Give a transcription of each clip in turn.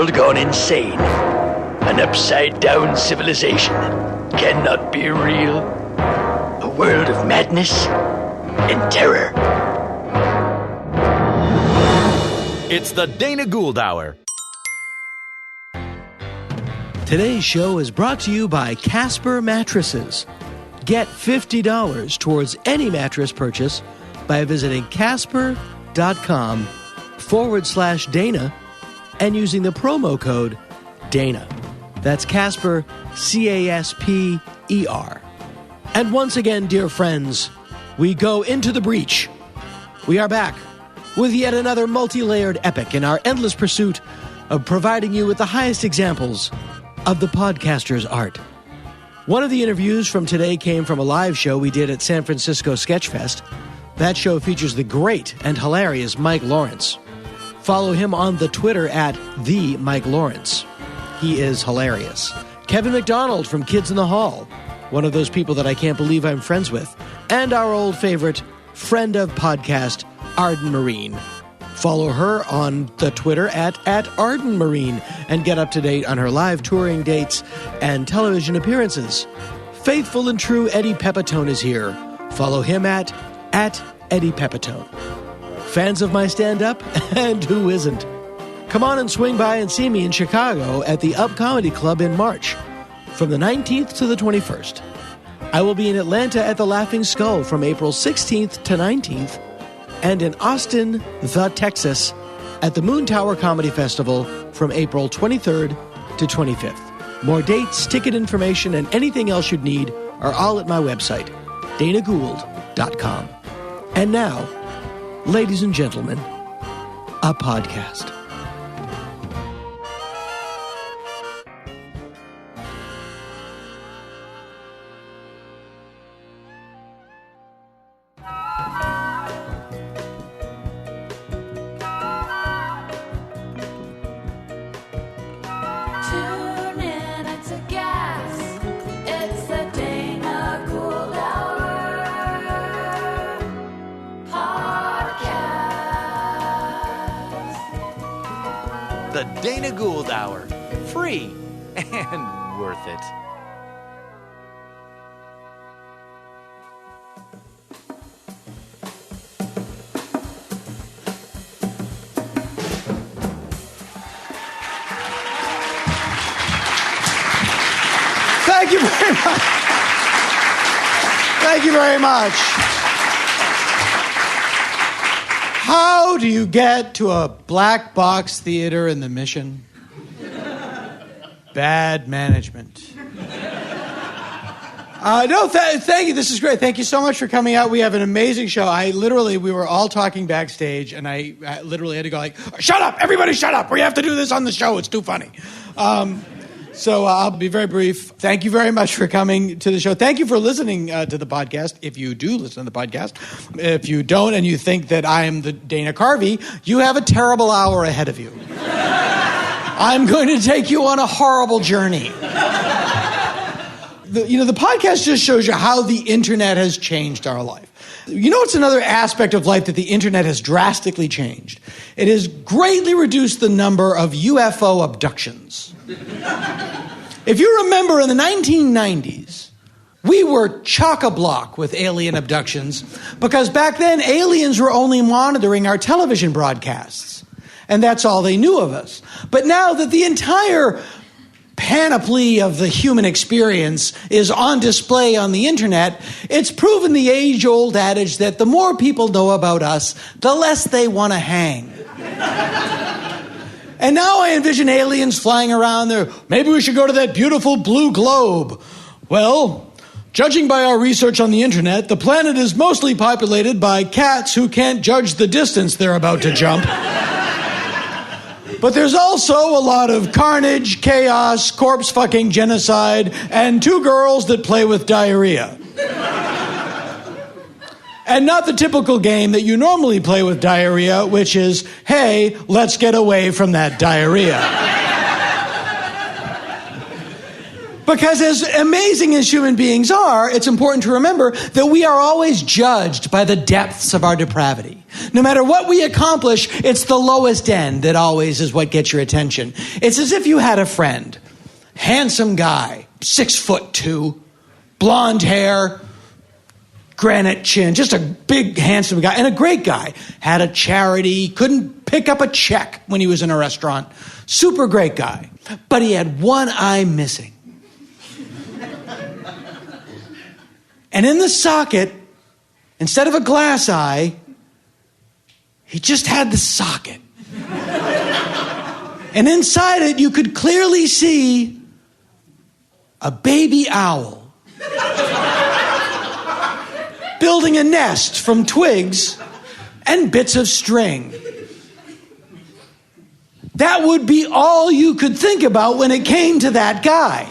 world gone insane. An upside-down civilization that cannot be real. A world of madness and terror. It's the Dana Gould Hour. Today's show is brought to you by Casper Mattresses. Get $50 towards any mattress purchase by visiting casper.com/Dana and using the promo code Dana. That's Casper, CASPER. And once again, dear friends, we go into the breach. We are back with yet another multi-layered epic in our endless pursuit of providing you with the highest examples of the podcaster's art. One of the interviews from today came from a live show we did at San Francisco Sketchfest. That show features the great and hilarious Mike Lawrence. Follow him on the Twitter at the Mike Lawrence. He is hilarious. Kevin Macdonald from Kids in the Hall, one of those people that I can't believe I'm friends with, and our old favorite, friend of podcast, Arden Myrin. Follow her on the Twitter at Arden Myrin and get up to date on her live touring dates and television appearances. Faithful and true Eddie Pepitone is here. Follow him at Eddie Pepitone. Fans of my stand-up? And who isn't? Come on and swing by and see me in Chicago at the Up Comedy Club in March, from the 19th to the 21st. I will be in Atlanta at the Laughing Skull from April 16th to 19th, and in Austin, Texas, at the Moon Tower Comedy Festival from April 23rd to 25th. More dates, ticket information, and anything else you'd need are all at my website, danagould.com. And now, ladies and gentlemen, a podcast. The Dana Gould Hour. Free and worth it. Thank you very much. Thank you very much. How do you get to a black box theater in the Mission? Bad management. Thank you. This is great. Thank you so much for coming out. We have an amazing show. We were all talking backstage, and I literally had to go like, shut up, everybody shut up. We have to do this on the show. It's too funny. So I'll be very brief. Thank you very much for coming to the show. Thank you for listening to the podcast, if you do listen to the podcast. If you don't and you think that I am the Dana Carvey, you have a terrible hour ahead of you. I'm going to take you on a horrible journey. The podcast just shows you how the internet has changed our life. You know what's another aspect of life that the internet has drastically changed? It has greatly reduced the number of UFO abductions. If you remember, in the 1990s, we were chock-a-block with alien abductions because back then aliens were only monitoring our television broadcasts, and that's all they knew of us. But now that the entire panoply of the human experience is on display on the internet, it's proven the age-old adage that the more people know about us, the less they want to hang. And now I envision aliens flying around there. Maybe we should go to that beautiful blue globe. Well, judging by our research on the internet, the planet is mostly populated by cats who can't judge the distance they're about to jump. But there's also a lot of carnage, chaos, corpse-fucking genocide, and two girls that play with diarrhea. And not the typical game that you normally play with diarrhea, which is, hey, let's get away from that diarrhea. Because as amazing as human beings are, it's important to remember that we are always judged by the depths of our depravity. No matter what we accomplish, it's the lowest end that always is what gets your attention. It's as if you had a friend, handsome guy, 6'2", blonde hair, granite chin, just a big, handsome guy, and a great guy. Had a charity, couldn't pick up a check when he was in a restaurant. Super great guy. But he had one eye missing. And in the socket, instead of a glass eye, he just had the socket. And inside it, you could clearly see a baby owl building a nest from twigs and bits of string. That would be all you could think about when it came to that guy.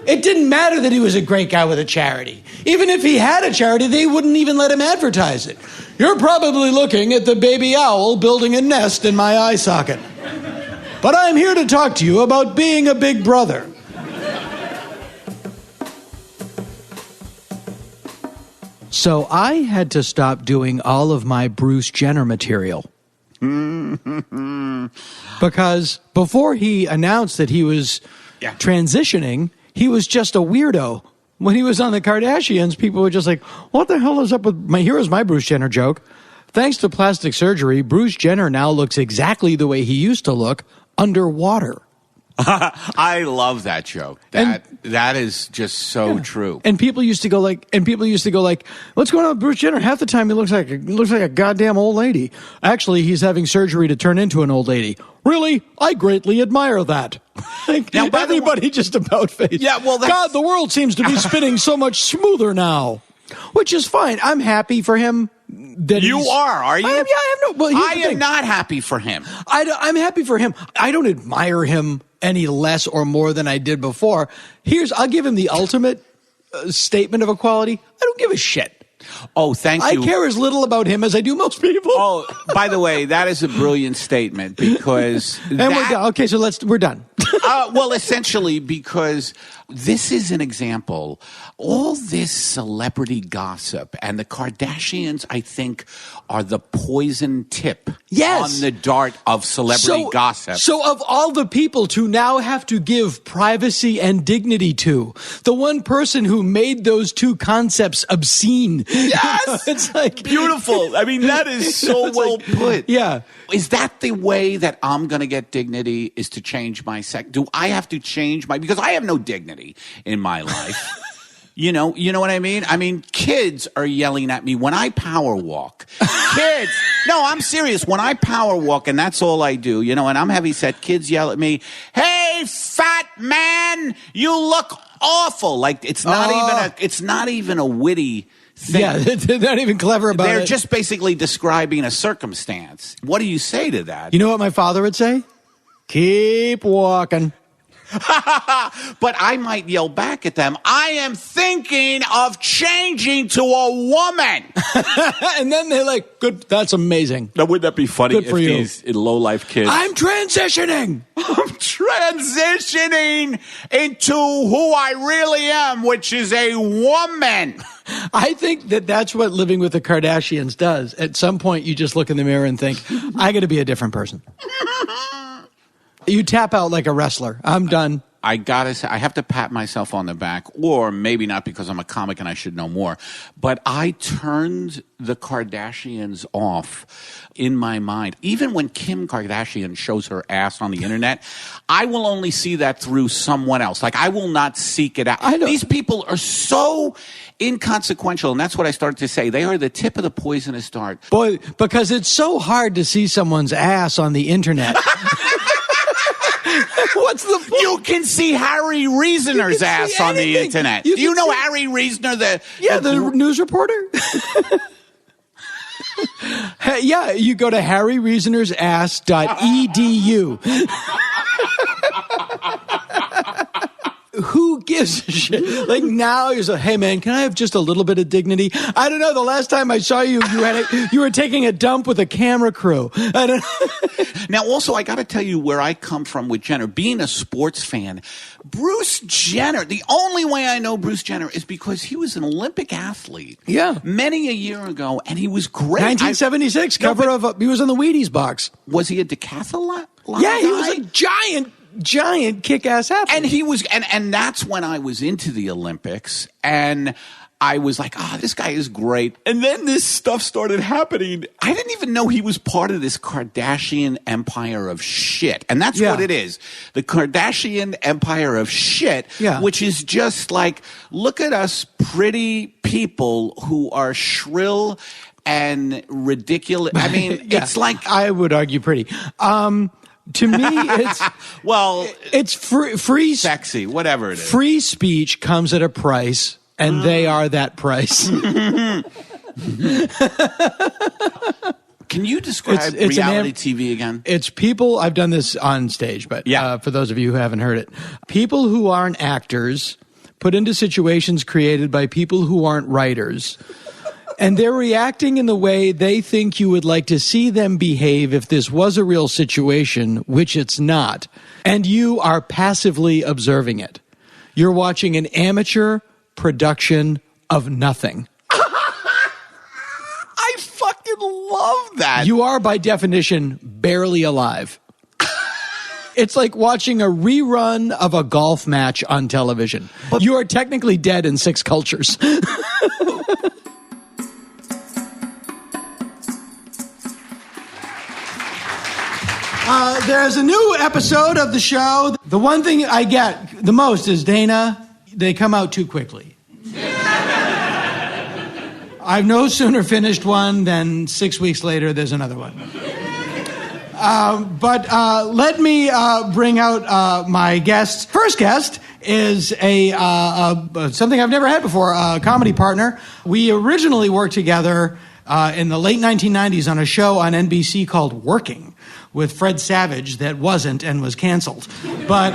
It didn't matter that he was a great guy with a charity. Even if he had a charity, they wouldn't even let him advertise it. You're probably looking at the baby owl building a nest in my eye socket. But I'm here to talk to you about being a big brother. So I had to stop doing all of my Bruce Jenner material. Because before he announced that he was transitioning, he was just a weirdo. When he was on the Kardashians, people were just like, what the hell is up with here's my Bruce Jenner joke. Thanks to plastic surgery, Bruce Jenner now looks exactly the way he used to look underwater. I love that joke. That is just so true. And people used to go like, what's going on with Bruce Jenner? Half the time he looks like a goddamn old lady. Actually, he's having surgery to turn into an old lady. Really? I greatly admire that. Now, everybody just about face. Yeah, well, God, the world seems to be spinning so much smoother now. Which is fine. I'm happy for him. That you are you? I am not happy for him. I'm happy for him. I don't admire him any less or more than I did before. I'll give him the ultimate statement of equality. I don't give a shit. Oh, thank you. I care as little about him as I do most people. Oh, by the way, that is a brilliant statement because we're done. Okay, so we're done. Well, essentially, because this is an example. All this celebrity gossip and the Kardashians, I think, are the poison tip on the dart of celebrity gossip. So of all the people to now have to give privacy and dignity to, the one person who made those two concepts obscene. Yes! It's like beautiful. I mean, that is so well put. Yeah. Is that the way that I'm going to get dignity, is to change my sex? Do I have to change because I have no dignity in my life. You know what I mean? I mean, kids are yelling at me when I power walk. Kids, no, I'm serious. When I power walk, and that's all I do, and I'm heavy set, kids yell at me, "Hey, fat man, you look awful." Like it's not even a witty thing. Yeah, they're not even clever about it. They're just basically describing a circumstance. What do you say to that? You know what my father would say? Keep walking. But I might yell back at them, I am thinking of changing to a woman. And then they're like, good, that's amazing. Now, wouldn't that be funny good for if you. These low-life kids... I'm transitioning. I'm transitioning into who I really am, which is a woman. I think that's what living with the Kardashians does. At some point, you just look in the mirror and think, I got to be a different person. You tap out like a wrestler. I'm done. I gotta say, I have to pat myself on the back, or maybe not because I'm a comic and I should know more, but I turned the Kardashians off in my mind. Even when Kim Kardashian shows her ass on the internet, I will only see that through someone else. Like, I will not seek it out. These people are so inconsequential, and that's what I started to say. They are the tip of the poisonous dart. Boy, because it's so hard to see someone's ass on the internet. What's the point? You can see Harry Reasoner's ass on the internet. Do you know Harry Reasoner? The news reporter? Yeah, you go to harryreasonersass.edu. who gives a shit? Like now you're like, hey man, can I have just a little bit of dignity? I don't know. The last time I saw you, you were taking a dump with a camera crew. I don't know. Now, also, I got to tell you where I come from with Jenner. Being a sports fan, Bruce Jenner, the only way I know Bruce Jenner is because he was an Olympic athlete. Yeah. Many a year ago, and he was great. 1976, he was on the Wheaties box. Was he a decathlon? Yeah, he was a giant kick-ass athlete. And he was, and that's when I was into the Olympics, and I was like, this guy is great. And then this stuff started happening. I didn't even know he was part of this Kardashian empire of shit. And that's what it is. The Kardashian empire of shit, which is just like, look at us pretty people who are shrill and ridiculous. I mean, it's like, I would argue pretty. To me, it's it's free, sexy, whatever it is. Free speech comes at a price. And they are that price. Can you describe reality TV again? It's people, I've done this on stage, but for those of you who haven't heard it, people who aren't actors put into situations created by people who aren't writers. And they're reacting in the way they think you would like to see them behave if this was a real situation, which it's not. And you are passively observing it. You're watching an amateur production of nothing. I fucking love that. You are, by definition, barely alive. It's like watching a rerun of a golf match on television. But you are technically dead in 6 cultures. There's a new episode of the show. The one thing I get the most is, Dana, they come out too quickly. I've no sooner finished one than 6 weeks later there's another one. But let me bring out my guest. First guest is something I've never had before, a comedy partner. We originally worked together in the late 1990s on a show on NBC called Working with Fred Savage that wasn't and was canceled. But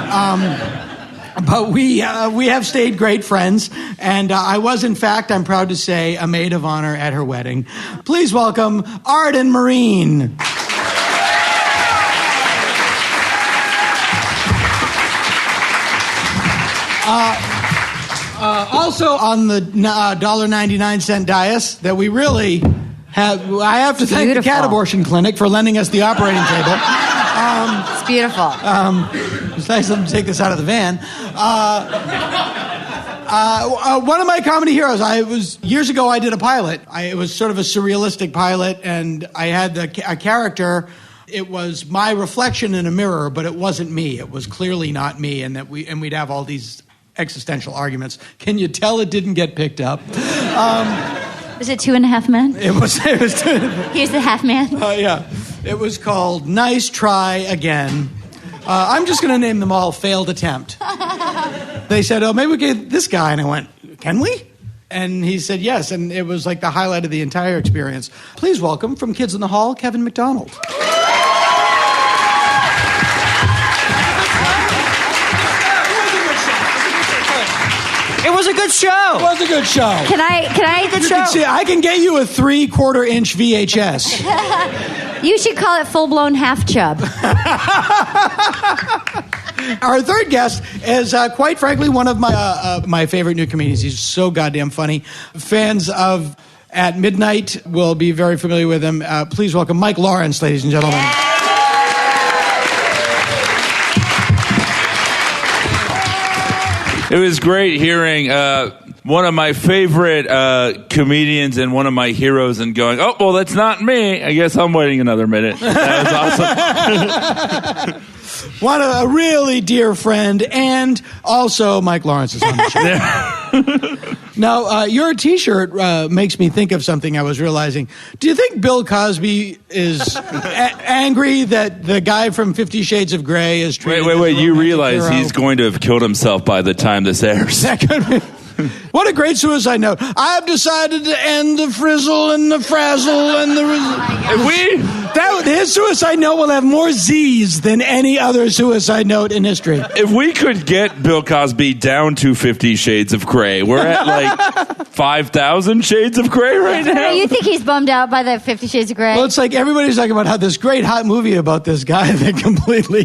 we have stayed great friends, and I was, in fact, I'm proud to say, a maid of honor at her wedding. Please welcome Arden Myrin. Also on the $1.99 dais that we really have, I have to thank the Cat Abortion Clinic for lending us the operating table. It's beautiful. It's nice of them to take this out of the van. One of my comedy heroes, years ago I did a pilot. It was sort of a surrealistic pilot, and I had a character. It was my reflection in a mirror, but it wasn't me. It was clearly not me, and we'd have all these existential arguments. Can you tell it didn't get picked up? Was it 2.5 Men? It was 2.5. Here's the half man. Yeah. It was called Nice Try Again. I'm just going to name them all Failed Attempt. They said, maybe we get this guy. And I went, can we? And he said yes. And it was like the highlight of the entire experience. Please welcome, from Kids in the Hall, Kevin Macdonald. It was a good show. It was a good show. Can I? Good show. I can get you a 3/4 inch VHS. You should call it full blown half chub. Our third guest is, quite frankly, one of my favorite new comedians. He's so goddamn funny. Fans of At Midnight will be very familiar with him. Please welcome Mike Lawrence, ladies and gentlemen. Yeah. It was great hearing one of my favorite comedians and one of my heroes and going, oh, well, that's not me. I guess I'm waiting another minute. That was awesome. What a really dear friend, and also Mike Lawrence is on the show. Now, your T-shirt makes me think of something I was realizing. Do you think Bill Cosby is angry that the guy from 50 Shades of Grey is treated Wait. You realize hero? He's going to have killed himself by the time this airs. That could be. What a great suicide note. I've decided to end the frizzle and the frazzle and the... his suicide note will have more Z's than any other suicide note in history. If we could get Bill Cosby down to 50 Shades of Grey, we're at like 5,000 Shades of Grey right now. You think he's bummed out by the 50 Shades of Grey? Well, it's like everybody's talking about how this great hot movie about this guy that completely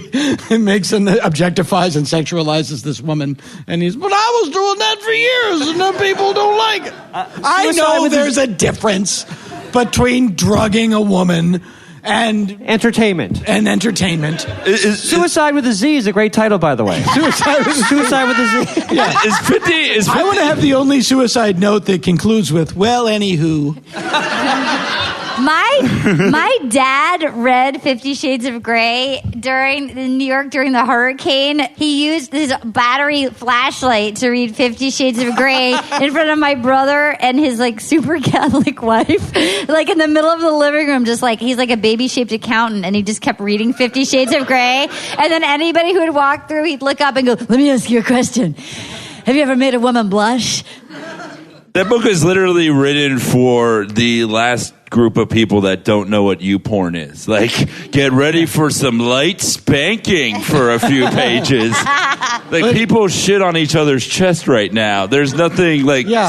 makes him objectifies and sexualizes this woman. And he's, but I was doing that for years and the people don't like it. I know there's a difference between drugging a woman and entertainment. Suicide with a Z is a great title, by the way. Suicide with a Z. Yeah. I want to have the only suicide note that concludes with, well, anywho. My dad read 50 Shades of Grey in New York during the hurricane. He used his battery flashlight to read 50 Shades of Grey in front of my brother and his like super Catholic wife, like in the middle of the living room, just like he's like a baby-shaped accountant, and he just kept reading 50 Shades of Grey. And then anybody who would walk through, he'd look up and go, "Let me ask you a question. Have you ever made a woman blush?" That book is literally written for the last group of people that don't know what YouPorn is. Like, get ready for some light spanking for a few pages. Like, people shit on each other's chest right now. There's nothing,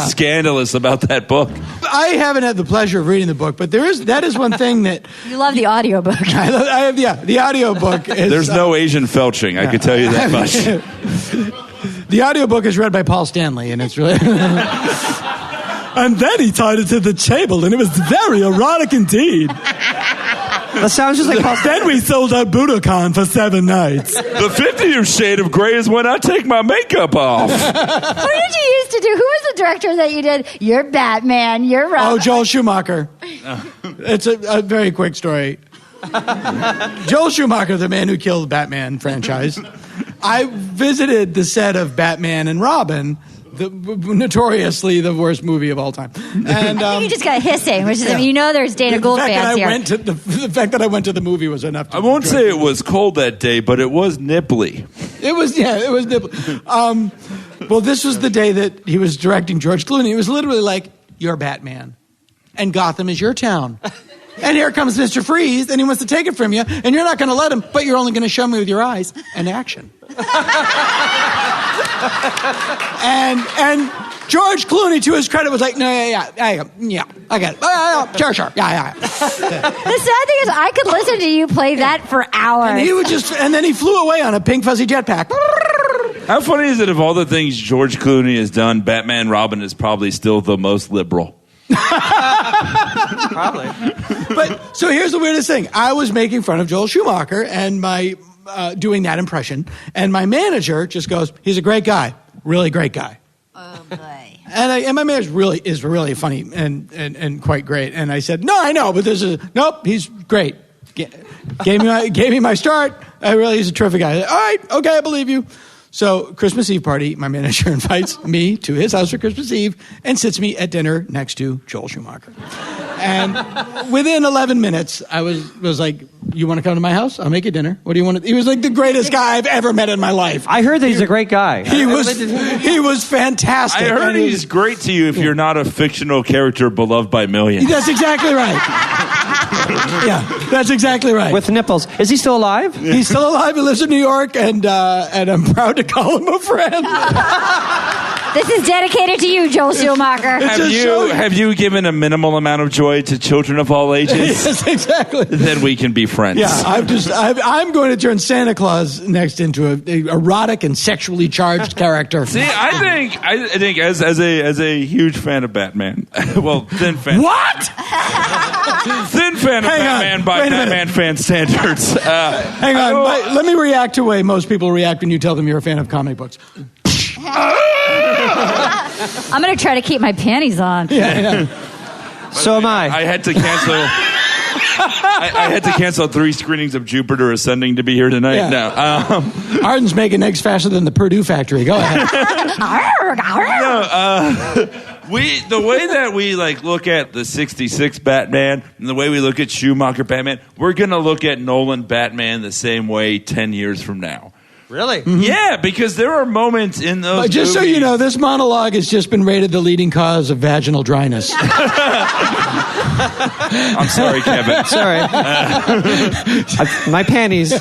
scandalous about that book. I haven't had the pleasure of reading the book, but that is one thing that... You love the audiobook. The audiobook is... There's no Asian felching, I can tell you that much. The audiobook is read by Paul Stanley, and it's really... And then he tied it to the table, and it was very erotic indeed. That sounds just like Paul Stanley. Then we sold out Budokan for 7 nights. The 50th Shade of Grey is when I take my makeup off. Who did you used to do? Who was the director that you did? You're Batman, you're Robin. Oh, Joel Schumacher. It's a very quick story. Joel Schumacher, the man who killed the Batman franchise. I visited the set of Batman and Robin, notoriously the worst movie of all time. And you just got hissing, which is, there's Dana Gould fans here. The fact that I went to the movie was enough. I won't say it was cold that day, but it was nipply. It was nipply. Well, this was the day that he was directing George Clooney. It was literally like, you're Batman, and Gotham is your town. And here comes Mr. Freeze, and he wants to take it from you, and you're not going to let him, but you're only going to show me with your eyes and action. And George Clooney, to his credit, was like, no, yeah, I got it. Sure, yeah. The sad thing is, I could listen to you play that for hours. And then he flew away on a pink fuzzy jetpack. How funny is it, of all the things George Clooney has done, Batman Robin is probably still the most liberal? Probably. But so here's the weirdest thing. I was making fun of Joel Schumacher and my doing that impression, and my manager just goes, "He's a great guy, really great guy." Oh boy. And my manager is really funny and quite great. And I said, "No, I know, but nope, he's great. Gave me my start. He's a terrific guy." All right, okay, I believe you. So, Christmas Eve party, my manager invites me to his house for Christmas Eve and sits me at dinner next to Joel Schumacher. And within 11 minutes, I was like, "You want to come to my house? I'll make you dinner. What do you want to..." He was like the greatest guy I've ever met in my life. I heard that he's a great guy. He was fantastic. I heard he's great to you if you're not a fictional character beloved by millions. That's exactly right. Yeah, that's exactly right. With nipples. Is he still alive? He's still alive. He lives in New York, and I'm proud to call him a friend. This is dedicated to you, Joel Schumacher. Have you given a minimal amount of joy to children of all ages? Yes, exactly. Then we can be friends. Yeah, I'm going to turn Santa Claus next into a erotic and sexually charged character. See, I think as a huge fan of Batman, well, thin fan. What? Thin fan of Batman by Batman fan standards. Hang on, let me react to the way most people react when you tell them you're a fan of comic books. I'm going to try to keep my panties on. Yeah. So am I. I had to cancel. I had to cancel 3 screenings of Jupiter Ascending to be here tonight. Yeah. No, Arden's making eggs faster than the Purdue factory. Go ahead. The way that we look at the 66 Batman and the way we look at Schumacher Batman, we're going to look at Nolan Batman the same way 10 years from now. Really? Mm-hmm. Yeah, because there are moments in those But just movies. so you know, this monologue has just been rated the leading cause of vaginal dryness. I'm sorry, Kevin. Sorry. My panties.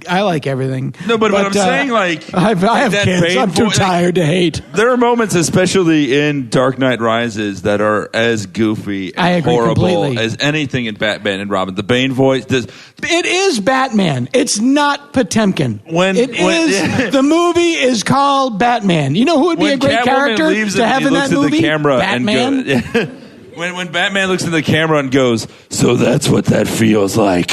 I like everything. No, but what I'm saying, like, I have that kids. I'm too painful- tired to hate. There are moments, especially in Dark Knight Rises, that are as goofy I and agree horrible completely. as anything in Batman and Robin. The Bane voice. It is Batman. It's not Potemkin. When- The movie is called Batman. You know who would be a great Catwoman character leaves to him, have he in looks that at movie? the camera Batman. and goes, when Batman looks in the camera and goes, so that's what that feels like.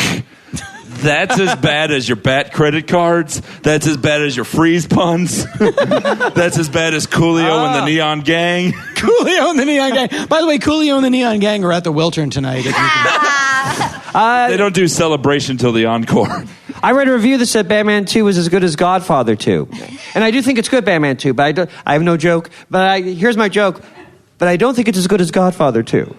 That's as bad as your Bat credit cards. That's as bad as your freeze puns. That's as bad as Coolio and the Neon Gang. Coolio and the Neon Gang. By the way, Coolio and the Neon Gang are at the Wiltern tonight. They don't do Celebration till the encore. I read a review that said Batman 2 was as good as Godfather 2. And I do think it's good, Batman 2, but I have no joke. But here's my joke. But I don't think it's as good as Godfather 2.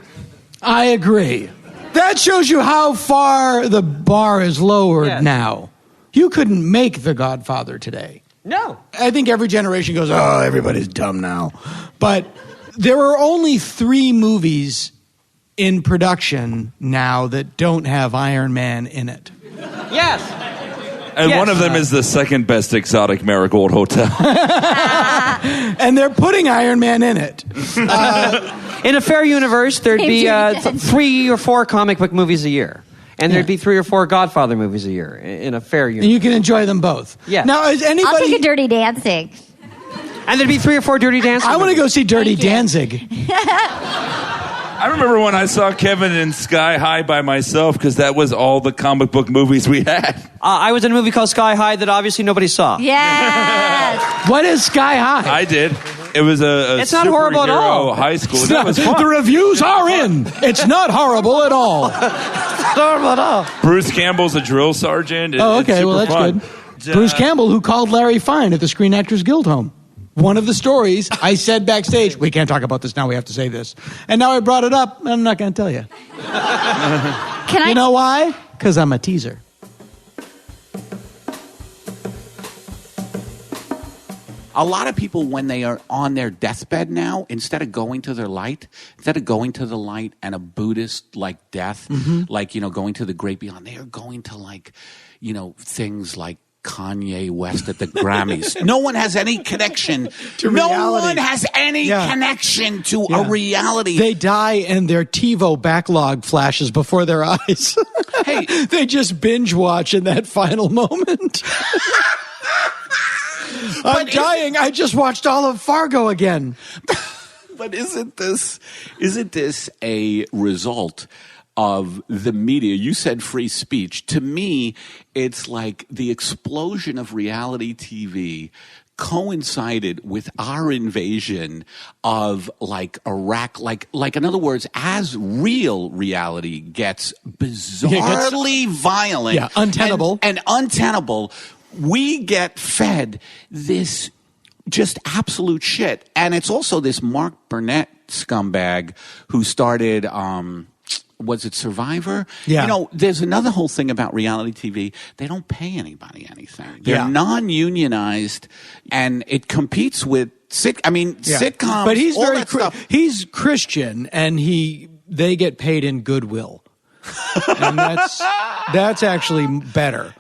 I agree. That shows you how far the bar is lowered now. You couldn't make The Godfather today. No. I think every generation goes, oh, everybody's dumb now. But there are only 3 movies in production now that don't have Iron Man in it. Yes. And one of them is the second best exotic Marigold Hotel. And they're putting Iron Man in it. In a fair universe, there'd be 3 or 4 comic book movies a year. And there'd be 3 or 4 Godfather movies a year in a fair universe. And you can enjoy them both. Yeah. Now, is anybody... I'll take a Dirty Dancing. And there'd be 3 or 4 Dirty Dancing I want to movies. go see Dirty Danzig. I remember when I saw Kevin in Sky High by myself because that was all the comic book movies we had. I was in a movie called Sky High that obviously nobody saw. Yes. What is Sky High? I did. It was a It's not horrible at all. high school. It's That not- was the fun. reviews are in. It's not horrible at all. Horrible at all. Bruce Campbell's a drill sergeant. Oh, It's okay. Well, super that's fun. good. Bruce Campbell, who called Larry Fine at the Screen Actors Guild home. One of the stories I said backstage, we can't talk about this now, we have to say this. And now I brought it up, and I'm not going to tell you. Can I? You know why? Because I'm a teaser. A lot of people, when they are on their deathbed now, instead of going to the light and a Buddhist like death, like, going to the great beyond, they are going to things like Kanye West at the Grammys. No one has any connection to no reality. one has any connection to a reality. They die and their TiVo backlog flashes before their eyes. Hey. They just binge watch in that final moment. I'm dying. I just watched all of Fargo again. But isn't this a result of the media? You said free speech. To me, it's like the explosion of reality TV coincided with our invasion of Iraq. Like in other words, as real reality gets bizarrely violent, untenable, and untenable, we get fed this just absolute shit. And it's also this Mark Burnett scumbag who started, was it Survivor? Yeah. There's another whole thing about reality TV. They don't pay anybody anything. They're non-unionized, and it competes with sitcoms. But he's all very that stuff. he's Christian, and they get paid in goodwill, and that's actually better.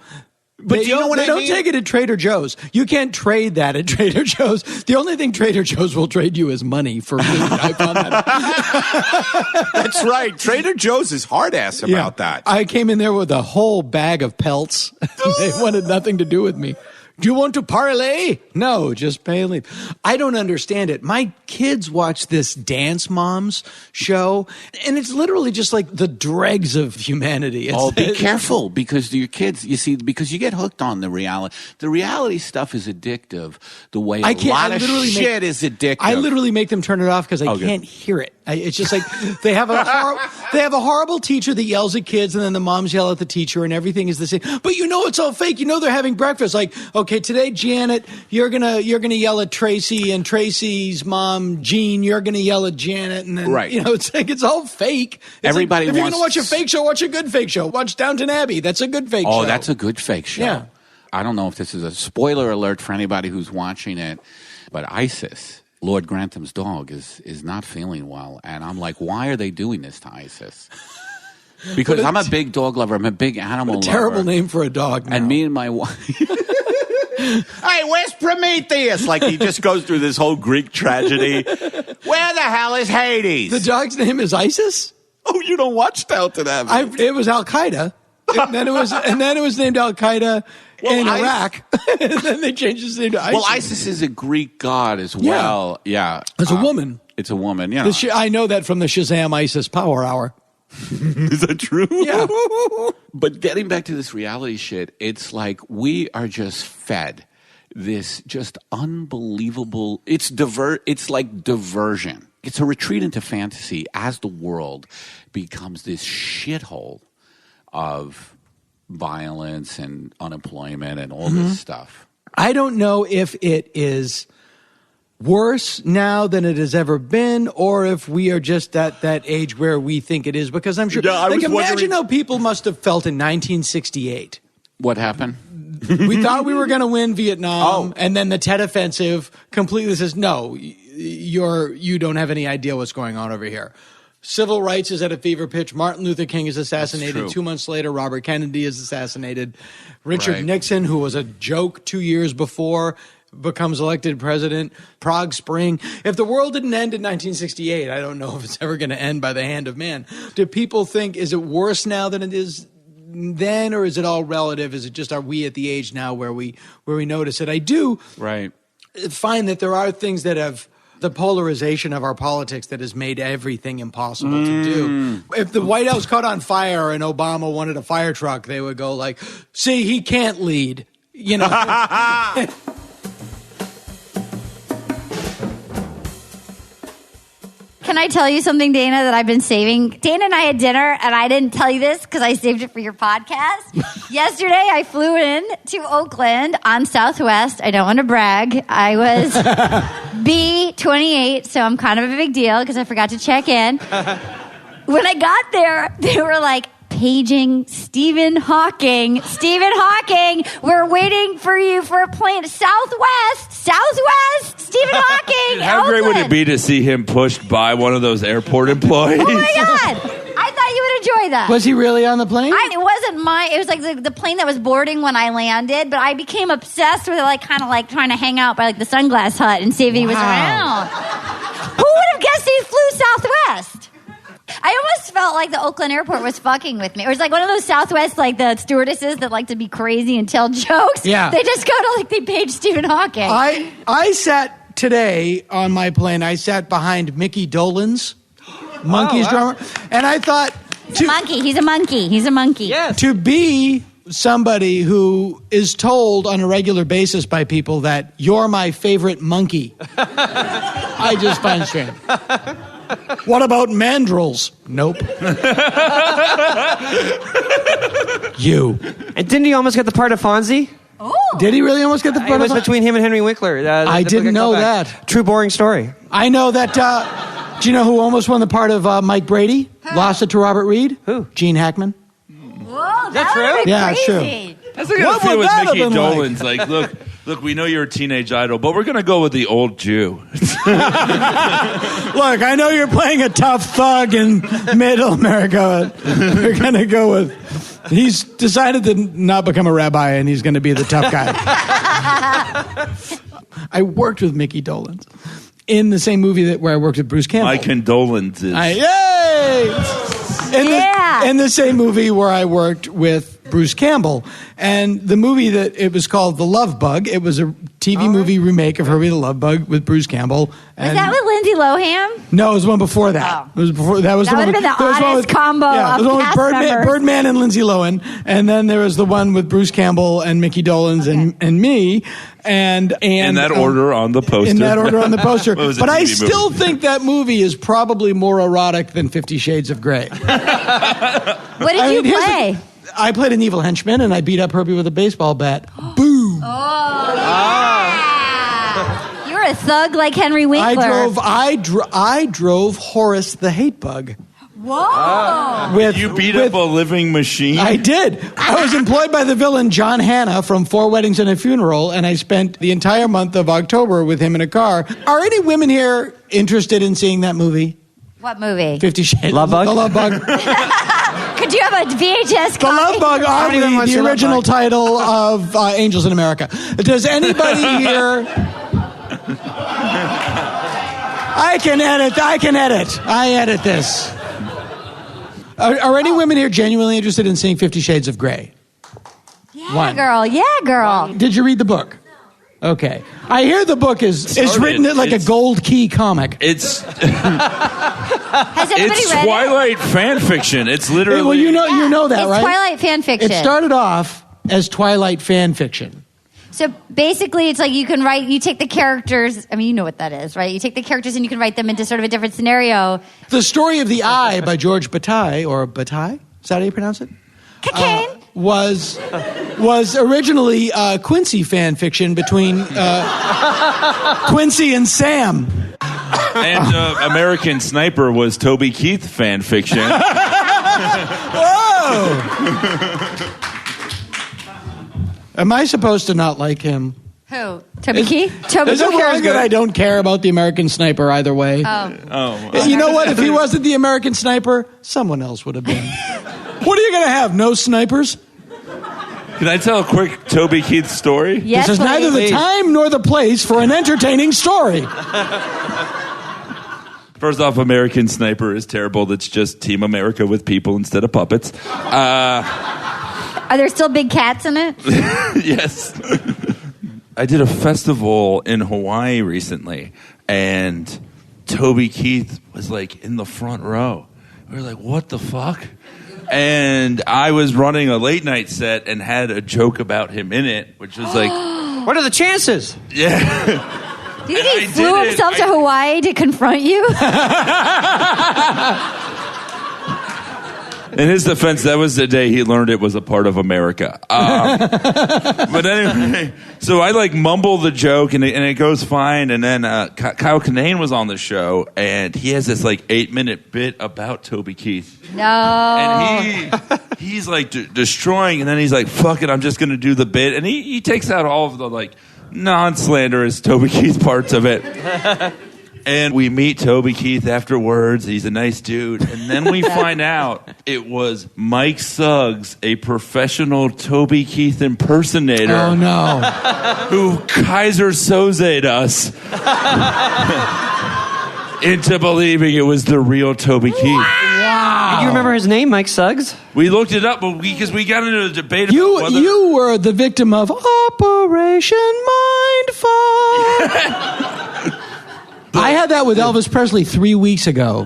But you know what they I don't mean? take it at Trader Joe's. You can't trade that at Trader Joe's. The only thing Trader Joe's will trade you is money for food. I found that. That's right. Trader Joe's is hard ass about that. I came in there with a whole bag of pelts. They wanted nothing to do with me. Do you want to parlay? No, just pay and leave. I don't understand it. My kids watch this Dance Moms show, and it's literally just like the dregs of humanity. Be careful, because your kids, because you get hooked on the reality. The reality stuff is addictive the way a lot of shit is addictive. I literally make them turn it off because I can't hear it. It's just like they have a horrible teacher that yells at kids, and then the moms yell at the teacher, and everything is the same. But it's all fake. They're having breakfast. Like, okay, today, Janet, you're gonna yell at Tracy, and Tracy's mom, Jean, you're gonna yell at Janet, and then it's like it's all fake. If you're gonna watch a fake show, watch a good fake show. Watch Downton Abbey. That's a good fake show. Oh, that's a good fake show. Yeah. I don't know if this is a spoiler alert for anybody who's watching it, but ISIS Lord Grantham's dog is not feeling well. And I'm like, why are they doing this to Isis? Because I'm a big dog lover. I'm a big animal lover. Terrible name for a dog now. And me and my wife... Hey, where's Prometheus? Like, he just goes through this whole Greek tragedy. Where the hell is Hades? The dog's name is ISIS? Oh, you don't watch Downton Abbey. It was Al-Qaeda. and then it was named Al-Qaeda in Iraq. And then they changed its name to ISIS. Well, ISIS is a Greek god as well. Yeah. It's a woman. It's a woman, yeah. I know that from the Shazam ISIS Power Hour. Is that true? Yeah. But getting back to this reality shit, it's like we are just fed this just unbelievable. It's like diversion. It's a retreat into fantasy as the world becomes this shithole of violence and unemployment and all this stuff. I don't know if it is worse now than it has ever been, or if we are just at that age where we think it is, because I'm sure, imagine how people must have felt in 1968. What happened? We thought we were going to win Vietnam, and then the Tet Offensive completely says, no, you don't have any idea what's going on over here. Civil rights is at a fever pitch. Martin Luther King is assassinated. 2 months later, Robert Kennedy is assassinated. Richard Nixon, who was a joke 2 years before, becomes elected president. Prague Spring. If the world didn't end in 1968, I don't know if it's ever going to end by the hand of man. Do people think, is it worse now than it is then, or is it all relative? Is it just, are we at the age now where we notice it? I do find that there are things that have the polarization of our politics that has made everything impossible to do. If the White House caught on fire and Obama wanted a fire truck, they would go like, see, he can't lead. You know? Can I tell you something, Dana, that I've been saving? Dana and I had dinner, and I didn't tell you this because I saved it for your podcast. Yesterday, I flew in to Oakland on Southwest. I don't want to brag. I was B28, so I'm kind of a big deal because I forgot to check in. When I got there, they were like, paging Stephen Hawking. Stephen Hawking, we're waiting for you for a plane. Southwest, Stephen Hawking. How great would it be to see him pushed by one of those airport employees? Oh my God. I thought you would enjoy that. Was he really on the plane? It wasn't it was like the plane that was boarding when I landed, but I became obsessed with it, like kind of like trying to hang out by like the Sunglass Hut and see if he was around. Who would have guessed he flew Southwest? I almost felt like the Oakland airport was fucking with me. It was like one of those Southwest, like the stewardesses that like to be crazy and tell jokes. Yeah. They just go to like, they page Stephen Hawking. I sat today on my plane, I sat behind Micky Dolenz, Monkey's drummer, and I thought... He's a monkey. Yes. To be somebody who is told on a regular basis by people that you're my favorite monkey, I just find strange. What about mandrills? Nope. You. And didn't he almost get the part of Fonzie? Oh. Did he really almost get the part It was between him and Henry Winkler. I didn't know that. True boring story. I know that. Do you know who almost won the part of Mike Brady? Lost it to Robert Reed? Who? Gene Hackman. Whoa, that true? Yeah, it's crazy. true. That's like a feel with Micky Dolenz. Like, look, we know you're a teenage idol, but we're going to go with the old Jew. Look, I know you're playing a tough thug in middle America. We're going to go with... He's decided to not become a rabbi, and he's going to be the tough guy. I worked with Micky Dolenz in the same movie where I worked with Bruce Campbell. My condolences. In the same movie where I worked with Bruce Campbell. And the movie it was called The Love Bug. It was a TV movie remake of Herbie the Love Bug with Bruce Campbell. Was that with Lindsay Lohan? No, it was one before that. Oh. It was before that. Was that the one would have been the oddest combo of the one with cast Birdman and Lindsay Lohan. And then there was the one with Bruce Campbell and Micky Dolenz and me. And in that order on the poster. In that order on the poster. But I still movie? think that movie is probably more erotic than 50 Shades of Grey. What did you play? I played an evil henchman, and I beat up Herbie with a baseball bat. Boom! Oh, yeah. You're a thug like Henry Winkler. I drove Horace the Hate Bug. Whoa! You beat up a living machine? I did. I was employed by the villain John Hannah from 4 Weddings and a Funeral, and I spent the entire month of October with him in a car. Are any women here interested in seeing that movie? What movie? 50 Shades. Love Bug? The Love Bug. Could you have a VHS The copy? Love Bug, oddly, the original title of Angels in America. Does anybody here... I can edit. I edit this. Are any women here genuinely interested in seeing 50 Shades of Grey? Yeah, girl. Did you read the book? Okay. I hear the book is written like a gold key comic. It's Has anybody read Twilight fan fiction. It's literally... Well, you know that, it's right? Twilight fan fiction. It started off as Twilight fan fiction. So basically, it's like you take the characters. I mean, you know what that is, right? You take the characters and you can write them into sort of a different scenario. The Story of the Eye by George Bataille, or Bataille? Is that how you pronounce it? Cocaine. Was originally Quincy fan fiction between Quincy and Sam. And American Sniper was Toby Keith fan fiction. Whoa! Am I supposed to not like him? Who? Toby Keith? Toby Is it Keith. wrong that I don't care about the American Sniper either way? Oh. You know what? If he wasn't the American Sniper, someone else would have been. What are you going to have? No snipers? Can I tell a quick Toby Keith story? Yes, This is neither the time nor the place for an entertaining story. First off, American Sniper is terrible. That's just Team America with people instead of puppets. Are there still big cats in it? Yes. I did a festival in Hawaii recently, and Toby Keith was like in the front row. We were like, what the fuck? And I was running a late night set and had a joke about him in it, which was like... What are the chances? Yeah. Do you think he flew himself to Hawaii to confront you? In his defense, that was the day he learned it was a part of America. But anyway, so I mumble the joke and it goes fine. And then Kyle Kinane was on the show and he has this 8-minute bit about Toby Keith. No. And he's destroying, and then he's like, fuck it, I'm just going to do the bit. And he takes out all of the non-slanderous Toby Keith parts of it. And we meet Toby Keith afterwards. He's a nice dude. And then we find out it was Mike Suggs, a professional Toby Keith impersonator. Oh, no. Who Kaiser Soze'd us into believing it was the real Toby Keith. Wow. Do you remember his name, Mike Suggs? We looked it up, but because we got into a debate about You were the victim of Operation Mindfuck. I had that with Elvis Presley 3 weeks ago.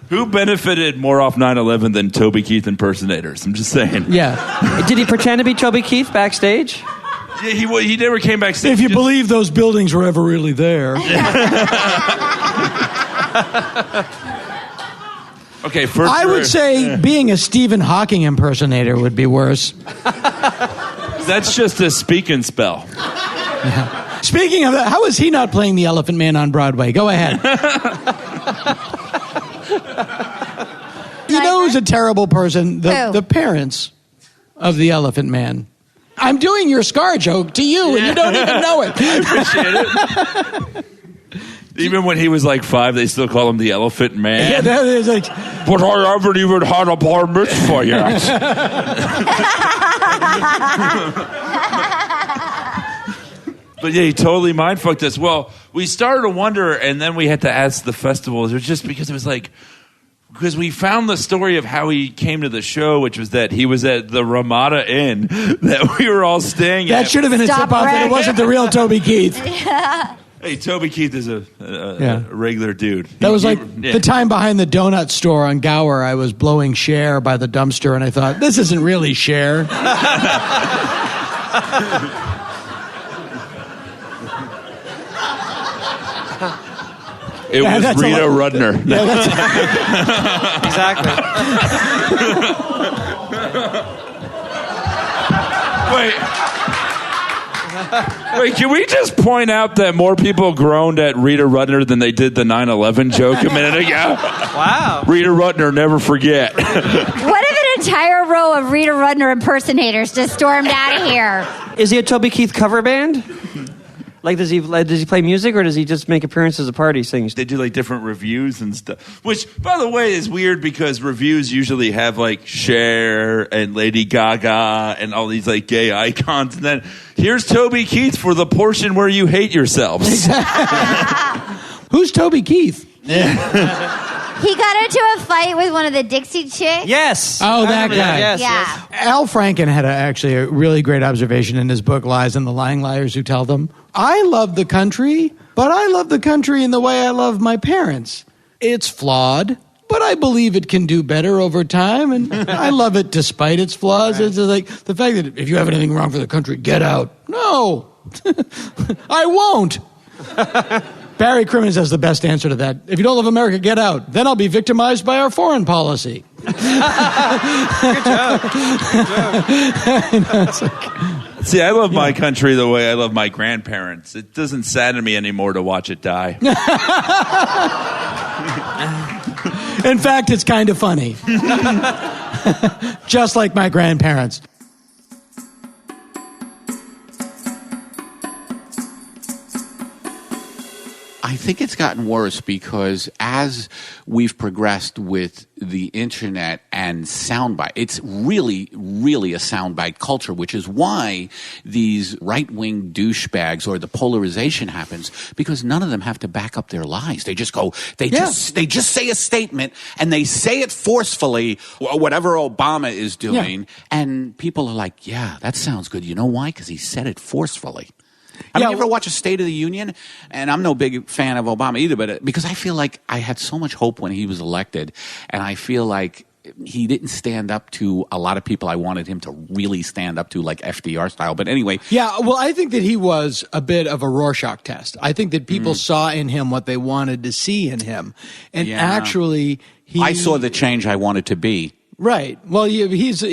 Who benefited more off 9/11 than Toby Keith impersonators? I'm just saying. Yeah. Did he pretend to be Toby Keith backstage? Yeah, he never came backstage. If you believe those buildings were ever really there. Okay, first I would say being a Stephen Hawking impersonator would be worse. that's just a speak and spell. Yeah. Speaking of that, how is he not playing the Elephant Man on Broadway? Go ahead. You know who's a terrible person? The parents of the Elephant Man. I'm doing your scar joke to you, and you don't even know it. I appreciate it. Even when he was 5, they still call him the Elephant Man. Yeah, that is but I haven't even had a bar mitzvah yet. But yeah, he totally mind-fucked us. Well, we started to wonder, and then we had to ask the festival. It was just because it was because we found the story of how he came to the show, which was that he was at the Ramada Inn that we were all staying at. That should have been a tip-off that it wasn't the real Toby Keith. Yeah. Hey, Toby Keith is a regular dude. That was the time behind the donut store on Gower. I was blowing Cher by the dumpster, and I thought, this isn't really Cher. It was Rita Rudner. Yeah, Exactly. Wait. Wait, can we just point out that more people groaned at Rita Rudner than they did the 9/11 joke a minute ago? Wow. Rita Rudner, never forget. What if an entire row of Rita Rudner impersonators just stormed out of here? Is he a Toby Keith cover band? Like, does he play music, or does he just make appearances at parties singing? They do like different reviews and stuff, which, by the way, is weird because reviews usually have like Cher and Lady Gaga and all these like gay icons, and then here's Toby Keith for the portion where you hate yourselves. Who's Toby Keith? He got into a fight with one of the Dixie Chicks. Yes. Oh, that guy. Yes, Yeah. yes. Al Franken had actually a really great observation in his book, Lies and the Lying Liars Who Tell Them. I love the country, but I love the country in the way I love my parents. It's flawed, but I believe it can do better over time, and I love it despite its flaws. Right. It's like the fact that if you have anything wrong for the country, get out. No, I won't. Barry Crimmins has the best answer to that. If you don't love America, get out. Then I'll be victimized by our foreign policy. Good joke. See, I love my country the way I love my grandparents. It doesn't sadden me anymore to watch it die. In fact, it's kind of funny. Just like my grandparents. I think it's gotten worse because as we've progressed with the internet and soundbite, it's really, really a soundbite culture, which is why these right-wing douchebags or the polarization happens, because none of them have to back up their lies. They just go, they just say a statement and they say it forcefully, whatever Obama is doing, and people are like, yeah, that sounds good. You know why? Because he said it forcefully. I mean, you ever watch a State of the Union? And I'm no big fan of Obama either, but because I feel like I had so much hope when he was elected, and I feel like he didn't stand up to a lot of people I wanted him to really stand up to, like FDR style. But anyway. Yeah, well, I think that he was a bit of a Rorschach test. I think that people saw in him what they wanted to see in him. And actually, I saw the change I wanted to be. Right. Well, well, here's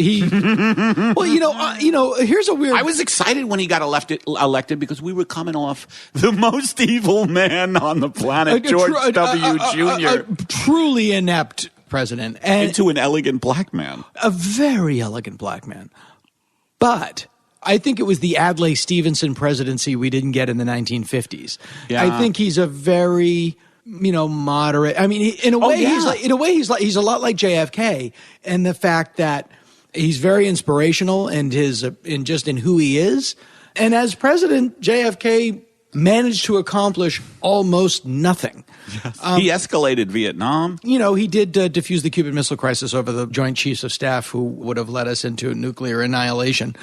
a weird. I was excited when he got elected because we were coming off the most evil man on the planet, George W. Jr. A truly inept president. And into an elegant black man. A very elegant black man. But I think it was the Adlai Stevenson presidency we didn't get in the 1950s. Yeah. I think he's a very moderate. I mean, in a way, he's a lot like JFK, and the fact that he's very inspirational and in who he is. And as president, JFK managed to accomplish almost nothing. Yes. He escalated Vietnam. He did defuse the Cuban Missile Crisis over the Joint Chiefs of Staff, who would have led us into nuclear annihilation.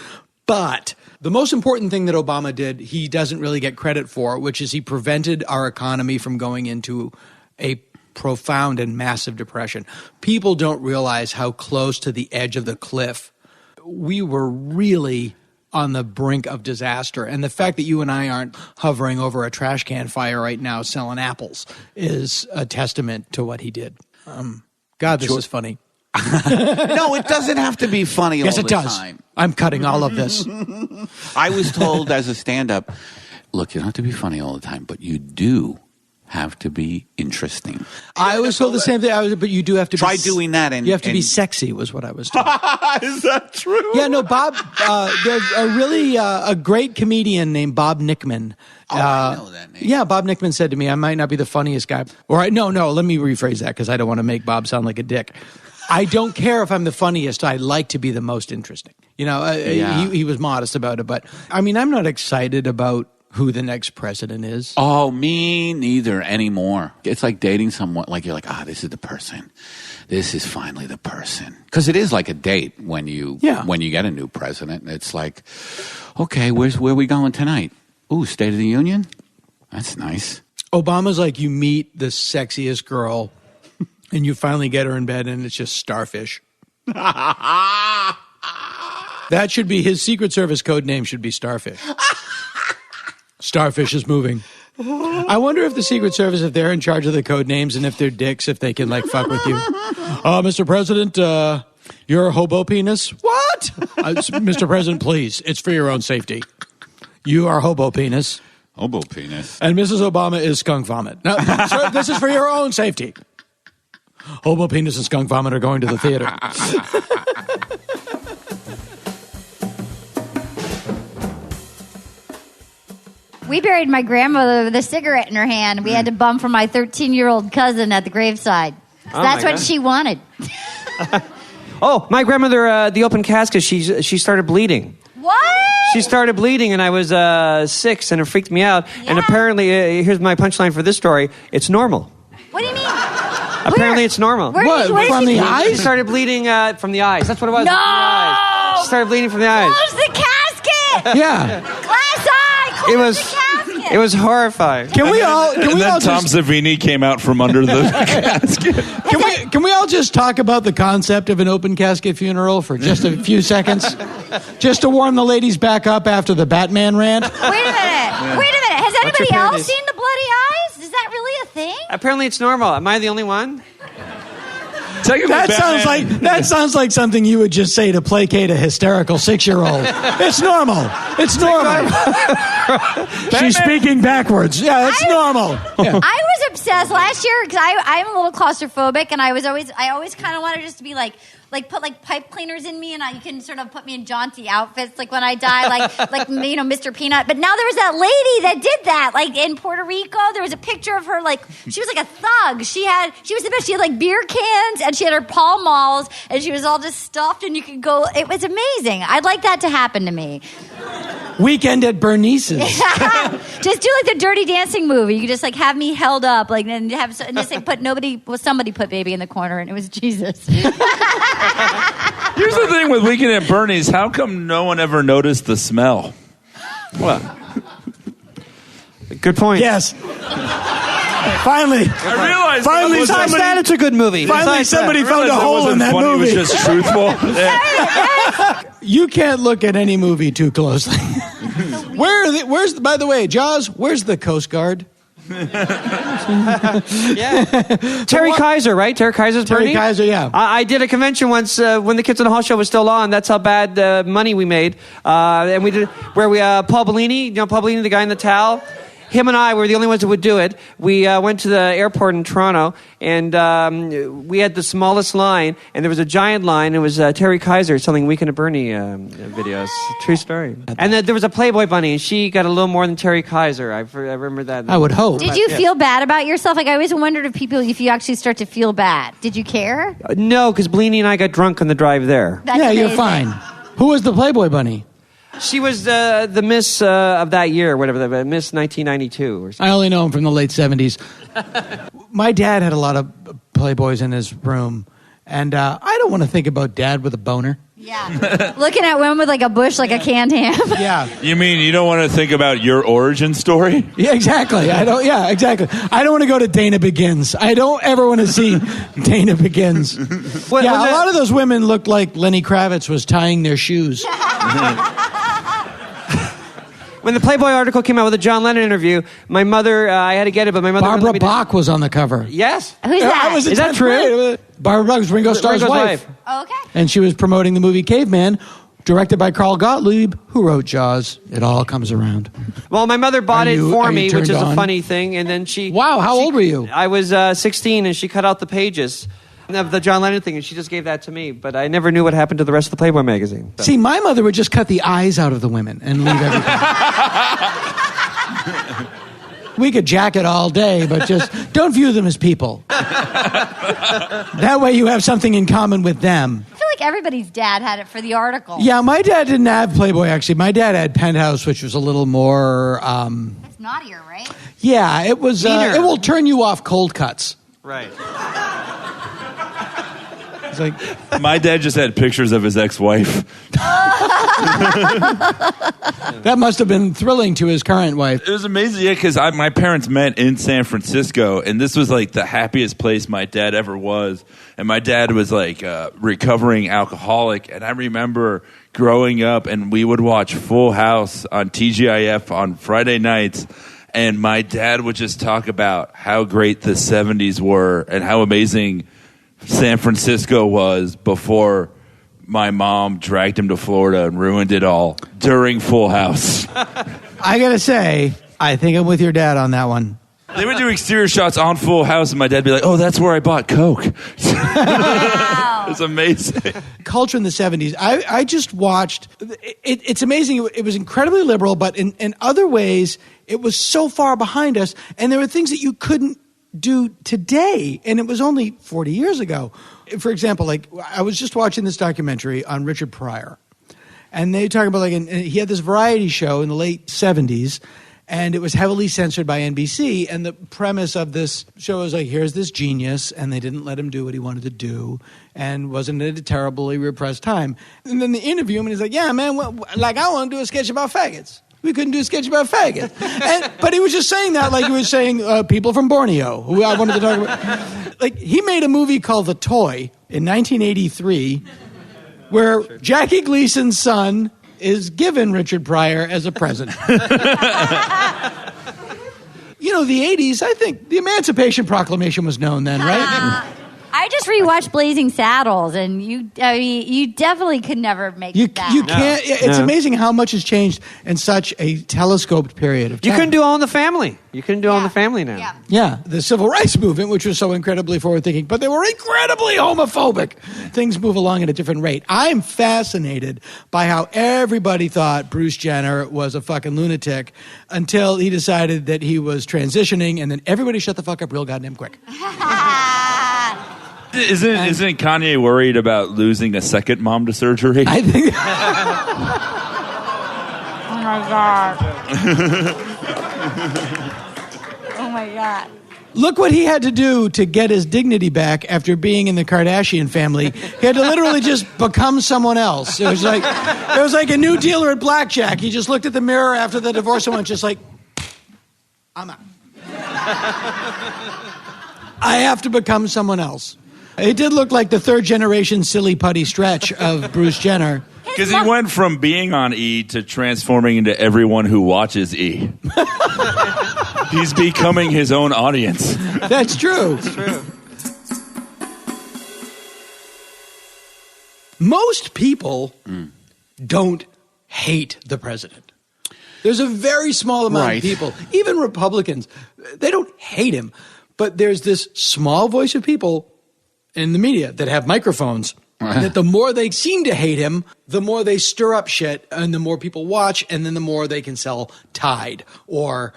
But the most important thing that Obama did, he doesn't really get credit for, which is he prevented our economy from going into a profound and massive depression. People don't realize how close to the edge of the cliff we were really on the brink of disaster. And the fact that you and I aren't hovering over a trash can fire right now selling apples is a testament to what he did. God, this is funny. No, it doesn't have to be funny all the time. Yes, it does. I'm cutting all of this. I was told as a stand-up, look, you don't have to be funny all the time, but you do have to be interesting. I was told the same thing, but you do have to try doing that. And you have to be sexy, was what I was told. Is that true? Yeah, no, Bob, there's a great comedian named Bob Nickman. I know that name. Yeah, Bob Nickman said to me, I might not be the funniest guy. No, let me rephrase that because I don't want to make Bob sound like a dick. I don't care if I'm the funniest. I like to be the most interesting. He was modest about it. But, I mean, I'm not excited about who the next president is. Oh, me neither anymore. It's like dating someone. Like, you're like, this is the person. This is finally the person. Because it is like a date when you get a new president. It's like, okay, where are we going tonight? Ooh, State of the Union? That's nice. Obama's like you meet the sexiest girl and you finally get her in bed, and it's just starfish. That should be his Secret Service code name. Should be Starfish. Starfish is moving. I wonder if the Secret Service, if they're in charge of the code names, and if they're dicks, if they can fuck with you. Mr. President, you're a hobo penis. What? Mr. President, please. It's for your own safety. You are hobo penis. Hobo penis. And Mrs. Obama is skunk vomit. Now, sir, this is for your own safety. Hobo penis and skunk vomit are going to the theater. We buried my grandmother with a cigarette in her hand. We had to bum for my 13-year-old cousin at the graveside. So that's what she wanted. Oh, my grandmother, the open casket, she started bleeding. What? She started bleeding, and I was 6, and it freaked me out. Yeah. And apparently, here's my punchline for this story, it's normal. What do you mean? Apparently, it's normal. What, from the eyes? She started bleeding from the eyes. That's what it was. No! From the eyes. She started bleeding from the eyes. Close the casket! Yeah. Glass eye! Close the casket! It was horrifying. Can we all Tom Savini came out from under the casket. Can we all just talk about the concept of an open casket funeral for just a few seconds? Just to warm the ladies back up after the Batman rant? Wait a minute. Has anybody else seen the bloody eyes? Is that really a thing? Apparently, it's normal. Am I the only one? That sounds like something you would just say to placate a hysterical 6-year-old. It's normal. It's normal. She's speaking backwards. Yeah, it's normal. Yeah. I was obsessed last year because I'm a little claustrophobic, and I always kind of wanted just to be like put like pipe cleaners in me, and you can sort of put me in jaunty outfits like when I die, like Mr. Peanut. But now there was that lady that did that, like in Puerto Rico. There was a picture of her, like she was like a thug. She was the best. She had like beer cans, and she had her Pall Malls, and she was all just stuffed. And you could go. It was amazing. I'd like that to happen to me. Weekend at Bernice's. Just do like the Dirty Dancing movie. You could just like have me held up, like and just say somebody put baby in the corner, and it was Jesus. Here's the thing with Weekend at Bernie's. How come no one ever noticed the smell? What? Good point. Yes. Finally. I realized Besides that, it's a good movie. Finally, somebody found a hole in that movie. It was just truthful. Yeah. You can't look at any movie too closely. Where's by the way, Jaws, where's the Coast Guard? Yeah. Terry Kaiser, right? Terry Kaiser's Bernie? Terry Kaiser, yeah. I did a convention once when the Kids in the Hall show was still on. That's how bad money we made. And we did where Paul Bellini, Paul Bellini, the guy in the towel. Him and I were the only ones that would do it. We went to the airport in Toronto, and we had the smallest line, and there was a giant line. It was Terry Kaiser selling Weekend at Bernie videos. True story. And then there was a Playboy bunny, and she got a little more than Terry Kaiser. I remember that. I would hope. Did you feel bad about yourself? Like I always wondered if you actually start to feel bad. Did you care? No, because Bellini and I got drunk on the drive there. That's yeah, amazing. you're fine. Who was the Playboy bunny? She was the Miss of that year, whatever, the Miss 1992 or something. I only know him from the late 70s. My dad had a lot of Playboys in his room, and I don't want to think about Dad with a boner. Yeah. Looking at women with like a bush, like a canned ham. Yeah. You mean you don't want to think about your origin story? Yeah, exactly. Yeah, exactly. I don't want to go to Dana Begins. I don't ever want to see Dana Begins. A lot of those women looked like Lenny Kravitz was tying their shoes. When the Playboy article came out with the John Lennon interview, my mother, I had to get it, but my mother... Barbara Bach was on the cover. Yes. Who's that? Is that true? Barbara Bach was Ringo Starr's wife. Oh, okay. And she was promoting the movie Caveman, directed by Carl Gottlieb, who wrote Jaws. It all comes around. Well, my mother bought it for me, which is on? a funny thing, and then she... Wow, how old were you? I was 16, and she cut out the pages of the John Lennon thing, and she just gave that to me, but I never knew what happened to the rest of the Playboy magazine. So. See, my mother would just cut the eyes out of the women and leave everything. We could jack it all day, but just don't view them as people. That way you have something in common with them. I feel like everybody's dad had it for the article. Yeah, my dad didn't have Playboy, actually. My dad had Penthouse, which was a little more... That's naughtier, right? Yeah, it was... it will turn you off cold cuts. Right. It's like... My dad just had pictures of his ex-wife. That must have been thrilling to his current wife. It was amazing, yeah, because my parents met in San Francisco, and this was like the happiest place my dad ever was. And my dad was like a recovering alcoholic, and I remember growing up, and we would watch Full House on TGIF on Friday nights, and my dad would just talk about how great the 70s were and how amazing San Francisco was before my mom dragged him to Florida and ruined it all during Full House. I gotta say, I think I'm with your dad on that one. They would do exterior shots on Full House, and my dad would be like, "Oh, that's where I bought Coke." Wow. It's amazing. Culture in the 70s. I just watched. It's amazing. It was incredibly liberal, but in other ways, it was so far behind us. And there were things that you couldn't do today, and it was only 40 years ago. For example, like I was just watching this documentary on Richard Pryor, and they talk about like he had this variety show in the late 70s. And it was heavily censored by NBC. And the premise of this show was like, here's this genius, and they didn't let him do what he wanted to do, and wasn't it a terribly repressed time? And then they interview him, and he's like, yeah, man, I want to do a sketch about faggots. We couldn't do a sketch about faggots. But he was just saying that like he was saying people from Borneo, who I wanted to talk about. Like, he made a movie called The Toy in 1983, where Jackie Gleason's son is given Richard Pryor as a present. You know, the 80s, I think the Emancipation Proclamation was known then, right? I just rewatched Blazing Saddles, and you definitely could never make that. You can't. It's amazing how much has changed in such a telescoped period of time. You couldn't do All in the Family. You couldn't do All in the Family now. Yeah. Yeah, the civil rights movement, which was so incredibly forward-thinking, but they were incredibly homophobic. Things move along at a different rate. I'm fascinated by how everybody thought Bruce Jenner was a fucking lunatic until he decided that he was transitioning, and then everybody shut the fuck up real goddamn quick. Isn't Kanye worried about losing a second mom to surgery? I think. Oh my God. Oh my God. Look what he had to do to get his dignity back after being in the Kardashian family. He had to literally just become someone else. It was like a new dealer at blackjack. He just looked at the mirror after the divorce and went just like, I'm out. I have to become someone else. It did look like the third generation silly putty stretch of Bruce Jenner. Because he went from being on E to transforming into everyone who watches E. He's becoming his own audience. That's true. It's true. Most people don't hate the president. There's a very small amount of people, even Republicans, they don't hate him. But there's this small voice of people in the media that have microphones that the more they seem to hate him, the more they stir up shit, and the more people watch, and then the more they can sell Tide or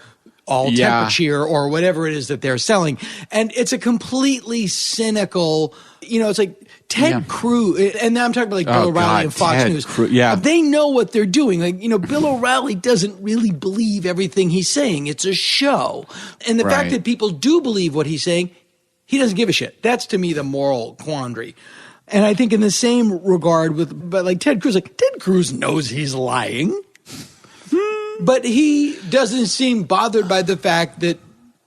All Temperature or whatever it is that they're selling. And it's a completely cynical, it's like Ted Cruz, and now I'm talking about like Bill O'Reilly and Fox News. They know what they're doing. Like, Bill O'Reilly doesn't really believe everything he's saying. It's a show. And the fact that people do believe what he's saying, he doesn't give a shit. That's, to me, the moral quandary. And I think in the same regard but like Ted Cruz knows he's lying. But he doesn't seem bothered by the fact that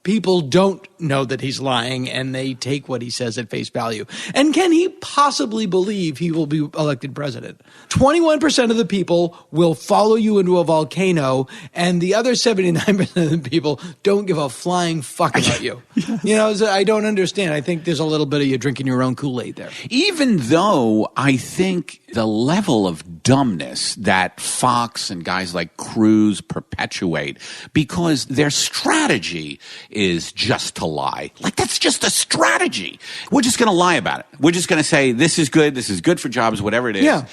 people don't know that he's lying and they take what he says at face value. And can he possibly believe he will be elected president? 21% of the people will follow you into a volcano, and the other 79% of the people don't give a flying fuck about you. I don't understand. I think there's a little bit of you drinking your own Kool-Aid there. Even though I think the level of dumbness that Fox and guys like Cruz perpetuate, because their strategy is just to lie. Like, that's just a strategy. We're just going to lie about it. We're just going to say, this is good for jobs, whatever it is. Yeah.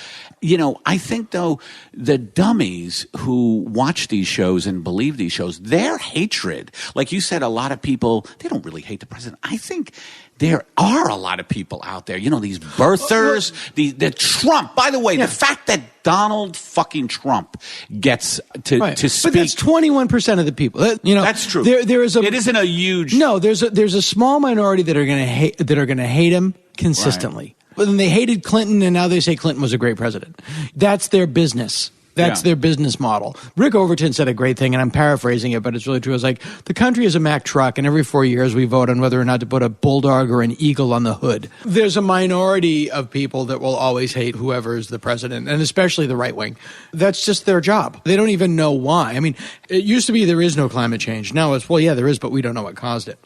I think, though, the dummies who watch these shows and believe these shows, their hatred, like you said, a lot of people, they don't really hate the president. I think there are a lot of people out there, these birthers, the Trump. By the way, the fact that Donald fucking Trump gets to speak. But that's 21% of the people. That's true. There is it isn't a huge. No, there's a small minority that are going to hate him consistently. Right. But then they hated Clinton, and now they say Clinton was a great president. That's their business. That's their business model. Rick Overton said a great thing, and I'm paraphrasing it, but it's really true. It's like, the country is a Mack truck, and every 4 years we vote on whether or not to put a bulldog or an eagle on the hood. There's a minority of people that will always hate whoever is the president, and especially the right wing. That's just their job. They don't even know why. I mean, it used to be there is no climate change. Now it's, there is, but we don't know what caused it.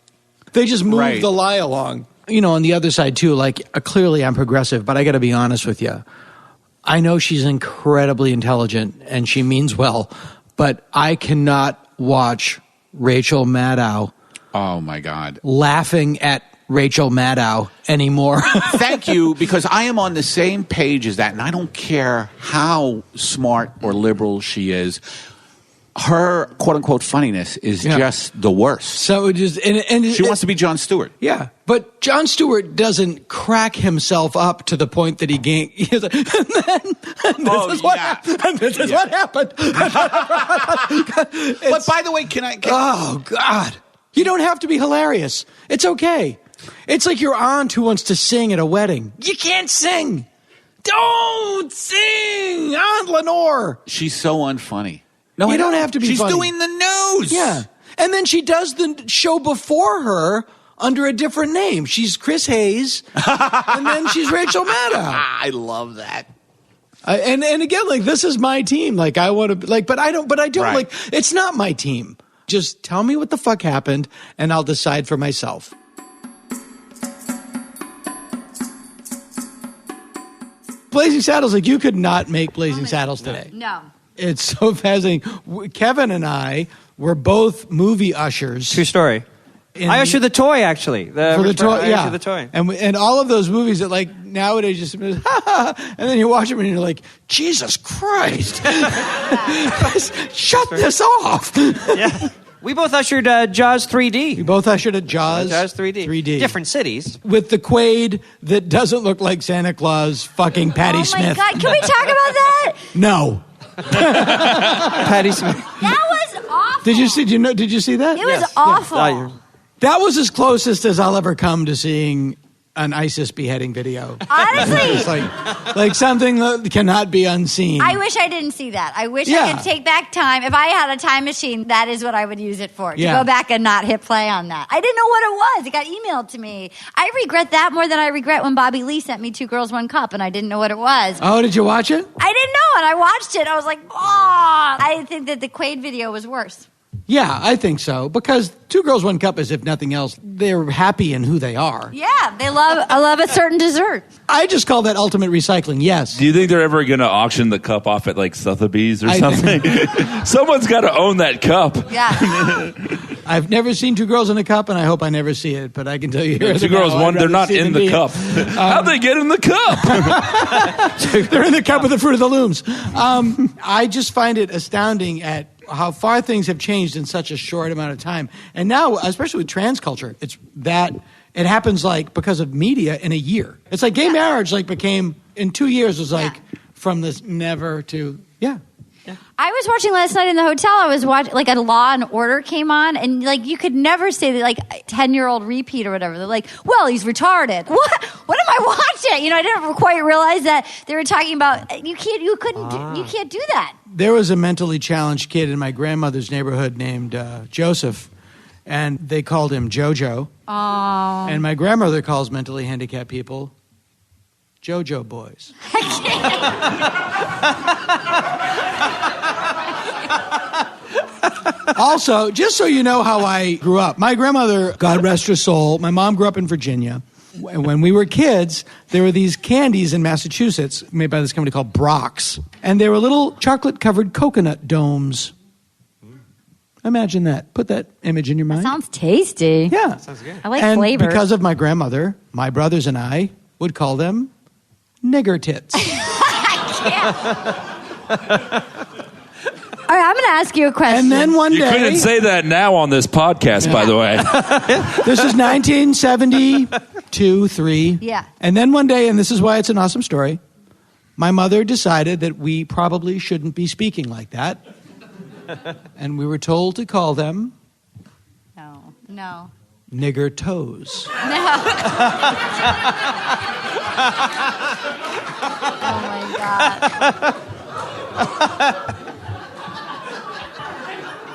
They just move the lie along. On the other side, too, like, clearly I'm progressive, but I got to be honest with you. I know she's incredibly intelligent and she means well, but I cannot watch Rachel Maddow. Oh my God. Laughing at Rachel Maddow anymore. Thank you, because I am on the same page as that, and I don't care how smart or liberal she is. Her quote-unquote funniness is just the worst. So it just and she wants to be Jon Stewart. Yeah, but Jon Stewart doesn't crack himself up to the point that he gained. He's like, and this is what happened. And this is what happened. But by the way, oh God, you don't have to be hilarious. It's okay. It's like your aunt who wants to sing at a wedding. You can't sing. Don't sing, Aunt Lenore. She's so unfunny. No, you don't have to be She's funny. doing the news. Yeah. And then she does the show before her under a different name. She's Chris Hayes, and then she's Rachel Maddow. I love that. And again, like, this is my team. Like, I want to, like, but I don't, right. Like, it's not my team. Just tell me what the fuck happened, and I'll decide for myself. Blazing Saddles, like, you could not make Blazing Saddles today. No. It's so fascinating. Kevin and I were both movie ushers. True story. I ushered the toy, actually. For the toy, yeah. I ushered the toy. And all of those movies that, like, nowadays just, and then you watch them and you're like, Jesus Christ. Shut this off. Yeah. We both ushered Jaws 3D. We both ushered at Jaws. Jaws 3D. 3D. Different cities. With the Quaid that doesn't look like Santa Claus fucking Patti Smith. Oh, my God. Can we talk about that? No. Patti Smith. That was awful. Did you see that? It was awful. Yeah. That was as closest as I'll ever come to seeing an ISIS beheading video. Honestly. It's like something that cannot be unseen. I wish I didn't see that. I wish I could take back time. If I had a time machine, that is what I would use it for. To go back and not hit play on that. I didn't know what it was. It got emailed to me. I regret that more than I regret when Bobby Lee sent me 2 Girls, 1 Cup, and I didn't know what it was. Oh, did you watch it? I didn't know, and I watched it. I was like, oh. I think that the Quaid video was worse. Yeah, I think so. Because 2 Girls, 1 Cup is, if nothing else, they're happy in who they are. Yeah, I love a certain dessert. I just call that ultimate recycling, yes. Do you think they're ever going to auction the cup off at like Sotheby's or something? Someone's got to own that cup. Yeah. I've never seen 2 Girls in a Cup, and I hope I never see it. But I can tell you here. 2 Girls, 1, they're not in the cup. How'd they get in the cup? They're in the cup with the Fruit of the Looms. I just find it astounding at how far things have changed in such a short amount of time. And now, especially with trans culture, it's that it happens like because of media in a year. It's like gay marriage became in 2 years was like from this never to I was watching last night in the hotel. I was watching a Law and Order came on, and you could never say that 10-year-old repeat or whatever. They're like, well, he's retarded. What am I watching? I didn't quite realize that they were talking about you can't do that. There was a mentally challenged kid in my grandmother's neighborhood named Joseph, and they called him Jojo. Oh. And my grandmother calls mentally handicapped people Jojo boys. Also, just so you know how I grew up, my grandmother, God rest her soul, my mom grew up in Virginia. When we were kids, there were these candies in Massachusetts made by this company called Brock's. And they were little chocolate-covered coconut domes. Imagine that. Put that image in your mind. Sounds tasty. Yeah. Sounds good. I like and flavors. Because of my grandmother, my brothers and I would call them nigger tits. All right, I'm going to ask you a question. And then one You day... couldn't say that now on this podcast, by the way. This is 1972, 3. Yeah. And then one day, and this is why it's an awesome story, my mother decided that we probably shouldn't be speaking like that. And we were told to call them... No. Nigger toes. No. Oh, my God.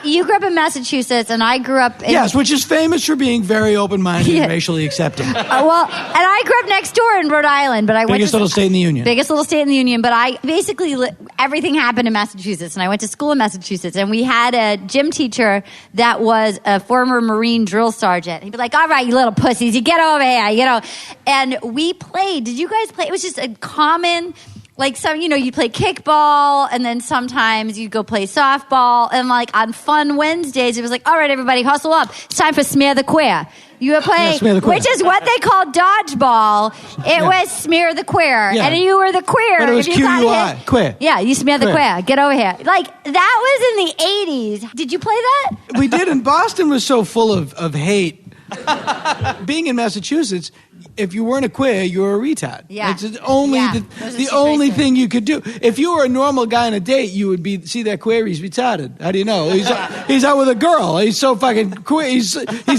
You grew up in Massachusetts, and I grew up in... Yes, which is famous for being very open-minded and racially accepting. and I grew up next door in Rhode Island, but I went Biggest little state in the union. Biggest little state in the union, but I basically... everything happened in Massachusetts, and I went to school in Massachusetts, and we had a gym teacher that was a former Marine drill sergeant. He'd be like, all right, you little pussies, you get over here, And we played. Did you guys play? It was just a common... Like you play kickball, and then sometimes you go play softball, and like on fun Wednesdays, it was like, all right, everybody, hustle up. It's time for Smear the Queer. You would play, which is what they call dodgeball. It was Smear the Queer, and you were the queer. But it was QUI, queer. Yeah, you smear the queer. Get over here. Like, that was in the 80s. Did you play that? We did, and Boston was so full of hate. Being in Massachusetts, if you weren't a queer, you were a retard. Yeah. It's the only thing you could do. If you were a normal guy on a date, you would see that queer, he's retarded. How do you know? He's out with a girl. He's so fucking queer. He's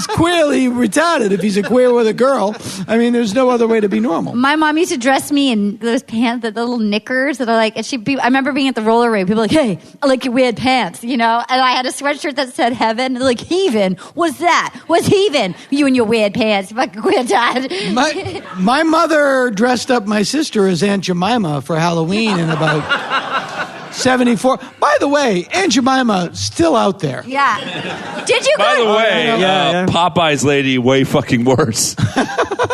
queerly retarded if he's a queer with a girl. I mean, there's no other way to be normal. My mom used to dress me in those pants, the little knickers that are like, and I remember being at the roller rink, people were like, hey, I like your weird pants, And I had a sweatshirt that said heaven. And they're like, heaving? What's that? What's heaving? You and your weird pants, fucking queer dad. My mother dressed up my sister as Aunt Jemima for Halloween in about 74. By the way, Aunt Jemima still out there. Yeah. Did you go? By the way, Popeye's lady way fucking worse.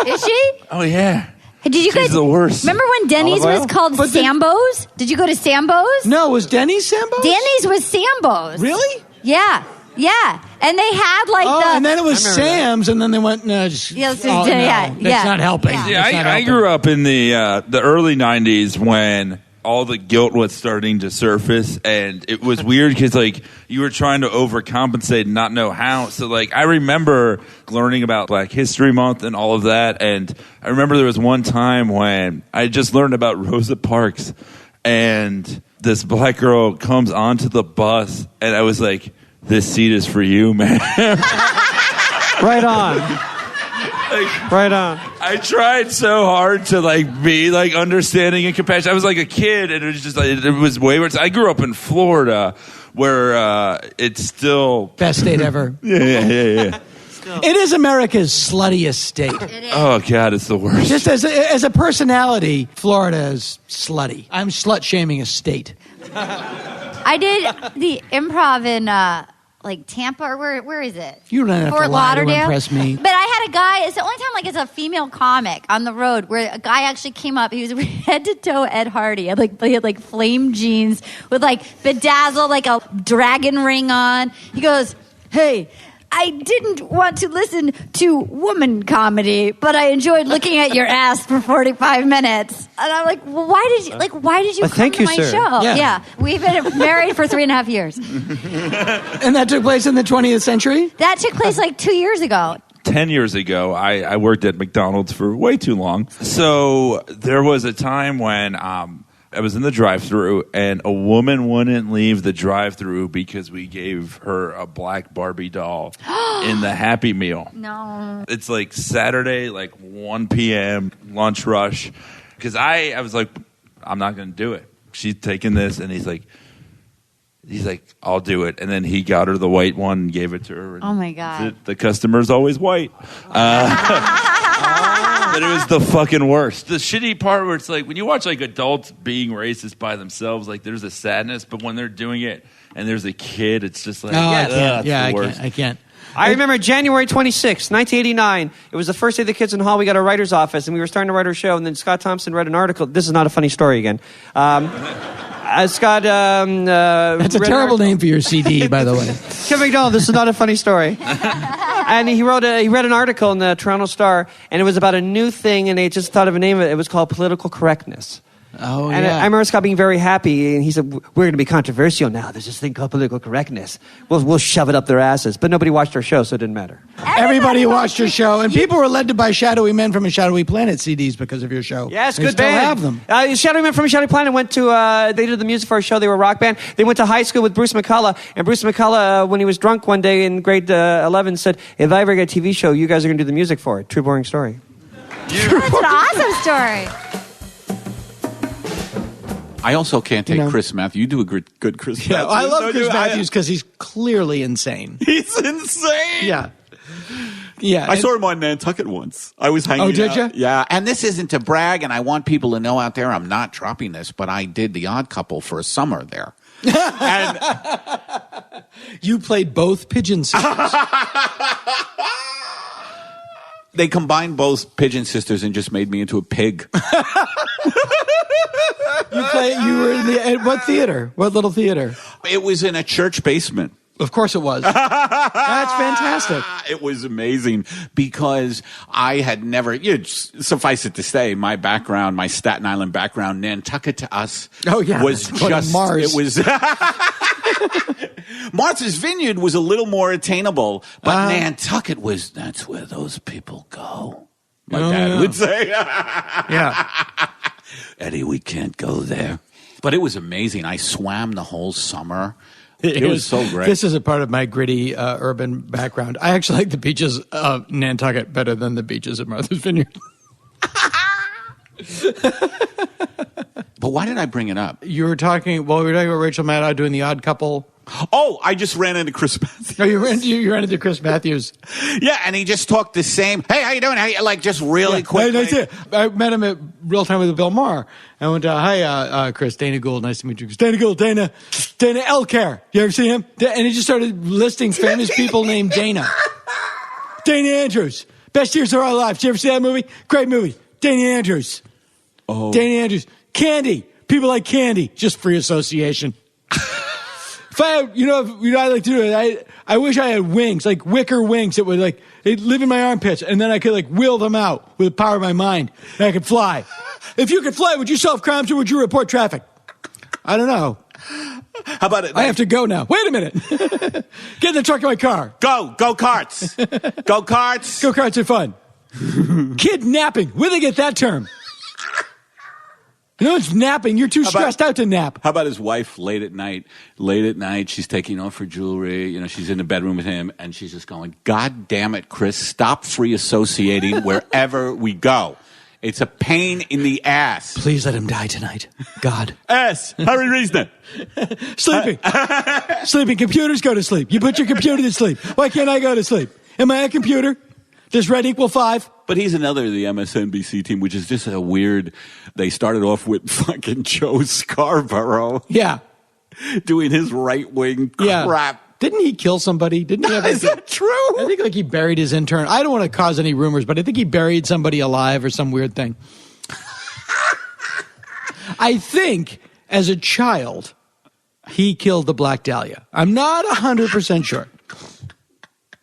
Is she? Oh yeah. Did you guys? She's the worst. Remember when Denny's was called Sambo's? Did you go to Sambo's? No, was Denny's Sambo's? Denny's was Sambo's. Really? Yeah. Yeah, and they had and then it was Sam's, and then they went, no, just, that's not helping. Yeah, I grew up in the early 90s when all the guilt was starting to surface, and it was weird because, like, you were trying to overcompensate and not know how. So, like, I remember learning about Black History Month and all of that, and I remember there was one time when I just learned about Rosa Parks, and this black girl comes onto the bus, and I was like, this seat is for you, man. Right on. Right on. I tried so hard to be understanding and compassionate. I was like a kid, and it was just it was way worse. I grew up in Florida, where it's still best state ever. Yeah. It is America's sluttiest state. Oh God, it's the worst. Just as a personality, Florida is slutty. I'm slut shaming a state. I did the improv in Tampa, or where is it? You don't have Fort to lie Lauderdale. to impress me. But I had a guy. It's the only time as a female comic on the road where a guy actually came up. He was head to toe Ed Hardy. He had flame jeans with bedazzled a dragon ring on. He goes, "Hey, I didn't want to listen to woman comedy, but I enjoyed looking at your ass for 45 minutes." And I'm like, well, why did you come to my show? Yeah. We've been married for 3.5 years. And that took place in the 20th century? That took place 2 years ago. 10 years ago, I worked at Macdonald's for way too long. So there was a time when I was in the drive-thru, and a woman wouldn't leave the drive-thru because we gave her a black Barbie doll in the Happy Meal. No. It's Saturday, 1 p.m., lunch rush. Because I was like, I'm not going to do it. She's taking this, and he's like, I'll do it. And then he got her the white one and gave it to her. Oh, my God. The customer's always white. But it was the fucking worst. The shitty part where it's when you watch adults being racist by themselves, there's a sadness, but when they're doing it and there's a kid, it's just I can't. I remember January 26, 1989. It was the first day the kids in the hall. We got a writer's office, and we were starting to write our show, and then Scott Thompson read an article. This is not a funny story again. Scott... That's a terrible name for your CD, by the way. Kim McDonald, this is not a funny story. And he read an article in the Toronto Star, and it was about a new thing, and they just thought of a name of it. It was called political correctness. Oh, and I remember Scott being very happy, and he said, we're going to be controversial now. There's this thing called political correctness. We'll shove it up their asses. But nobody watched our show, so it didn't matter. Everybody watched your show, and people were led to buy Shadowy Men from a Shadowy Planet CDs because of your show. Yes, they good still band. have them. Shadowy Men from a Shadowy Planet went to, they did the music for our show. They were a rock band. They went to high school with Bruce McCullough, and Bruce McCullough, when he was drunk one day in grade 11, said, if I ever get a TV show, you guys are going to do the music for it. True boring story. That's an awesome story. I also can't take Chris Matthews. You do a good Chris Matthews. Yeah, I love Chris Matthews because he's clearly insane. He's insane. Yeah. Yeah. I saw him on Nantucket once. I was hanging out. Oh, did you? Yeah, and this isn't to brag, and I want people to know out there I'm not dropping this, but I did The Odd Couple for a summer there. And you played both Pigeon Sisters. They combined both Pigeon Sisters and just made me into a pig. You You were at what theater? What little theater? It was in a church basement. Of course it was. That's fantastic. It was amazing because I had never, suffice it to say, my background, my Staten Island background, Nantucket to us was just, Mars. It was, Martha's Vineyard was a little more attainable, but Nantucket that's where those people go. My dad would say. Yeah. Eddie, we can't go there. But it was amazing. I swam the whole summer. It was so great. This is a part of my gritty urban background. I actually like the beaches of Nantucket better than the beaches of Martha's Vineyard. But why did I bring it up? We were talking about Rachel Maddow doing The Odd Couple. Oh, I just ran into Chris Matthews. Oh, you ran into Chris Matthews. Yeah, and he just talked the same. Hey, how you doing? Just really quick. I met him at Real Time with Bill Maher. I went, hi, Chris, Dana Gould. Nice to meet you. Dana Gould, Dana Elcare. You ever see him? And he just started listing famous people named Dana. Dana Andrews. Best Years of Our Lives. Did you ever see that movie? Great movie. Dana Andrews. Oh. Dana Andrews. Candy. People like candy. Just free association. If I had, I like to do it. I wish I had wings, like wicker wings that would they'd live in my armpits, and then I could wheel them out with the power of my mind, and I could fly. If you could fly, would you solve crimes or would you report traffic? I don't know. How about it? I have to go now. Wait a minute. Get in the trunk of my car. Go karts. Go karts. Go karts are fun. Kidnapping. Where'd they get that term? No one's napping. You're too stressed out to nap. How about his wife late at night? Late at night, she's taking off her jewelry. She's in the bedroom with him, and she's just going, God damn it, Chris, stop free associating wherever we go. It's a pain in the ass. Please let him die tonight. God. S. Harry Reasoner. Sleeping. Sleeping. Computers go to sleep. You put your computer to sleep. Why can't I go to sleep? Am I a computer? Does red equal 5? But he's another of the MSNBC team, which is just a weird. They started off with fucking Joe Scarborough. Yeah. Doing his right-wing crap. Didn't he kill somebody? Didn't he? Is that true? I think he buried his intern. I don't want to cause any rumors, but I think he buried somebody alive or some weird thing. I think as a child, he killed the Black Dahlia. I'm not 100% sure.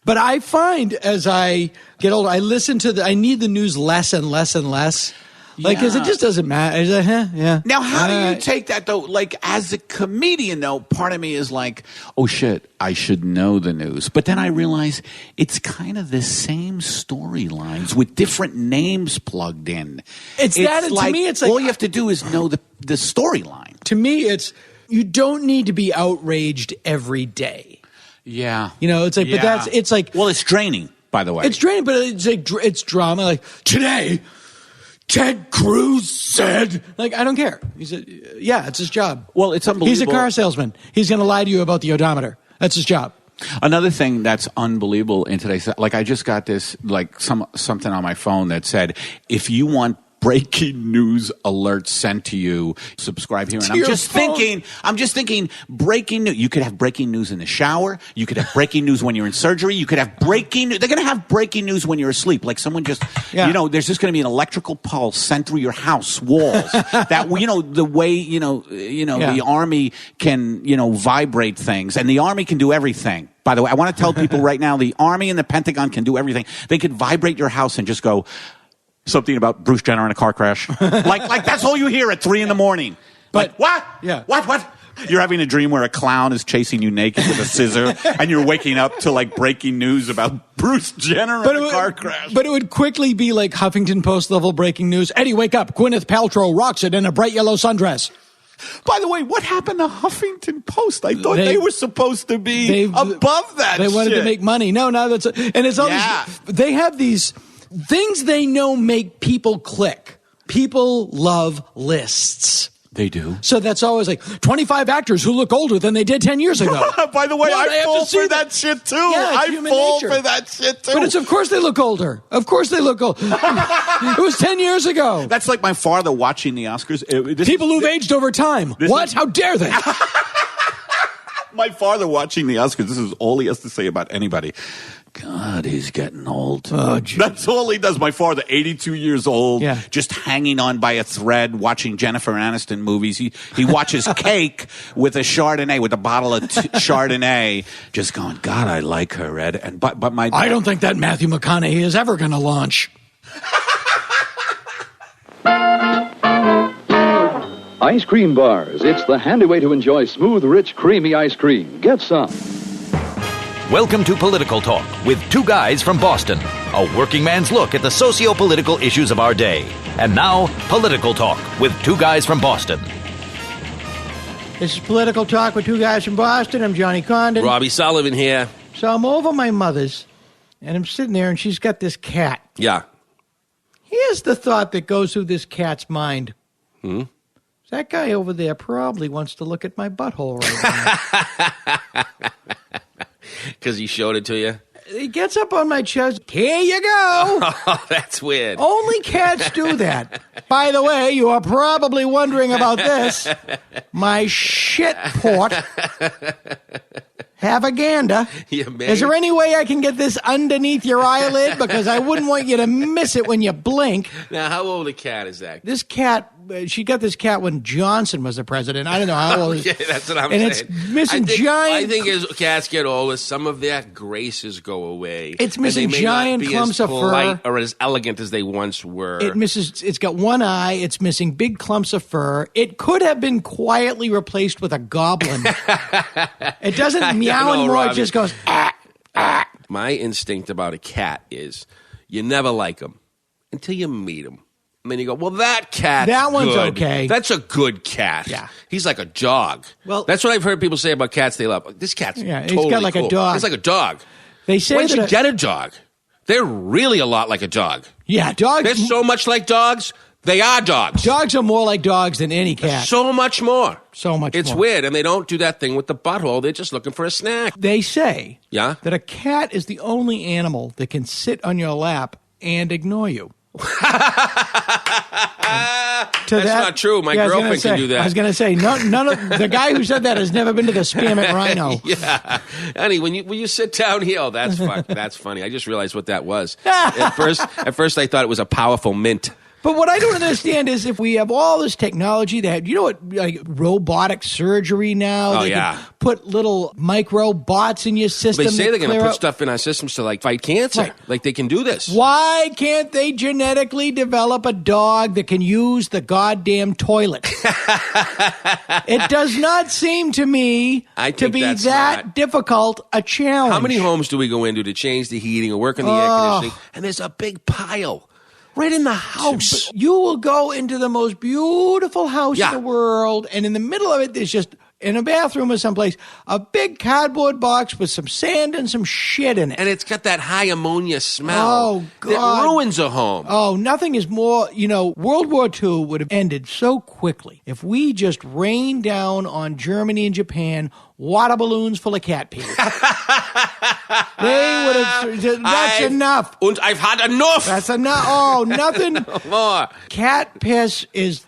But I find as I get older, I need the news less and less and less. Because it just doesn't matter. Yeah. Now, how do you take that, though? As a comedian, though, part of me is like, oh, shit, I should know the news. But then I realize it's kind of the same storylines with different names plugged in. To me, it's like all you have to do is know the storyline. To me, you don't need to be outraged every day. Yeah. But it's like... Well, it's draining, by the way. It's draining, but it's drama. Like, today... Ted Cruz said, I don't care. He said, yeah, it's his job. Well, it's unbelievable. He's a car salesman. He's going to lie to you about the odometer. That's his job. Another thing that's unbelievable in today's, I just got this, something on my phone that said, if you want breaking news alerts sent to you, subscribe here. And I'm just thinking breaking news. You could have breaking news in the shower. You could have breaking news when you're in surgery. You could have breaking news. They're going to have breaking news when you're asleep. Like someone just, there's just going to be an electrical pulse sent through your house walls that, the way, the army can, vibrate things, and the army can do everything. By the way, I want to tell people right now, the army and the Pentagon can do everything. They could vibrate your house and just go, something about Bruce Jenner in a car crash. like that's all you hear at 3 a.m. But what? Yeah. What? You're having a dream where a clown is chasing you naked with a scissor, and you're waking up to breaking news about Bruce Jenner in a car crash. But it would quickly be like Huffington Post level breaking news. Eddie, wake up! Gwyneth Paltrow rocks it in a bright yellow sundress. By the way, what happened to Huffington Post? I thought they were supposed to be above that. They wanted to make money. No, that's and it's all they have these things they know make people click. People love lists. They do. So that's always 25 actors who look older than they did 10 years ago. By the way, I fall for that shit too. Yeah, I fall for that shit too. But it's, of course they look older. Of course they look old. It was 10 years ago. That's like my father watching the Oscars. People who've aged over time. What? How dare they? My father watching the Oscars, this is all he has to say about anybody. God, he's getting old. Oh, geez. That's all he does. My father, 82 years old, Yeah. Just hanging on by a thread, watching Jennifer Aniston movies. He watches Cake with a Chardonnay, with a bottle of Chardonnay, just going, God, I like her, Red. And but my I don't think that Matthew McConaughey is ever going to launch. Ice cream bars. It's the handy way to enjoy smooth, rich, creamy ice cream. Get some. Welcome to Political Talk with two guys from Boston. A working man's look at the socio-political issues of our day. And now, Political Talk with two guys from Boston. This is Political Talk with two guys from Boston. I'm Johnny Condon. Robbie Sullivan here. So I'm over my mother's, and I'm sitting there, and she's got this cat. Yeah. Here's the thought that goes through this cat's mind. Hmm? That guy over there probably wants to look at my butthole right now. Because he showed it to you? He gets up on my chest. Here you go. Oh, that's weird. Only cats do that. By the way, you are probably wondering about this. My shit port. Have a gander. Yeah, man. Is there any way I can get this underneath your eyelid? Because I wouldn't want you to miss it when you blink. Now, how old a cat is that? This cat, she got this cat when Johnson was the president. I don't know how old. Yeah, that's what I'm and saying. It's missing I giant. think as cats get older, some of their graces go away. It's And missing they may giant not be clumps as of fur. polite or as elegant as they once were. It's got one eye. It's missing big clumps of fur. It could have been quietly replaced with a goblin. It doesn't meow anymore. Robbie. It just goes. My instinct about a cat is you never like them until you meet them. And then you go, well, that cat's That one's good. okay. That's a good cat. Yeah. He's like a dog. Well- that's what I've heard people say about cats they love. This cat's Yeah, he's totally got like a cool. dog. He's like a dog. They say Why don't that you get a dog? They're really a lot like a dog. yeah, dogs. They're so much like dogs, they are dogs. Dogs are more like dogs than any cat. So much more. So much It's more. weird, and they don't do that thing with the butthole. They're just looking for a snack. They say Yeah? that a cat is the only animal that can sit on your lap and ignore you. That's not true. My girlfriend can do that. I was going to say, none of the guy who said that has never been to the Spearmint Rhino. Yeah, honey, when you sit down here, oh, that's that's funny. I just realized what that was. At first, I thought it was a powerful mint. But what I don't understand is if we have all this technology that, you know what, like robotic surgery now. Oh, they yeah. can put little micro bots in your system. They say that they're going to clear put out- stuff in our systems to like fight cancer. Right. Like they can do this. Why can't they genetically develop a dog that can use the goddamn toilet? It does not seem to me I to think be that's that not- difficult a challenge. How many homes do we go into to change the heating or work on the air conditioning? And there's a big pile right in the house. You will go into the most beautiful house Yeah. in the world, and in the middle of it, there's just, in a bathroom or someplace, a big cardboard box with some sand and some shit in it. And it's got that high ammonia smell. Oh, God. That ruins a home. Oh, nothing is more, World War II would have ended so quickly if we just rained down on Germany and Japan water balloons full of cat pee. They would have, that's enough. And I've had enough. That's enough. Oh, nothing. More. Cat piss is.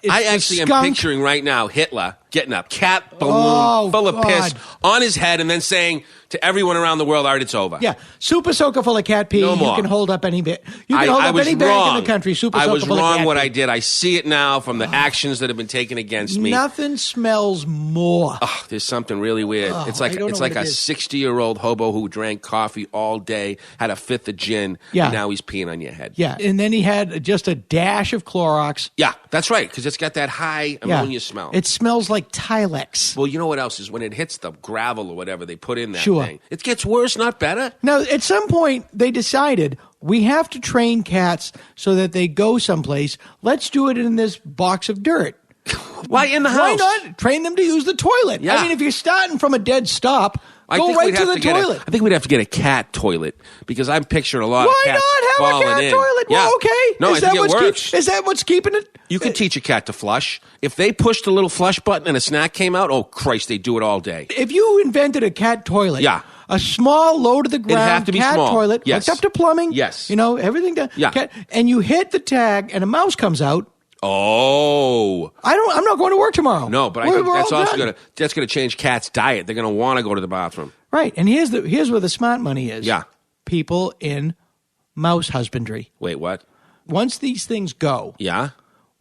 I actually am skunk. picturing right now Hitler getting a cat balloon full of piss God. on his head and then saying to everyone around the world, all right, it's over. Yeah, super soaker full of cat pee. No You more. can hold up any bit. You can hold I up was any wrong. bag in the country. Super I soaker was full of wrong cat what pee. I did. I see it now from the actions that have been taken against me. Nothing smells more. Oh, there's something really weird. Oh, it's like I don't know a what it is. 60-year-old hobo who drank coffee all day, had a fifth of gin, Yeah. and now he's peeing on your head. Yeah, and then he had just a dash of Clorox. Yeah, that's right, because it's got that high ammonia smell. It smells like Tilex. Well, you know what else is when it hits the gravel or whatever they put in that Sure. thing. It gets worse, not better. Now, at some point, they decided we have to train cats so that they go someplace. Let's do it in this box of dirt. Why in the house? Why not train them to use the toilet? Yeah. I mean, if you're starting from a dead stop, I go think right we'd to have the get toilet. I think we'd have to get a cat toilet because I'm picturing a lot Why of cats not have a falling cat in. toilet? Yeah. Well, okay. No, I think it works. Is that what's keeping it? You could teach a cat to flush. If they pushed the little flush button and a snack came out, oh, Christ, they do it all day. If you invented a cat toilet, Yeah. a small, low to the ground have to be cat small. toilet, Yes. hooked up to plumbing, Yes. Everything done. Yeah. And you hit the tag, and a mouse comes out. Oh. I'm not going to work tomorrow. No, but I We're think that's all also done. gonna change cats' diet. They're gonna want to go to the bathroom. Right, and here's where the smart money is. Yeah. people in mouse husbandry. Wait, what? Once these things go, Yeah?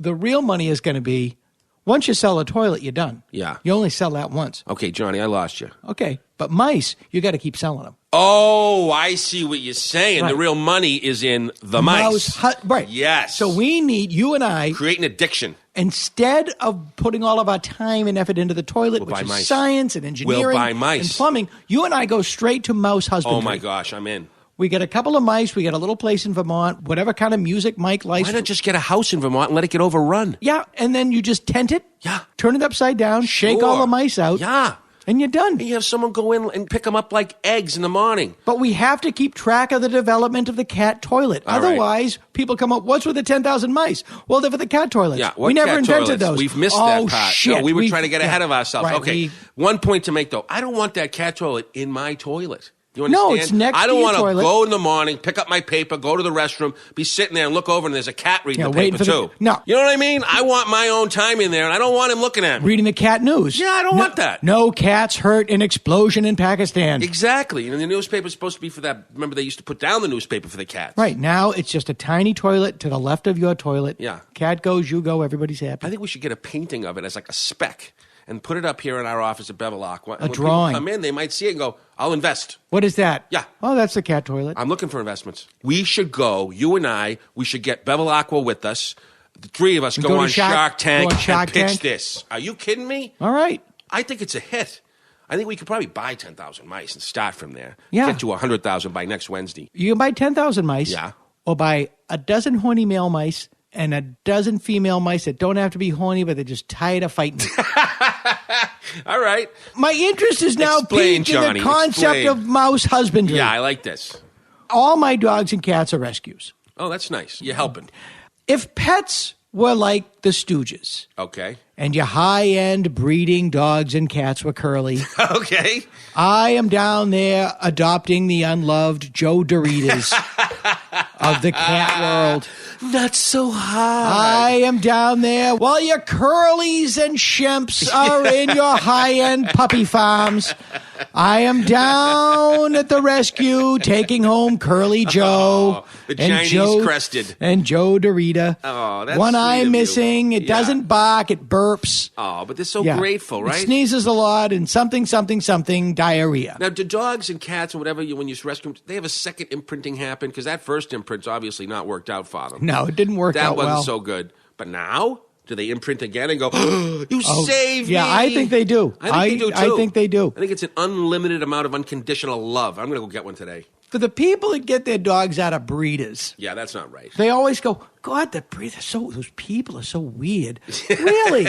the real money is going to be, once you sell a toilet, you're done. Yeah. You only sell that once. Okay, Johnny, I lost you. Okay. But mice, you got to keep selling them. Oh, I see what you're saying. Right. The real money is in the mice. Right. Yes. So we need, you and I, create an addiction. Instead of putting all of our time and effort into the toilet, We'll which buy is mice. science and engineering We'll buy mice. and plumbing, you and I go straight to mouse husbandry. Oh, my gosh, I'm in. We get a couple of mice. We get a little place in Vermont, whatever kind of music Mike likes. Why not just get a house in Vermont and let it get overrun? Yeah, and then you just tent it. Yeah. Turn it upside down, shake all the mice out. Yeah. And you're done. And you have someone go in and pick them up like eggs in the morning. But we have to keep track of the development of the cat toilet. All right. Otherwise, people come up, what's with the 10,000 mice? Well, they're for the cat toilets. Yeah, we never cat invented toilets? those. We've missed oh, that part. Shit. No, we were trying to get ahead of ourselves. Right, Okay, one point to make, though. I don't want that cat toilet in my toilet. You understand? No, it's next I don't to your want to toilet. go in the morning, pick up my paper, go to the restroom, be sitting there and look over and there's a cat reading the waiting paper, for the- too. No. You know what I mean? I want my own time in there, and I don't want him looking at me. Reading the cat news. Yeah, I don't want that. No cats hurt in explosion in Pakistan. Exactly. And the newspaper's supposed to be for that. Remember, they used to put down the newspaper for the cats. Right, now it's just a tiny toilet to the left of your toilet. Yeah. Cat goes, you go, everybody's happy. I think we should get a painting of it as like a speck and put it up here in our office at Bevilacqua. And when drawing. people come in, they might see it and go, I'll invest. What is that? Yeah. Oh, that's the cat toilet. I'm looking for investments. We should go, you and I, we should get Bevilacqua with us. The three of us And go go to on Shark Tank go on Shark and pitch Tank? this. Are you kidding me? All right. I think it's a hit. I think we could probably buy 10,000 mice and start from there. Yeah. Get to 100,000 by next Wednesday. You can buy 10,000 mice. Yeah. Or buy a dozen horny male mice and a dozen female mice that don't have to be horny, but they're just tired of fighting. All right. My interest is now Explain, piqued in Johnny, the concept explain. of mouse husbandry. Yeah, I like this. All my dogs and cats are rescues. Oh, that's nice. You're helping. If pets were like the Stooges Okay. and your high-end breeding dogs and cats were curly, Okay. I am down there adopting the unloved Joe Doritas of the cat world. Not so hard. I am down there while your curlies and shemps are in your high-end puppy farms. I am down at the rescue taking home Curly Joe. The Chinese crested. And Joe Dorita. Oh, that's one sweet eye of you. missing. It Yeah. doesn't bark. It burps. Oh, but they're so Yeah. grateful, right? It sneezes a lot and something, diarrhea. Now, do dogs and cats or whatever, when you rescue them, they have a second imprinting happen? Because that first imprint's obviously not worked out for them. No, it didn't work That out wasn't well. so good. But now, do they imprint again and go, you saved me? Yeah, I think they do. I think they do, too. I think they do. I think it's an unlimited amount of unconditional love. I'm going to go get one today. For the people that get their dogs out of breeders, Yeah, that's not right. they always go, God, the breeders, those people are so weird. Really?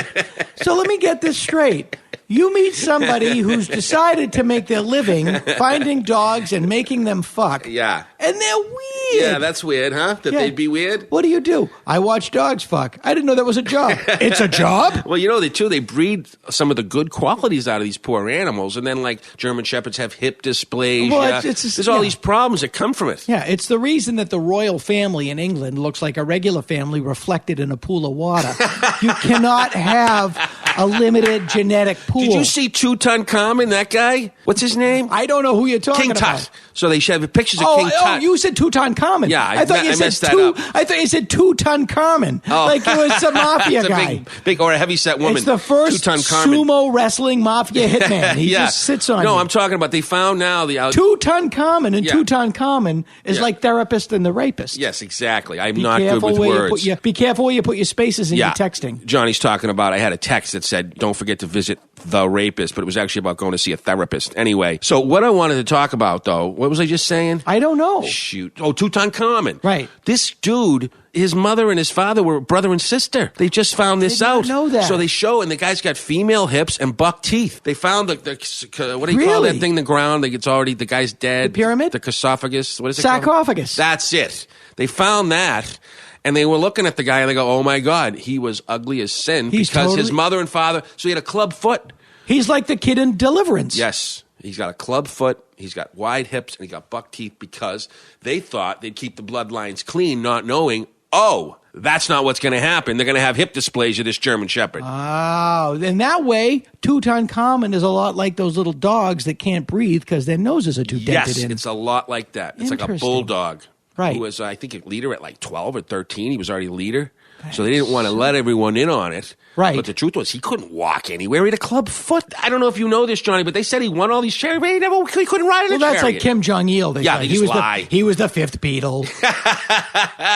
So let me get this straight. You meet somebody who's decided to make their living finding dogs and making them fuck. Yeah. And they're weird. Yeah, that's weird, huh? That Yeah. they'd be weird? What do? I watch dogs fuck. I didn't know that was a job. It's a job? Well, you know, they breed some of the good qualities out of these poor animals. And then, like, German Shepherds have hip dysplasia. Well, it's just- There's all yeah. these problems that come from it. Yeah, it's the reason that the royal family in England looks like a regular family reflected in a pool of water. You cannot have a limited genetic pool. Did you see Tutankhamun, that guy? What's his name? I don't know who you're talking King about. Tut. So they have pictures of Oh, King Tut. you said Tutankhamun. Yeah, I thought you said messed that up. I thought you said Tutankhamun. Oh. Like it was a mafia It's a guy. big or a heavy-set woman. It's the first Tutankhamun. sumo wrestling mafia hitman. He Yeah. just sits on No, you. I'm talking about they found now the... Tutankhamun and Yeah. Tutankhamun is Yeah. like therapist and the rapist. Yes, exactly. I'm Be not good careful with where words. be careful where you put your spaces in your texting. Johnny's talking about, I had a text that said, don't forget to visit the rapist, but it was actually about going to see a therapist. Anyway, so what I wanted to talk about, though, what was I just saying? I don't know. Shoot. Oh, Tutankhamun. Right. This dude, his mother and his father were brother and sister. They just found this did not out. know that. So they show, and the guy's got female hips and buck teeth. They found what do you call that Really? thing in the ground? Like it's already, the guy's dead. The pyramid? The sarcophagus. What is it called? Sarcophagus. That's it. They found that. And they were looking at the guy and they go, oh my God, he was ugly as sin He's because his totally- mother and father, so he had a club foot. He's like the kid in Deliverance. Yes. He's got a club foot, he's got wide hips, and he got buck teeth because they thought they'd keep the bloodlines clean, not knowing oh, that's not what's going to happen. They're going to have hip dysplasia, this German Shepherd. Oh, in that way, Tutankhamun is a lot like those little dogs that can't breathe because their noses are too dented in. Yes, it's a lot like that. It's like a bulldog. Right. Who was, I think, a leader at like 12 or 13. He was already a leader. So they didn't want to let everyone in on it. Right. But the truth was, he couldn't walk anywhere. He had a club foot. I don't know if you know this, Johnny, but they said he won all these chariots, but he couldn't ride in a chariot. Well, that's like Kim Jong-il. Yeah, they just lie. He was the fifth Beatle.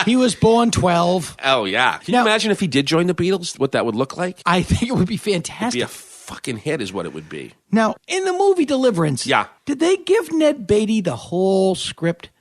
He was born 12. Oh, yeah. Can you imagine if he did join the Beatles, what that would look like? I think it would be fantastic. It'd be a fucking hit is what it would be. Now, in the movie Deliverance, did they give Ned Beatty the whole script?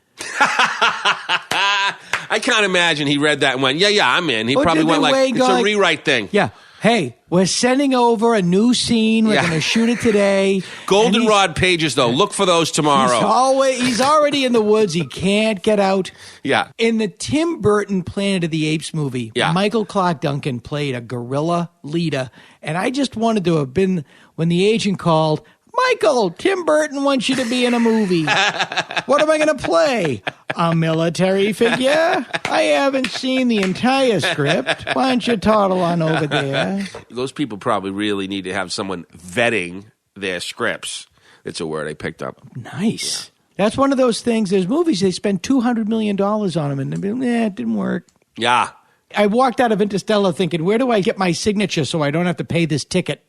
I can't imagine he read that and went, yeah, I'm in. He probably went like, it's a rewrite thing. Yeah. Hey, we're sending over a new scene. We're going to shoot it today. Goldenrod pages, though. Look for those tomorrow. He's already in the woods. He can't get out. Yeah. In the Tim Burton Planet of the Apes movie, Michael Clark Duncan played a guerrilla leader. And I just wanted to have been, when the agent called, Michael, Tim Burton wants you to be in a movie. What am I going to play? A military figure? I haven't seen the entire script. Why don't you toddle on over there? Those people probably really need to have someone vetting their scripts. It's a word I picked up. Nice. Yeah. That's one of those things. There's movies, they spend $200 million on them, and it didn't work. Yeah. I walked out of Interstellar thinking, where do I get my signature so I don't have to pay this ticket?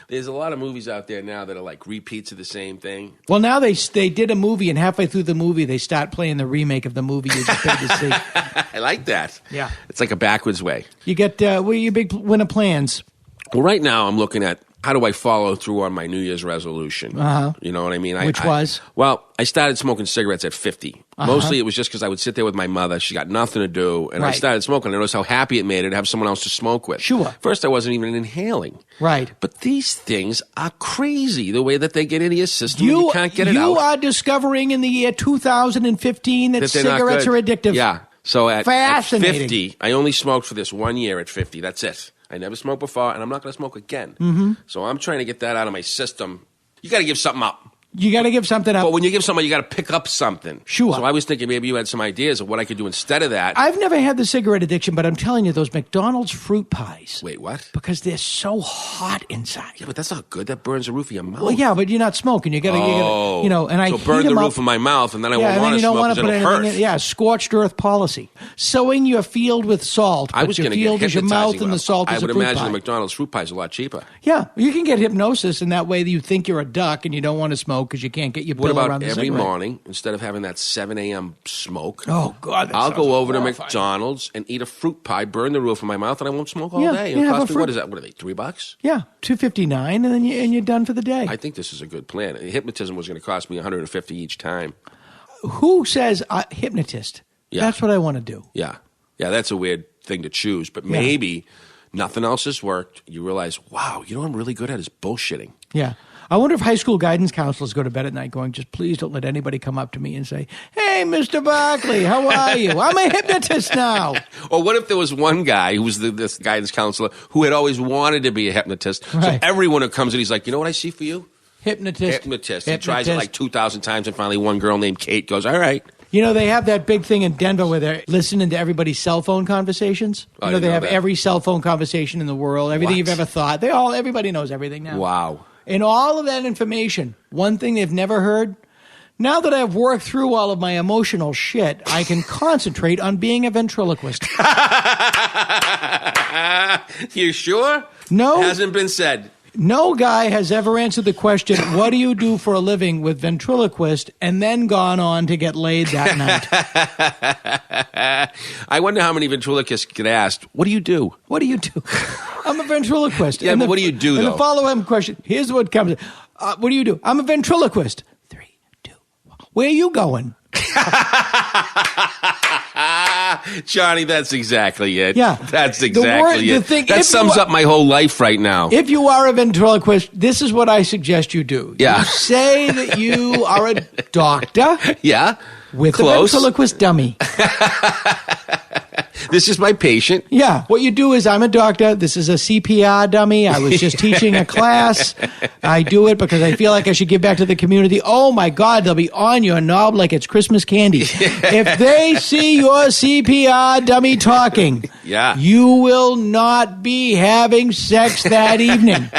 There's a lot of movies out there now that are like repeats of the same thing. Well, now they did a movie, and halfway through the movie, they start playing the remake of the movie you just paid to see. I like that. Yeah. It's like a backwards way. You get, what are your big winter plans? Well, right now I'm looking at how do I follow through on my New Year's resolution? Uh-huh. You know what I mean? Which was? Well, I started smoking cigarettes at 50. Uh-huh. Mostly it was just because I would sit there with my mother. She got nothing to do. And I started smoking. I noticed how happy it made her to have someone else to smoke with. Sure. First, I wasn't even inhaling. Right. But these things are crazy, the way that they get into your system and you can't get it out. You are discovering in the year 2015 that cigarettes are addictive. Yeah. So at 50, I only smoked for this 1 year at 50. That's it. I never smoked before, and I'm not going to smoke again. Mm-hmm. So I'm trying to get that out of my system. You got to give something up. You got to give something up. But when you give something, you got to pick up something. Sure. So I was thinking maybe you had some ideas of what I could do instead of that. I've never had the cigarette addiction, but I'm telling you, those McDonald's fruit pies. Wait, what? Because they're so hot inside. Yeah, but that's not good. That burns the roof of your mouth. Well, yeah, but you're not smoking. You got to, and I so burn the roof of my mouth, and then I won't want to smoke because it'll hurt. Yeah, scorched earth policy. Sowing your field with salt. I was going to get your mouth and the salt I is a would fruit imagine pie. the McDonald's fruit pie is a lot cheaper. Yeah, you can get hypnosis, and that way you think you're a duck and you don't want to smoke because you can't get your What pill about around the every cigarette. morning, instead of having that 7 a.m. smoke, oh, God, I'll go over to McDonald's and eat a fruit pie, burn the roof of my mouth, and I won't smoke all day. Yeah, It costs me, what is that? What are they, $3? Yeah, $2.59, and then you're done for the day. I think this is a good plan. Hypnotism was going to cost me $150 each time. Who says hypnotist? Yeah. That's what I want to do. Yeah, that's a weird thing to choose, but maybe nothing else has worked. You realize, wow, you know what I'm really good at is bullshitting. Yeah. I wonder if high school guidance counselors go to bed at night going, just please don't let anybody come up to me and say, hey, Mr. Barkley, how are you? I'm a hypnotist now. Or what if there was one guy who was this guidance counselor who had always wanted to be a hypnotist? Right. So everyone who comes in, he's like, you know what I see for you? Hypnotist. He tries it like 2,000 times, and finally one girl named Kate goes, all right. You know, they have that big thing in Denver where they're listening to everybody's cell phone conversations. I They have that. every cell phone conversation in the world, everything What? you've ever thought. Everybody knows everything now. Wow. And all of that information, one thing they've never heard, now that I've worked through all of my emotional shit, I can concentrate on being a ventriloquist. You sure? No. Hasn't been said. No guy has ever answered the question, what do you do for a living with ventriloquist, and then gone on to get laid that night. I wonder how many ventriloquists get asked, what do you do? What do you do? I'm a ventriloquist. Yeah, but what do you do, and though? the follow-up question, here's what comes. What do you do? I'm a ventriloquist. 3, 2, 1. Where are you going? Johnny, that's exactly it. Yeah. That's exactly it. That sums up my whole life right now. If you are a ventriloquist, this is what I suggest you do. Yeah. You say that you are a doctor. Yeah. With Close. a ventriloquist dummy. This is my patient. Yeah. What you do is, I'm a doctor. This is a CPR dummy. I was just teaching a class. I do it because I feel like I should give back to the community. Oh, my God. They'll be on your knob like it's Christmas candy. If they see your CPR dummy talking, you will not be having sex that evening.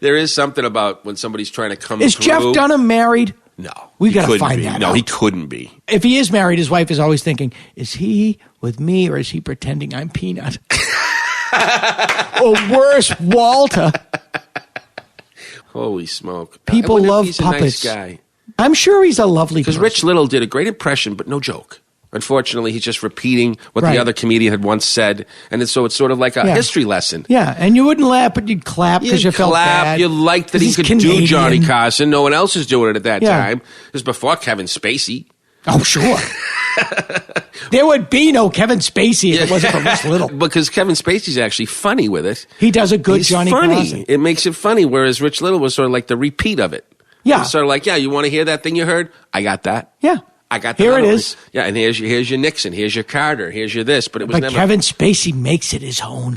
There is something about when somebody's trying to come Is through. Jeff Dunham married? No. We got to find that out. No, he couldn't be. If he is married, his wife is always thinking, is he with me or is he pretending I'm Peanut? Or worse, Walter. Holy smoke. People love he's puppets. A nice guy. I'm sure he's a lovely person. Because Rich Little did a great impression, but no joke. Unfortunately, he's just repeating what the other comedian had once said, and so it's sort of like a history lesson. Yeah, and you wouldn't laugh, but you'd clap because you felt bad. You liked that he could do Johnny Carson. No one else is doing it at that time. It was before Kevin Spacey. Oh, sure. There would be no Kevin Spacey if it wasn't for Rich Little. Because Kevin Spacey's actually funny with it. He does a good He's Johnny funny. Carson. It makes it funny, whereas Rich Little was sort of like the repeat of it. Yeah. It's sort of like, you want to hear that thing you heard? I got that. Yeah. I got that. Here it is. Yeah, and here's your Nixon, here's your Carter, here's your this, but it was never. Kevin Spacey makes it his own.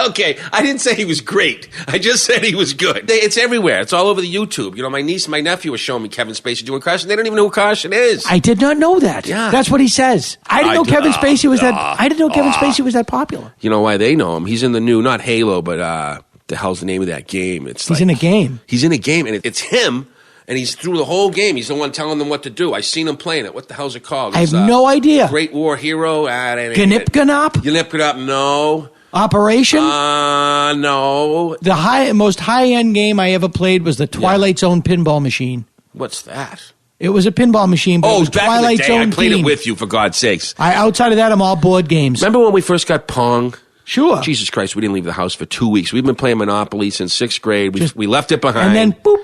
Okay, I didn't say he was great. I just said he was good. It's everywhere. It's all over the YouTube. You know, my niece and my nephew were showing me Kevin Spacey doing Carson. They don't even know who Carson is. I did not know that. Yeah. That's what he says. I didn't know Kevin Spacey was that. I didn't know Kevin Spacey was that popular. You know why they know him? He's in the new, not Halo, but the hell's the name of that game? He's in a game. He's in a game, and it's him. And he's through the whole game. He's the one telling them what to do. I've seen him playing it. What the hell's it called? I have no idea. Great War Hero. Ganip? Ganip, no. Operation? No. The most high-end game I ever played was the Twilight Zone pinball machine. What's that? It was a pinball machine, but it was back Twilight in the day. Zone I played themed. it with you, for God's sakes. Outside of that, I'm all board games. Remember when we first got Pong? Sure. Jesus Christ, we didn't leave the house for 2 weeks. We've been playing Monopoly since 6th grade. We left it behind. And then, boop.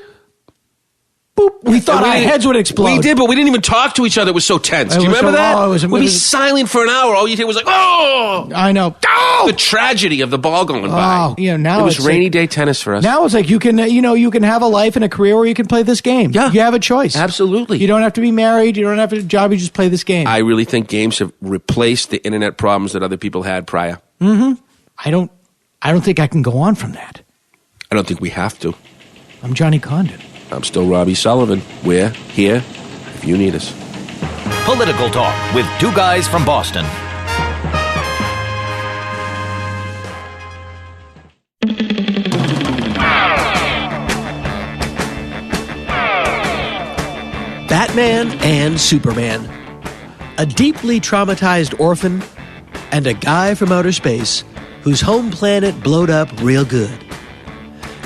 Boop. We thought our heads would explode. We did, but we didn't even talk to each other. It was so tense. Do you remember that? We'd be silent for an hour. All you did was like, oh! I know. Oh! The tragedy of the ball going by. Now it was it's rainy day tennis for us. Now it's like you can have a life and a career where you can play this game. Yeah. You have a choice. Absolutely. You don't have to be married. You don't have a job. You just play this game. I really think games have replaced the internet problems that other people had prior. Mm-hmm. I don't think I can go on from that. I don't think we have to. I'm Johnny Condon. I'm still Robbie Sullivan. We're here if you need us. Political Talk with two guys from Boston. Batman and Superman. A deeply traumatized orphan and a guy from outer space whose home planet blowed up real good.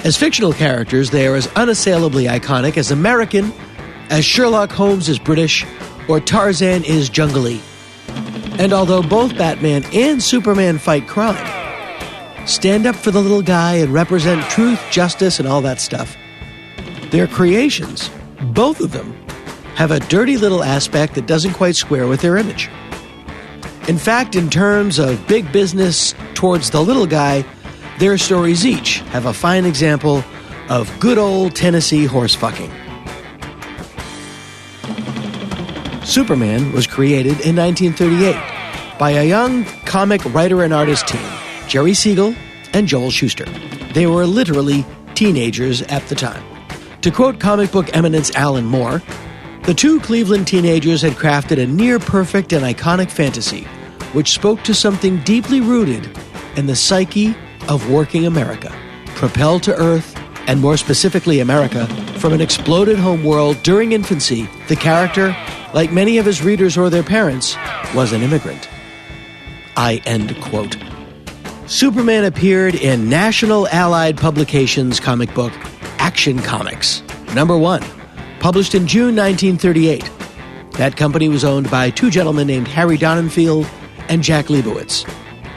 As fictional characters, they are as unassailably iconic as American as Sherlock Holmes is British or Tarzan is jungly. And although both Batman and Superman fight crime, stand up for the little guy and represent truth, justice, and all that stuff, their creations, both of them, have a dirty little aspect that doesn't quite square with their image. In fact, in terms of big business towards the little guy, their stories each have a fine example of good old Tennessee horse fucking. Superman was created in 1938 by a young comic writer and artist team, Jerry Siegel and Joel Shuster. They were literally teenagers at the time. To quote comic book eminence Alan Moore, the two Cleveland teenagers had crafted a near-perfect and iconic fantasy which spoke to something deeply rooted in the psyche of working America, propelled to Earth, and more specifically America, from an exploded home world during infancy. The character, like many of his readers or their parents, was an immigrant. I end quote. Superman appeared in National Allied Publications comic book Action Comics, #1, published in June 1938. That company was owned by two gentlemen named Harry Donenfeld and Jack Leibowitz.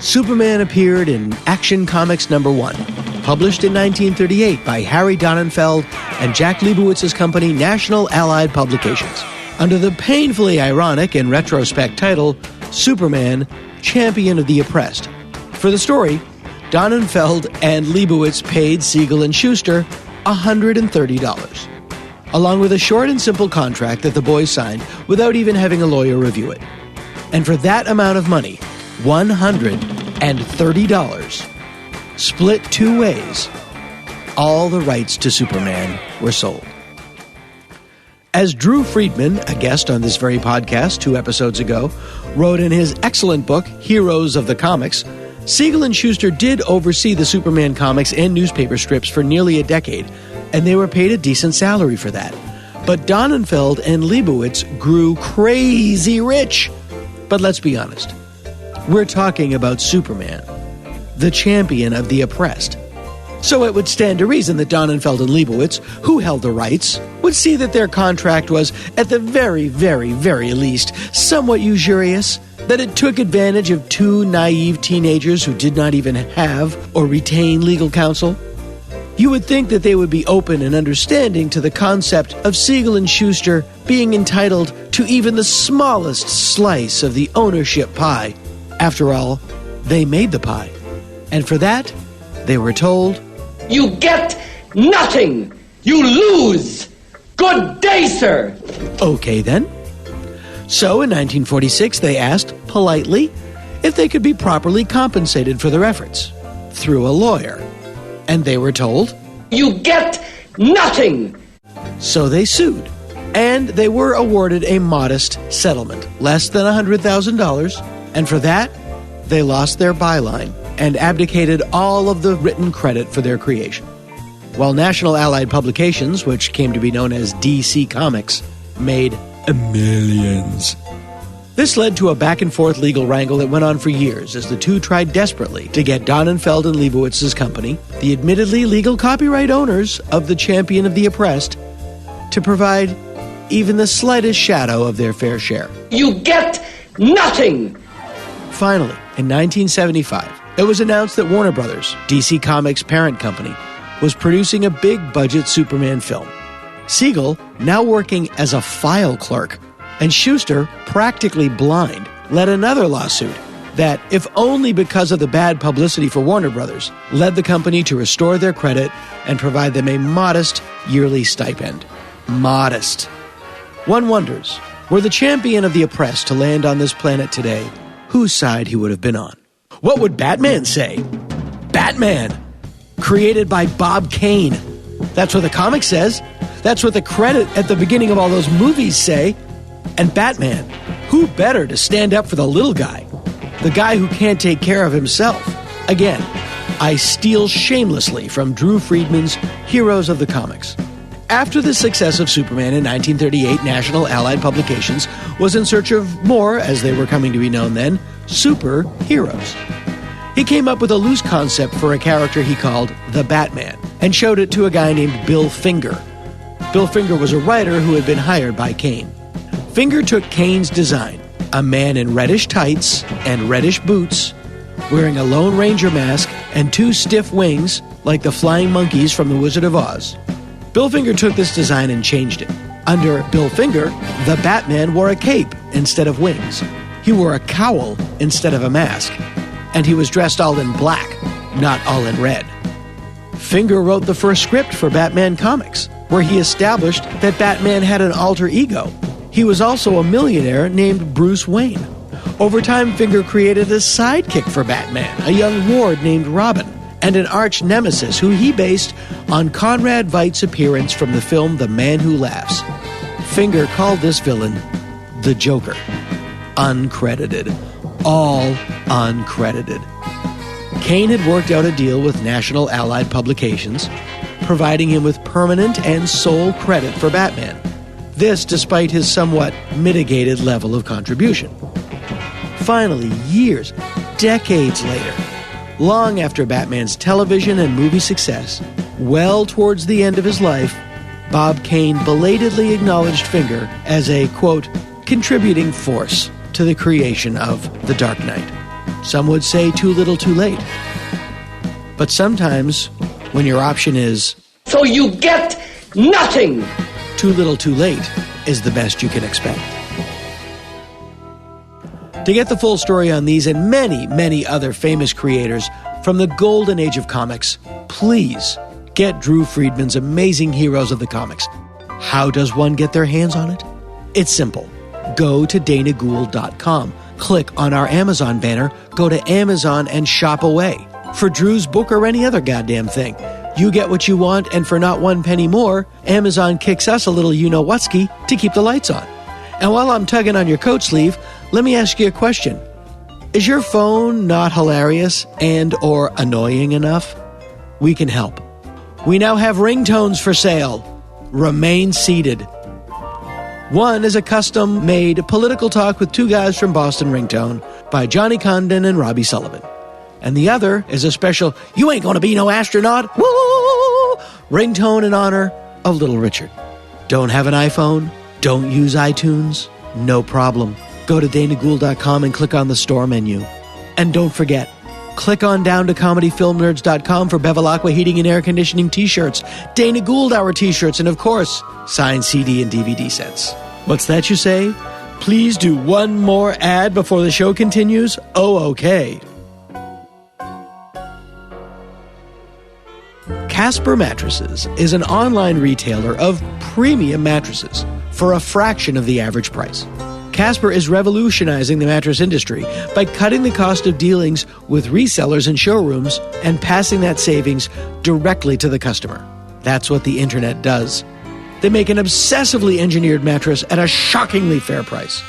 Superman appeared in Action Comics #1, published in 1938 by Harry Donenfeld and Jack Leibowitz's company National Allied Publications, under the painfully ironic in retrospect title, Superman, Champion of the Oppressed. For the story, Donenfeld and Leibowitz paid Siegel and Shuster $130, along with a short and simple contract that the boys signed without even having a lawyer review it. And for that amount of money, $130. Split 2 ways. All the rights to Superman were sold. As Drew Friedman, a guest on this very podcast 2 episodes ago, wrote in his excellent book, Heroes of the Comics, Siegel and Schuster did oversee the Superman comics and newspaper strips for nearly a decade, and they were paid a decent salary for that. But Donenfeld and Leibowitz grew crazy rich. But let's be honest. We're talking about Superman, the champion of the oppressed. So it would stand to reason that Donenfeld and Leibowitz, who held the rights, would see that their contract was, at the very, very, very least, somewhat usurious, that it took advantage of 2 naive teenagers who did not even have or retain legal counsel. You would think that they would be open and understanding to the concept of Siegel and Schuster being entitled to even the smallest slice of the ownership pie. After all, they made the pie. And for that, they were told, "You get nothing! You lose! Good day, sir!" Okay then. So in 1946, they asked, politely, if they could be properly compensated for their efforts through a lawyer. And they were told, "You get nothing!" So they sued. And they were awarded a modest settlement, less than $100,000. And for that, they lost their byline and abdicated all of the written credit for their creation. While National Allied Publications, which came to be known as DC Comics, made millions. This led to a back-and-forth legal wrangle that went on for years as the two tried desperately to get Donenfeld and Leibowitz's company, the admittedly legal copyright owners of the champion of the oppressed, to provide even the slightest shadow of their fair share. "You get nothing!" Finally, in 1975, it was announced that Warner Brothers, DC Comics' parent company, was producing a big-budget Superman film. Siegel, now working as a file clerk, and Schuster, practically blind, led another lawsuit that, if only because of the bad publicity for Warner Brothers, led the company to restore their credit and provide them a modest yearly stipend. Modest. One wonders, were the champion of the oppressed to land on this planet today, whose side he would have been on. What would Batman say? Batman! Created by Bob Kane. That's what the comic says. That's what the credit at the beginning of all those movies say. And Batman, who better to stand up for the little guy? The guy who can't take care of himself. Again, I steal shamelessly from Drew Friedman's Heroes of the Comics. After the success of Superman in 1938, National Allied Publications was in search of more, as they were coming to be known then, superheroes. He came up with a loose concept for a character he called the Batman and showed it to a guy named Bill Finger. Bill Finger was a writer who had been hired by Kane. Finger took Kane's design, a man in reddish tights and reddish boots, wearing a Lone Ranger mask and 2 stiff wings like the flying monkeys from The Wizard of Oz. Bill Finger took this design and changed it. Under Bill Finger, the Batman wore a cape instead of wings. He wore a cowl instead of a mask. And he was dressed all in black, not all in red. Finger wrote the first script for Batman Comics, where he established that Batman had an alter ego. He was also a millionaire named Bruce Wayne. Over time, Finger created a sidekick for Batman, a young ward named Robin, and an arch nemesis who he based on Conrad Veidt's appearance from the film The Man Who Laughs. Finger called this villain the Joker. Uncredited. All uncredited. Kane had worked out a deal with National Allied Publications, providing him with permanent and sole credit for Batman. This despite his somewhat mitigated level of contribution. Finally, years, decades later, long after Batman's television and movie success, well towards the end of his life, Bob Kane belatedly acknowledged Finger as a, quote, contributing force to the creation of The Dark Knight. Some would say too little too late. But sometimes, when your option is, "So you get nothing," too little too late is the best you can expect. To get the full story on these and many, many other famous creators from the golden age of comics, please get Drew Friedman's amazing Heroes of the Comics. How does one get their hands on it? It's simple. Go to danagould.com. click on our Amazon banner, go to Amazon and shop away. For Drew's book or any other goddamn thing. You get what you want, and for not 1 penny more, Amazon kicks us a little you-know-whatski to keep the lights on. And while I'm tugging on your coat sleeve, let me ask you a question. Is your phone not hilarious and or annoying enough? We can help. We now have ringtones for sale. Remain seated. One is a custom-made political talk with 2 guys from Boston ringtone by Johnny Condon and Robbie Sullivan. And the other is a special "You ain't gonna be no astronaut" woo ringtone in honor of Little Richard. Don't have an iPhone? Don't use iTunes? No problem. Go to danagould.com and click on the store menu. And don't forget, click on down to comedyfilmnerds.com for Bevilacqua Heating and Air Conditioning t-shirts, Dana Gould Hour t-shirts, and of course, signed CD and DVD sets. What's that you say? Please do one more ad before the show continues? Oh, okay. Casper Mattresses is an online retailer of premium mattresses for a fraction of the average price. Casper is revolutionizing the mattress industry by cutting the cost of dealings with resellers and showrooms and passing that savings directly to the customer. That's what the internet does. They make an obsessively engineered mattress at a shockingly fair price.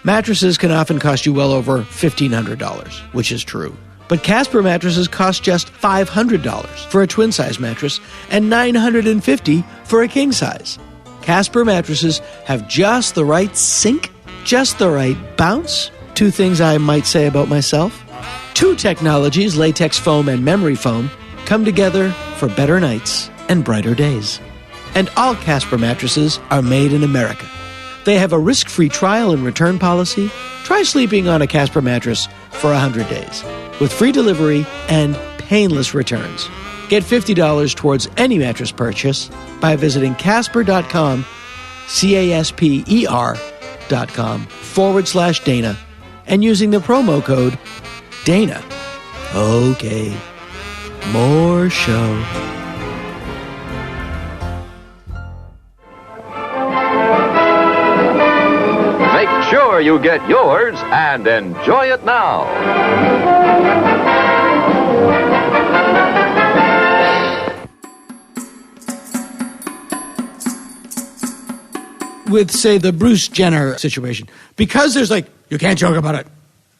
Mattresses can often cost you well over $1,500, which is true. But Casper mattresses cost just $500 for a twin-size mattress and $950 for a king-size. Casper mattresses have just the right sink, just the right bounce. 2 things I might say about myself. 2 technologies, latex foam and memory foam, come together for better nights and brighter days. And all Casper mattresses are made in America. They have a risk-free trial and return policy. Try sleeping on a Casper mattress for 100 days with free delivery and painless returns. Get $50 towards any mattress purchase by visiting Casper.com, CASPER.com/Dana, and using the promo code Dana. Okay, more show. Make sure you get yours and enjoy it now. With, say, the Bruce Jenner situation, because there's like, you can't joke about it,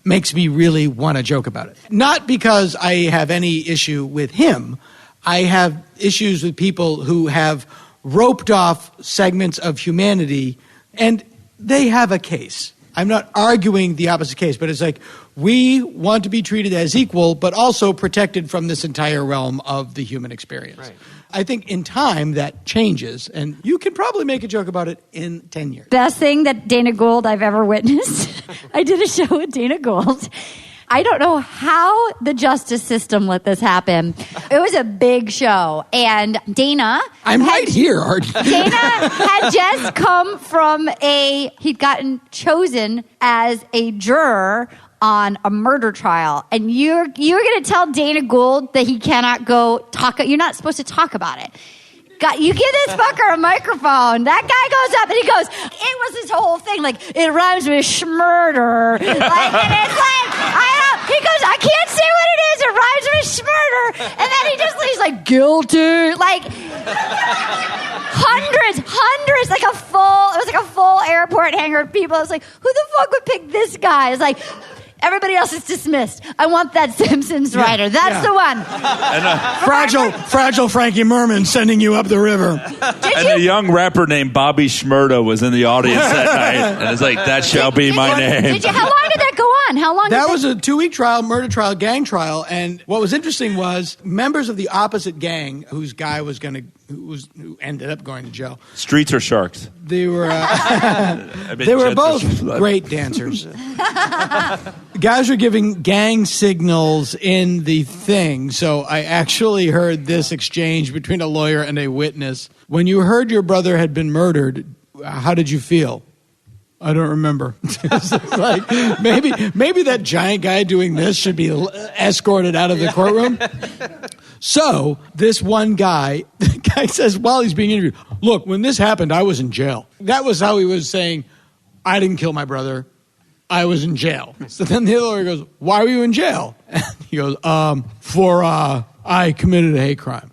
makes me really want to joke about it. Not because I have any issue with him. I have issues with people who have roped off segments of humanity, and they have a case. I'm not arguing the opposite case, but it's like, we want to be treated as equal, but also protected from this entire realm of the human experience. Right. I think in time that changes, and you can probably make a joke about it in 10 years. Best thing that Dana Gould I've ever witnessed. I did a show with Dana Gould. I don't know how the justice system let this happen. It was a big show, and Dana... I'm right here, Arden. Dana had just come from he'd gotten chosen as a juror on a murder trial, and you're going to tell Dana Gould that he cannot go talk. You're not supposed to talk about it. God, you give this fucker a microphone. That guy goes up and he goes, it was this whole thing, like, it rhymes with schmurder. And it's like, he goes, I can't say what it is. It rhymes with schmurder. And then he's like, guilty. Like, hundreds, like it was like a full airport hangar of people. I was like, who the fuck would pick this guy? It's like, everybody else is dismissed. I want that Simpsons writer. That's the one. And, fragile Frankie Merman sending you up the river. A young rapper named Bobby Shmurda was in the audience that night. And it's like, that shall be my name. How long did that go on? How long? That was a 2-week trial, murder trial, gang trial. And what was interesting was members of the opposite gang, whose guy who ended up going to jail. Streets or sharks? They were they were both great dancers. Guys were giving gang signals in the thing, so I actually heard this exchange between a lawyer and a witness. When you heard your brother had been murdered, how did you feel? I don't remember. It's like, maybe that giant guy doing this should be escorted out of the courtroom. So this one guy, the guy says while he's being interviewed, look, when this happened, I was in jail. That was how he was saying, I didn't kill my brother. I was in jail. So then the other lawyer goes, why were you in jail? And he goes, I committed a hate crime.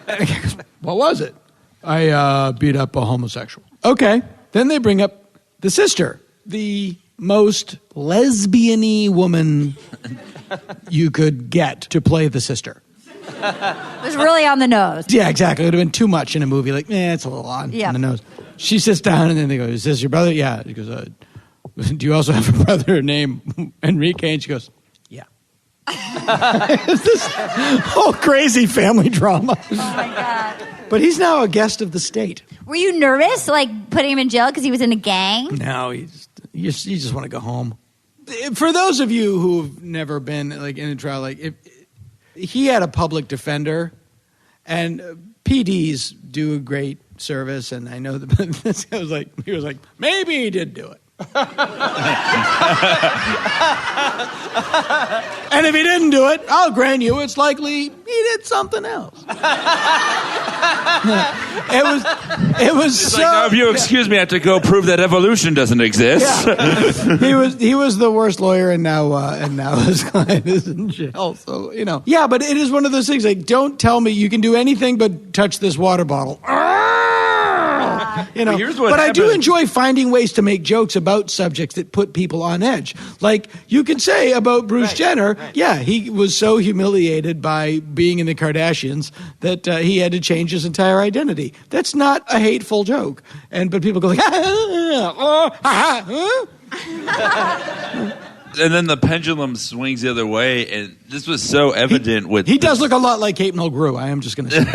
And he goes, what was it? I beat up a homosexual. Okay. Then they bring up the sister, the most lesbian-y woman you could get to play the sister. It was really on the nose. Yeah, exactly. It would have been too much in a movie. Like, it's a little on the nose. She sits down, and then they go, is this your brother? Yeah. He goes, do you also have a brother named Enrique? And she goes, yeah. It's this whole crazy family drama. Oh, my God. But he's now a guest of the state. Were you nervous, like, putting him in jail because he was in a gang? No, you just want to go home. For those of you who've never been, like, in a trial, like, if he had a public defender, and PDs do a great service, and I know that this guy was like, maybe he did do it. And if he didn't do it, I'll grant you it's likely he did something else. It was It's so. like, now, if you excuse me, I have to go prove that evolution doesn't exist. Yeah. he was the worst lawyer, and now his client is in jail. So yeah, but it is one of those things. Like, don't tell me you can do anything but touch this water bottle. But I do enjoy finding ways to make jokes about subjects that put people on edge. Like you could say about Bruce Jenner, yeah, he was so humiliated by being in the Kardashians that he had to change his entire identity. That's not a hateful joke. But people go like, And then the pendulum swings the other way, and this was so evident with... He does look a lot like Kate Mulgrew, I am just going to say.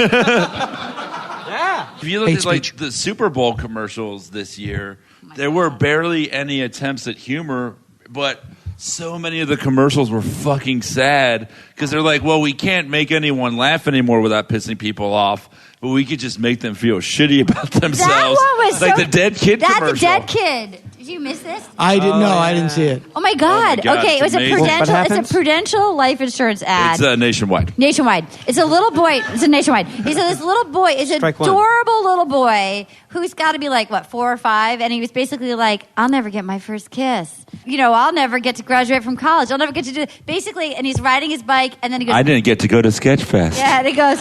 If you look at like the Super Bowl commercials this year, there were barely any attempts at humor, but so many of the commercials were fucking sad because they're like, well, we can't make anyone laugh anymore without pissing people off, but we could just make them feel shitty about themselves. That one was like the dead kid commercial. That's a dead kid. Did you miss this? I didn't know. I didn't see it. Oh my God. Okay, it was amazing. it's a Prudential life insurance ad. It's nationwide. Nationwide. It's a little boy. It's a nationwide. He said this little boy is an adorable little boy who's got to be like, 4 or 5? And he was basically like, I'll never get my first kiss. I'll never get to graduate from college. I'll never get to do it. Basically, and he's riding his bike, and then he goes, I didn't get to go to Sketchfest. Yeah, and he goes,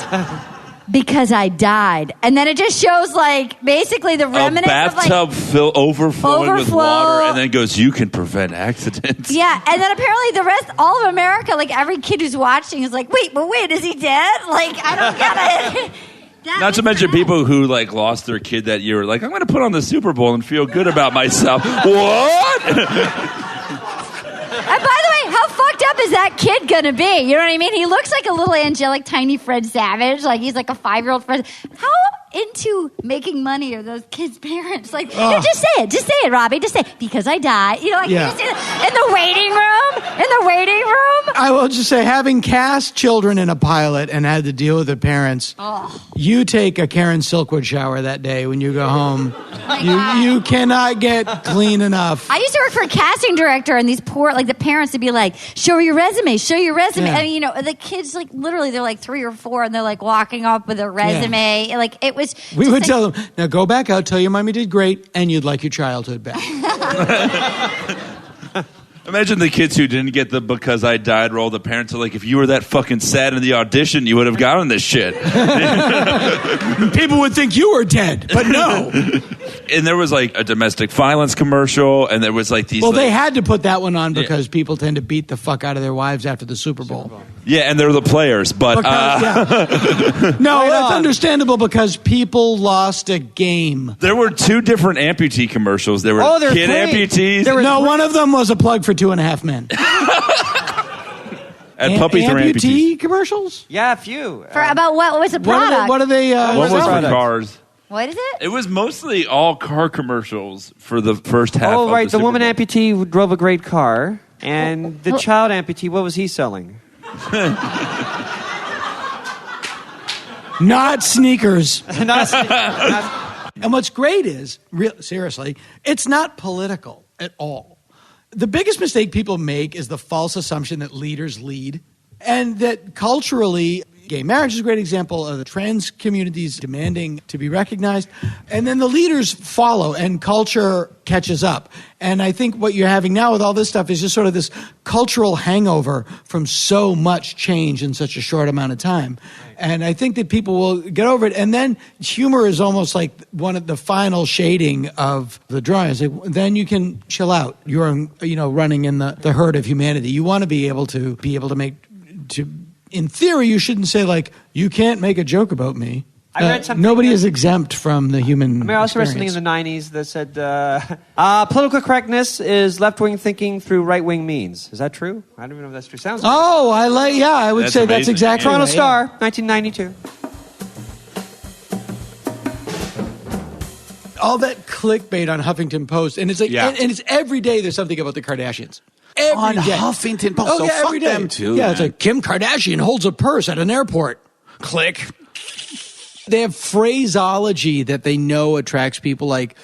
because I died. And then it just shows, basically the remnants of, bathtub overflowing with water, and then goes, you can prevent accidents. Yeah, and then apparently all of America, every kid who's watching is like, wait, is he dead? I don't get it. Not to mention people who lost their kid that year, I'm going to put on the Super Bowl and feel good about myself. What? And by the way, how fucked up is that kid gonna be? You know what I mean? He looks like a little angelic, tiny Fred Savage. He's like a 5-year-old Fred. How into making money are those kids' parents? Just say it, Robbie. Just say it. Because I died. You just say it. In the waiting room. I will just say, having cast children in a pilot and had to deal with the parents, you take a Karen Silkwood shower that day when you go home. You cannot get clean enough. I used to work for a casting director, and these poor, the parents would be like, show your resume. Yeah. I mean, the kids, literally, they're 3 or 4, and they're walking up with a resume. Yeah. It was. We would tell them, now go back out, tell your mommy did great, and you'd like your childhood back. Imagine the kids who didn't get the because I died role. The parents are like, if you were that fucking sad in the audition, you would have gotten this shit. People would think you were dead, but no. And there was a domestic violence commercial, and there was these. Well, they had to put that one on because people tend to beat the fuck out of their wives after the Super Bowl. Yeah, and they're the players, but no, that's understandable because people lost a game. There were 2 different amputee commercials. There were kid amputees. One of them was a plug for 2.5 Men. And puppies are amputees. Commercials? Yeah, a few. For about what was the product? What are they? One was for cars. What is it? It was mostly all car commercials for the first half. Oh, right. Of the woman Super Bowl. amputee drove a great car, and the child amputee, what was he selling? Not sneakers. Not And what's great is, seriously, it's not political at all. The biggest mistake people make is the false assumption that leaders lead, and that culturally, Gay marriage is a great example of the trans communities demanding to be recognized. And then the leaders follow and culture catches up. And I think what you're having now with all this stuff is just sort of this cultural hangover from so much change in such a short amount of time. And I think that people will get over it. And then humor is almost like one of the final shading of the drawing. It's like, then you can chill out. You're, running in the herd of humanity. You want to be able to in theory, you shouldn't say, like, you can't make a joke about me. I read something. Nobody is exempt from the human I also read something in the 90s that said, political correctness is left-wing thinking through right-wing means. Is that true? I don't even know if that's true. Sounds good. Oh, I would say that's exactly Toronto right. Star, 1992. All that clickbait on Huffington Post, and it's like, and it's every day there's something about the Kardashians. On Huffington Post. So fuck every day. them too. Yeah, it's like Kim Kardashian holds a purse at an airport. Click. They have phraseology that they know attracts people, like,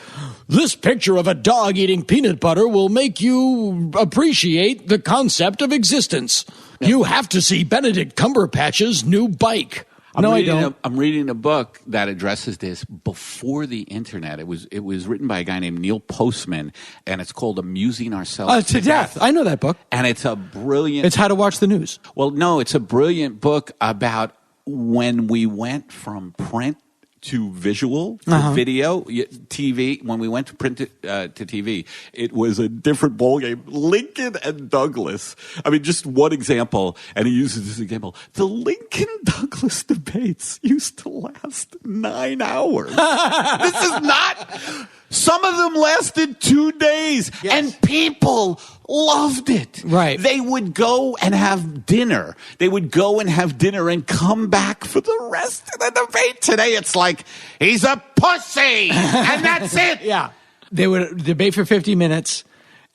this picture of a dog eating peanut butter will make you appreciate the concept of existence. You have to see Benedict Cumberbatch's new bike. I don't. I'm reading a book that addresses this before the internet. It was written by a guy named Neil Postman, and it's called Amusing Ourselves to Death. I know that book. And it's a brilliant... It's How to Watch the News. Well, no, it's a brilliant book about when we went from print to visual, to video, TV. When we went to print to TV, it was a different ballgame. Lincoln and Douglas. I mean, just one example, and he uses this example. The Lincoln-Douglas debates used to last 9 hours. This is not... Some of them lasted 2 days, and people loved it. Right. They would go and have dinner. And come back for the rest of the debate. Today, it's like, he's a pussy, and that's it. Yeah. They would debate for 50 minutes,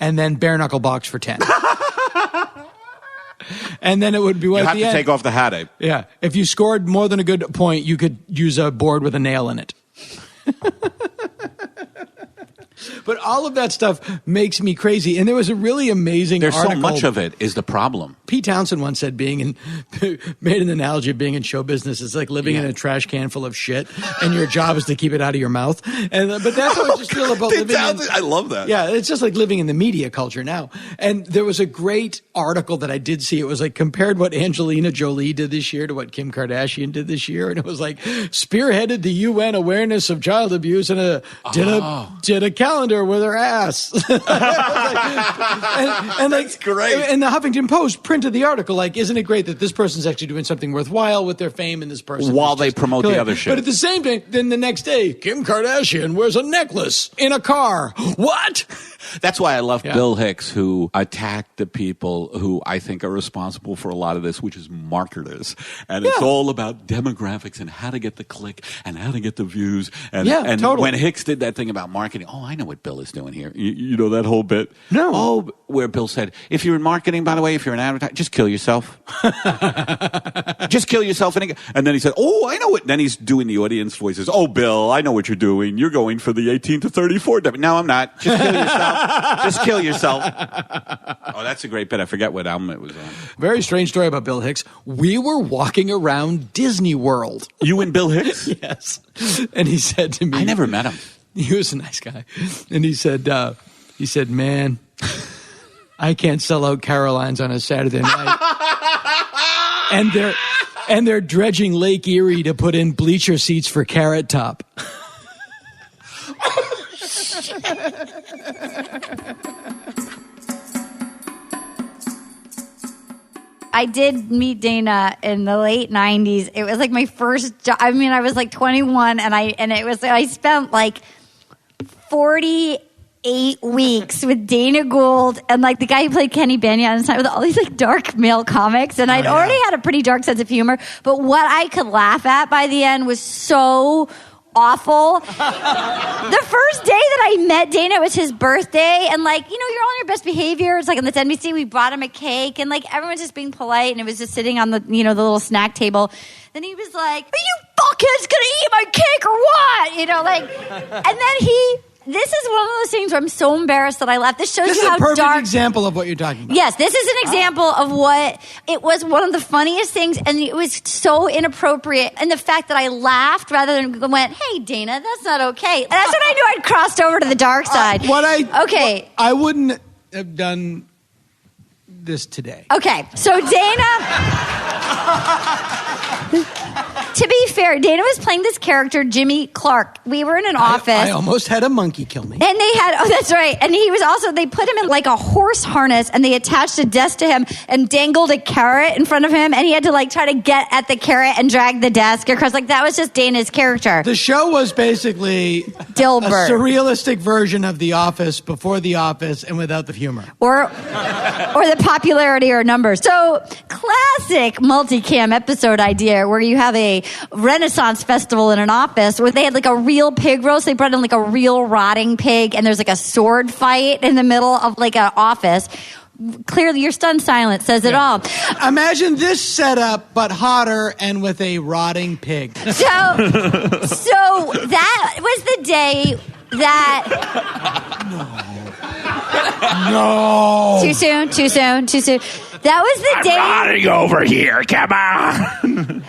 and then bare-knuckle box for 10. And then it would be you have to take off the hat, Abe. Yeah. If you scored more than a good point, you could use a board with a nail in it. But all of that stuff makes me crazy. And there was a really amazing article. There's so much of it is the problem. Pete Townsend once said made an analogy of being in show business. It's like living in a trash can full of shit, and your job is to keep it out of your mouth. But that's how I just feel about living I love that. Yeah, it's just like living in the media culture now. And there was a great article that I did see. It was like compared what Angelina Jolie did this year to what Kim Kardashian did this year. And it was like spearheaded the UN awareness of child abuse and did a calendar with her ass. and that's great. And the Huffington Post printed the article like, isn't it great that this person's actually doing something worthwhile with their fame and this person while they promote the other shit. But at the same time, then the next day, Kim Kardashian wears a necklace in a car. What? That's why I love Bill Hicks, who attacked the people who I think are responsible for a lot of this, which is marketers. And it's all about demographics and how to get the click and how to get the views. And, totally. When Hicks did that thing about marketing, I know what Bill is doing here. You know that whole bit? No. Where Bill said, if you're in marketing, by the way, if you're an advertiser, just kill yourself. Just kill yourself. And then he said, I know it. Then he's doing the audience voices. Bill, I know what you're doing. You're going for the 18 to 34. No, I'm not. Just kill yourself. Just kill yourself. That's a great bit. I forget what album it was on. Very strange story about Bill Hicks. We were walking around Disney World. You and Bill Hicks? Yes. And he said to me... I never met him. He was a nice guy. And he said, man, I can't sell out Caroline's on a Saturday night. And they're dredging Lake Erie to put in bleacher seats for Carrot Top. I did meet Dana in the late 90s. It was like my first job. I mean, I was like 21 I spent like 48 weeks with Dana Gould and like the guy who played Kenny Bania and with all these like dark male comics. And I'd already had a pretty dark sense of humor, but what I could laugh at by the end was so awful. The first day that I met Dana, it was his birthday, and like, you're all on your best behavior. It's like on this NBC, we brought him a cake, and like everyone's just being polite, and it was just sitting on the the little snack table. Then he was like, "Are you fuckheads gonna eat my cake or what?" And then he this is one of those things where I'm so embarrassed that I laughed. This shows This you is how a perfect dark. example of what you're talking about. Yes, this is an example of what it was one of the funniest things, and it was so inappropriate. And the fact that I laughed rather than went, "Hey, Dana, that's not okay." That's when I knew I'd crossed over to the dark side. I wouldn't have done this today. Okay, so Dana. To be fair, Dana was playing this character, Jimmy Clark. We were in an office. I almost had a monkey kill me. And they had, that's right. And he was also, they put him in like a horse harness and they attached a desk to him and dangled a carrot in front of him. And he had to like try to get at the carrot and drag the desk across. Like that was just Dana's character. The show was basically Dilbert. a surrealistic version of The Office before The Office and without the humor. Or the popularity or numbers. So classic multicam episode idea where you have a Renaissance festival in an office where they had like a real pig roast. They brought in like a real rotting pig and there's like a sword fight in the middle of like an office. Clearly your stunned silence says it all. Imagine this setup but hotter and with a rotting pig. So that was the day that No. Too soon. That was the day. Rotting over here. Come on.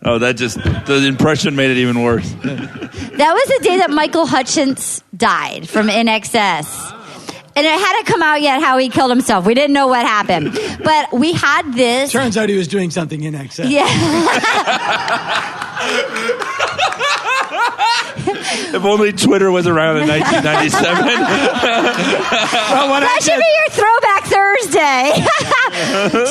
Oh, the impression made it even worse. That was the day that Michael Hutchins died from InXS. And it hadn't come out yet how he killed himself. We didn't know what happened. But we had this. Turns out he was doing something in excess. Yeah. If only Twitter was around in 1997. That should be your Throwback Thursday.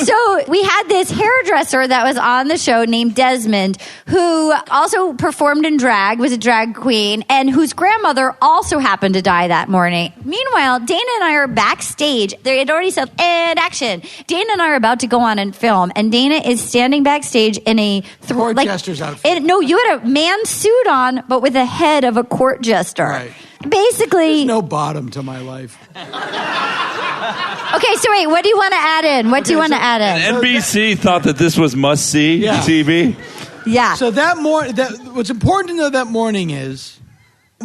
So we had this hairdresser that was on the show named Desmond, who also performed in drag, was a drag queen, and whose grandmother also happened to die that morning. Meanwhile, Dana and I are backstage. They had already said, and action. Dana and I are about to go on and film, and Dana is standing backstage in a court jester's outfit. No, you had a man suit on, but with the head of a court jester. Right. Basically, there's no bottom to my life. Okay, so wait, what do you want to add in? What do you want to add in? NBC thought that this was must-see TV. Yeah. So what's important to know that morning is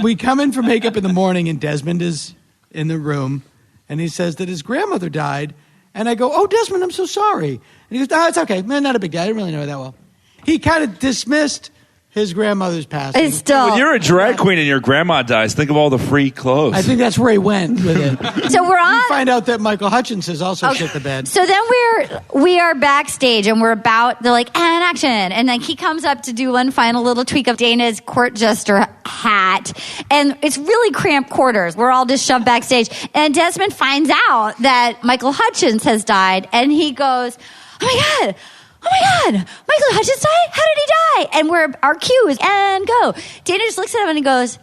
we come in for makeup in the morning and Desmond is in the room and he says that his grandmother died. And I go, "Oh, Desmond, I'm so sorry." And he goes, "Oh, it's okay. Man, not a big deal. I didn't really know her that well." He kind of dismissed his grandmother's passing. It's still. When you're a drag queen and your grandma dies, think of all the free clothes. I think that's where he went with it. So we're on. We find out that Michael Hutchins has also shit the bed. So then we are backstage and they're like, and action. And like he comes up to do one final little tweak of Dana's court jester hat. And it's really cramped quarters. We're all just shoved backstage. And Desmond finds out that Michael Hutchins has died. And he goes, "Oh my God. Michael Hutchins died? How did he die?" And our cue is, and go. Dana just looks at him and he goes,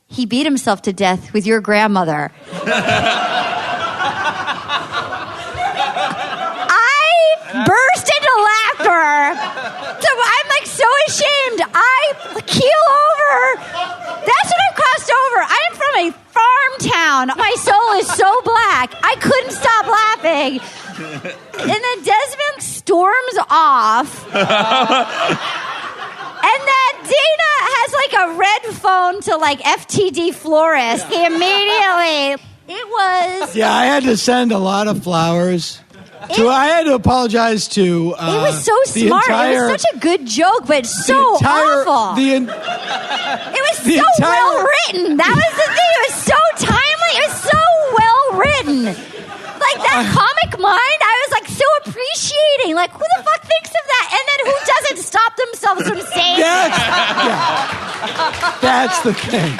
"He beat himself to death with your grandmother." I burst into laughter. So I'm like so ashamed. I keel over. That's when I crossed over. I am from a farm town. My soul is so black. I couldn't stop laughing. And then Desmond storms off. And then Dana has like a red phone to like FTD florist. He immediately. It was. Yeah, I had to send a lot of flowers. I had to apologize to. It was so smart. It was such a good joke, but so awful. It was so well written. That was the thing. It was so timely. It was so well written. Like that comic mind, I was like so appreciating. Like, who the fuck thinks of that? And then who doesn't stop themselves from saying that? That's the thing.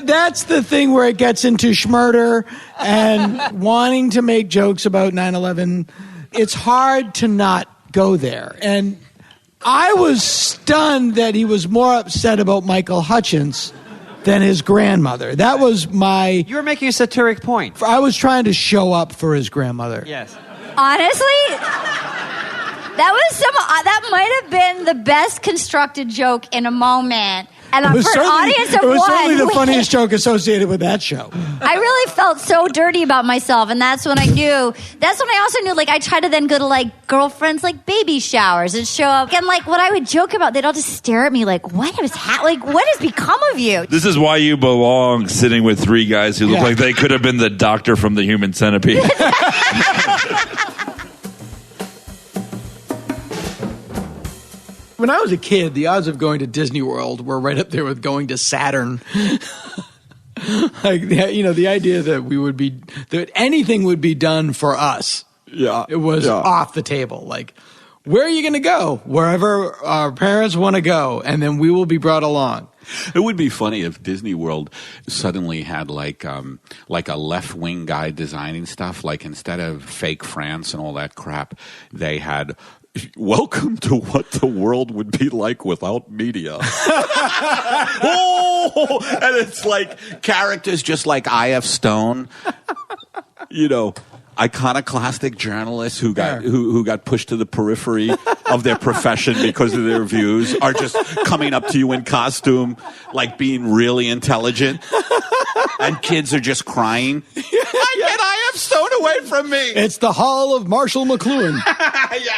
That's the thing where it gets into schmurder and wanting to make jokes about 9/11. It's hard to not go there. And I was stunned that he was more upset about Michael Hutchins than his grandmother. That was my... You were making a satiric point. I was trying to show up for his grandmother. Yes. Honestly, that might have been the best constructed joke in a moment. And for an audience of it was one, certainly the funniest joke associated with that show. I really felt so dirty about myself, and that's when I knew. That's when I also knew, like, I tried to then go to, like, girlfriends, like, baby showers and show up. And, like, what I would joke about, they'd all just stare at me like, what has become of you? This is why you belong sitting with three guys who look like they could have been the doctor from the Human Centipede. When I was a kid, the odds of going to Disney World were right up there with going to Saturn. Like, the idea that anything would be done for us. Yeah. It was off the table. Like, where are you going to go? Wherever our parents want to go, and then we will be brought along. It would be funny if Disney World suddenly had like a left-wing guy designing stuff. Like, instead of fake France and all that crap, they had welcome to what the world would be like without media. Oh, and it's like characters just like I.F. Stone, iconoclastic journalists who got pushed to the periphery of their profession because of their views are just coming up to you in costume, like being really intelligent, and kids are just crying. Get I.F. Stone away from me! It's the Hall of Marshall McLuhan. Yeah.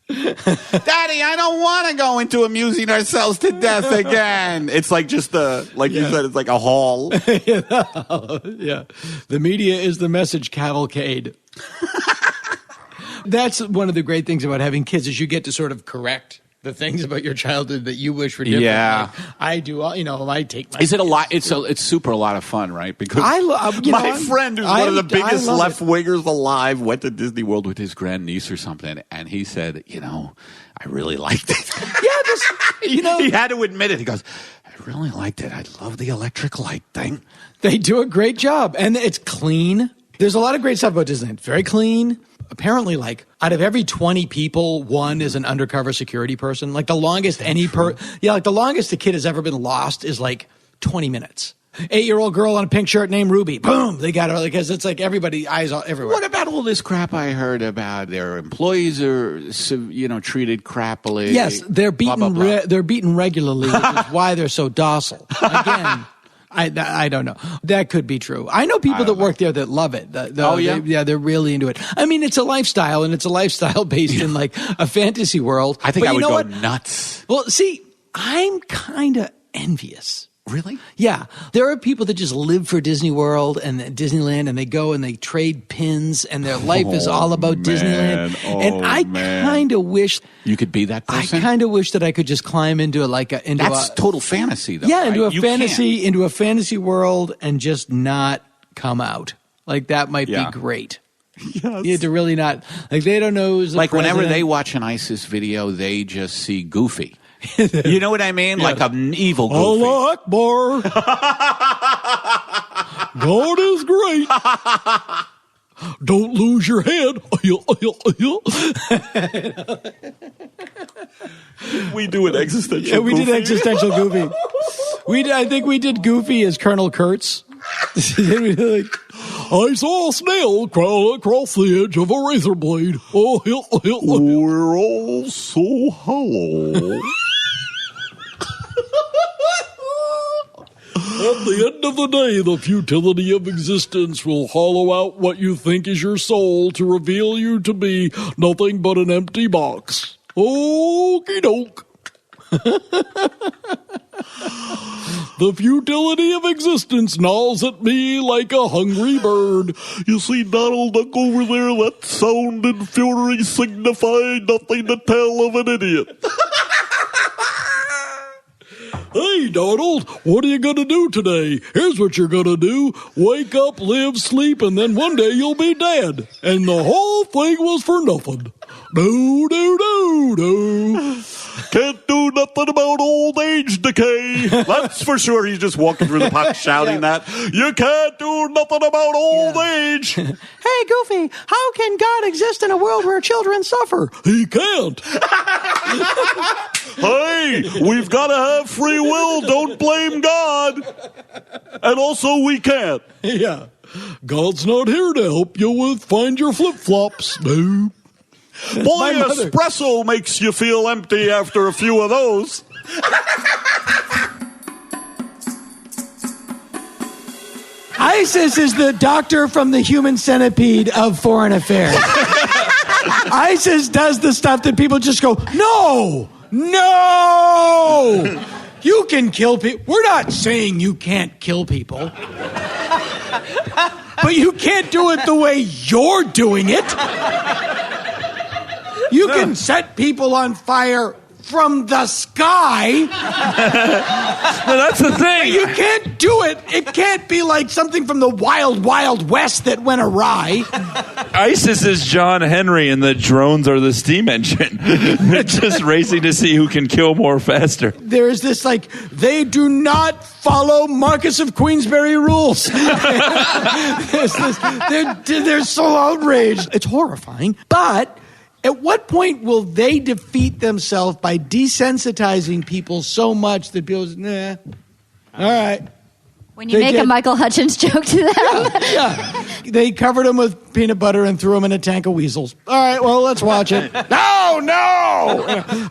Daddy, I don't want to go into amusing ourselves to death again. It's like just you said, it's like a hall. Yeah. The media is the message cavalcade. That's one of the great things about having kids is you get to sort of correct the things about your childhood that you wish were different. Yeah. Like, I do, I take my... Is it a lot? It's super a lot of fun, right? Because my friend, who's one of the biggest left-wingers alive, went to Disney World with his grandniece or something, and he said, I really liked it. Yeah, he had to admit it. He goes, I really liked it. I love the electric light thing. They do a great job, and it's clean. There's a lot of great stuff about Disneyland. Very clean. Apparently, like, out of every 20 people, one is an undercover security person. Like, the longest the longest a kid has ever been lost is, like, 20 minutes. 8-year-old girl in a pink shirt named Ruby. Boom! They got her, because it's like everybody, eyes all everywhere. What about all this crap I heard about their employees are, treated crappily? Yes, they're beaten, blah, blah, blah. They're beaten regularly, which is why they're so docile. Again... I don't know. That could be true. I know people that work there that love it. They're really into it. I mean, it's a lifestyle, and it's a lifestyle based in like a fantasy world. I think I would go nuts. Well, see, I'm kind of envious. Really? Yeah. There are people that just live for Disney World and Disneyland, and they go and they trade pins, and their life is all about Disneyland. And I kind of wish you could be that person. I kind of wish that I could just climb into That's total fantasy, though. Yeah, right? into a fantasy world and just not come out. Like, that might be great. Yes. You have to really not, like, they don't know who's the whenever president. they watch an ISIS video, they just see Goofy. You know what I mean? Yeah. Like an evil Goofy. Allah Akbar. God is great. Don't lose your head. We do an existential Goofy. We did existential Goofy. I think we did Goofy as Colonel Kurtz. I saw a snail crawl across the edge of a razor blade. We're all so hollow. At the end of the day, the futility of existence will hollow out what you think is your soul to reveal you to be nothing but an empty box. Okie doke. The futility of existence gnaws at me like a hungry bird. You see, Donald, look over there. That sound and fury signify nothing to tell of an idiot. Hey, Donald, what are you going to do today? Here's what you're going to do. Wake up, live, sleep, and then one day you'll be dead. And the whole thing was for nothing. No. Can't do nothing about old age decay. That's for sure. He's just walking through the park shouting that. You can't do nothing about old age. Hey, Goofy, how can God exist in a world where children suffer? He can't. Hey, we've got to have free will. Don't blame God. And also, we can't. Yeah. God's not here to help you find your flip-flops. No. Boy, espresso makes you feel empty after a few of those. ISIS is the doctor from the Human Centipede of foreign affairs. ISIS does the stuff that people just go, no. You can kill people. We're not saying you can't kill people. But you can't do it the way you're doing it. You can set people on fire from the sky. No, that's the thing. You can't do it. It can't be like something from the wild, wild west that went awry. ISIS is John Henry and the drones are the steam engine. They're just racing to see who can kill more faster. There's this they do not follow Marcus of Queensberry rules. They're so outraged. It's horrifying. But at what point will they defeat themselves by desensitizing people so much that people say, nah, all right. When you make a Michael Hutchins joke to them. Yeah. They covered them with peanut butter and threw them in a tank of weasels. All right, well, let's watch it. No!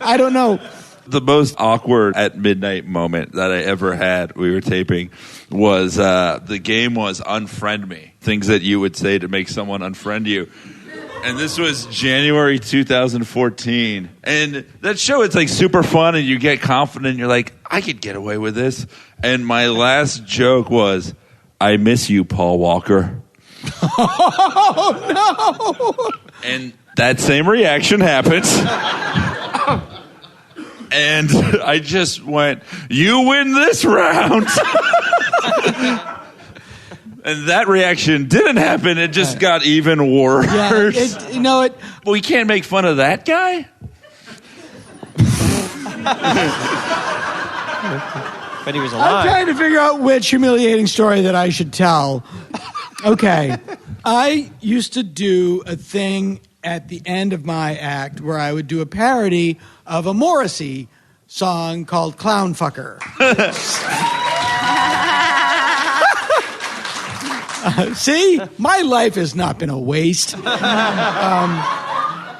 I don't know. The most awkward at midnight moment that I ever had, we were taping, was the game was Unfriend Me. Things that you would say to make someone unfriend you. And this was January 2014. And that show, it's like super fun and you get confident. You're like, I could get away with this. And my last joke was, I miss you, Paul Walker. Oh, no. And that same reaction happens. And I just went, you win this round. And that reaction didn't happen. It just got even worse. Yeah, we can't make fun of that guy? But he was alive. I'm trying to figure out which humiliating story that I should tell. Okay. I used to do a thing at the end of my act where I would do a parody of a Morrissey song called Clown Fucker. See? My life has not been a waste.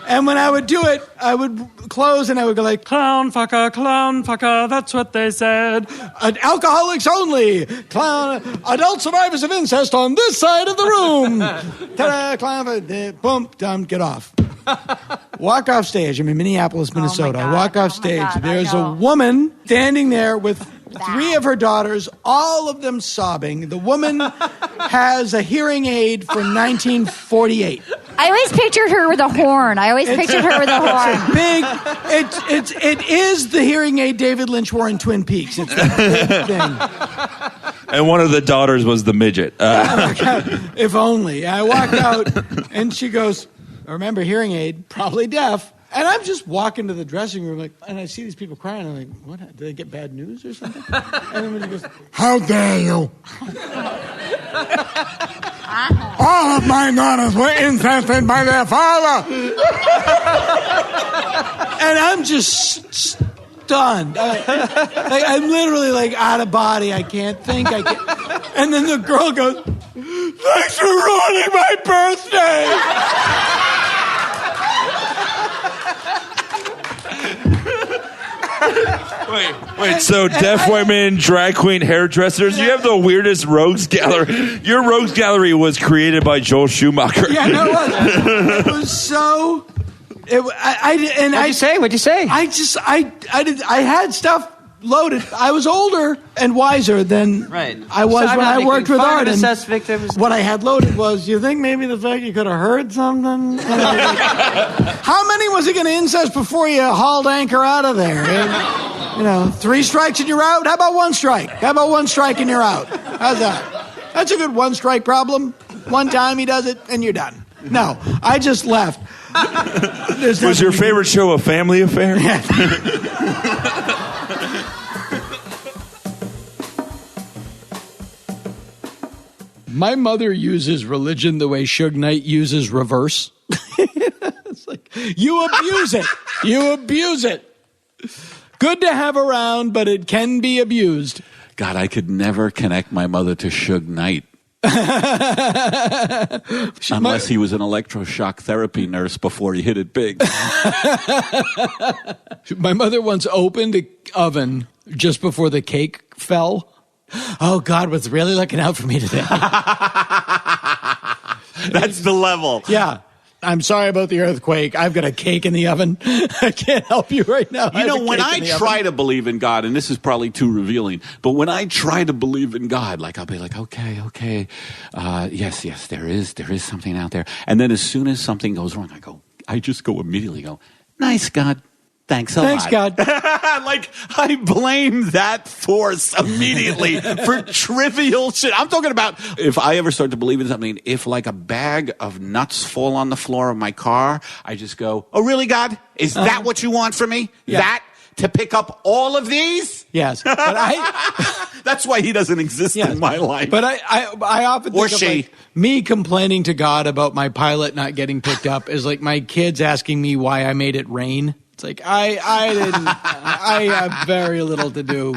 And when I would do it, I would close and I would go like, clown fucker, that's what they said. Alcoholics only. Adult survivors of incest on this side of the room. Ta-da, clown, boom, done, get off. Walk off stage. I'm in Minneapolis, Minnesota. I walk off stage. There's a woman standing there with 3 of her daughters, all of them sobbing. The woman has a hearing aid from 1948. I always pictured her with a horn. It is the hearing aid David Lynch wore in Twin Peaks. It's that big thing. And one of the daughters was the midget. If only. I walked out and she goes, remember, hearing aid, probably deaf. And I'm just walking to the dressing room, and I see these people crying. I'm like, what? Did they get bad news or something? And then he goes, how dare you? All of my daughters were incested by their father. And I'm just stunned. I'm literally out of body. I can't think. And then the girl goes, thanks for ruining my birthday. Wait, so deaf women, drag queen, hairdressers, you have the weirdest rogues gallery. Your rogues gallery was created by Joel Schumacher. Yeah, no, it was so... What'd you say? I had stuff loaded. I was older and wiser than I was when I worked with Arden. Victims. What I had loaded was, you think maybe the fact you could have heard something? How many was it going to incest before you hauled anchor out of there? 3 strikes and you're out? How about 1 strike? How about 1 strike and you're out? How's that? That's a good 1 strike problem. 1 time he does it and you're done. No, I just left. Was your favorite show A Family Affair? Yeah. My mother uses religion the way Suge Knight uses reverse. It's like, you abuse it. You abuse it. Good to have around, but it can be abused. God, I could never connect my mother to Suge Knight. Unless he was an electroshock therapy nurse before he hit it big. My mother once opened an oven just before the cake fell. Oh, God was really looking out for me today. That's the level. Yeah. I'm sorry about the earthquake. I've got a cake in the oven. I can't help you right now. You know, when I try to believe in God, and this is probably too revealing, but when I try to believe in God, like I'll be like, okay, yes, there is something out there. And then as soon as something goes wrong, I just go immediately nice God. Thanks a lot. Thanks, God. Like, I blame that force immediately for trivial shit. I'm talking about if I ever start to believe in something, if like a bag of nuts fall on the floor of my car, I just go, oh, really, God? Is that what you want from me? Yeah. That? To pick up all of these? Yes. But that's why he doesn't exist in my life. But I often think of like, me complaining to God about my pilot not getting picked up is like my kids asking me why I made it rain. It's like, I have very little to do.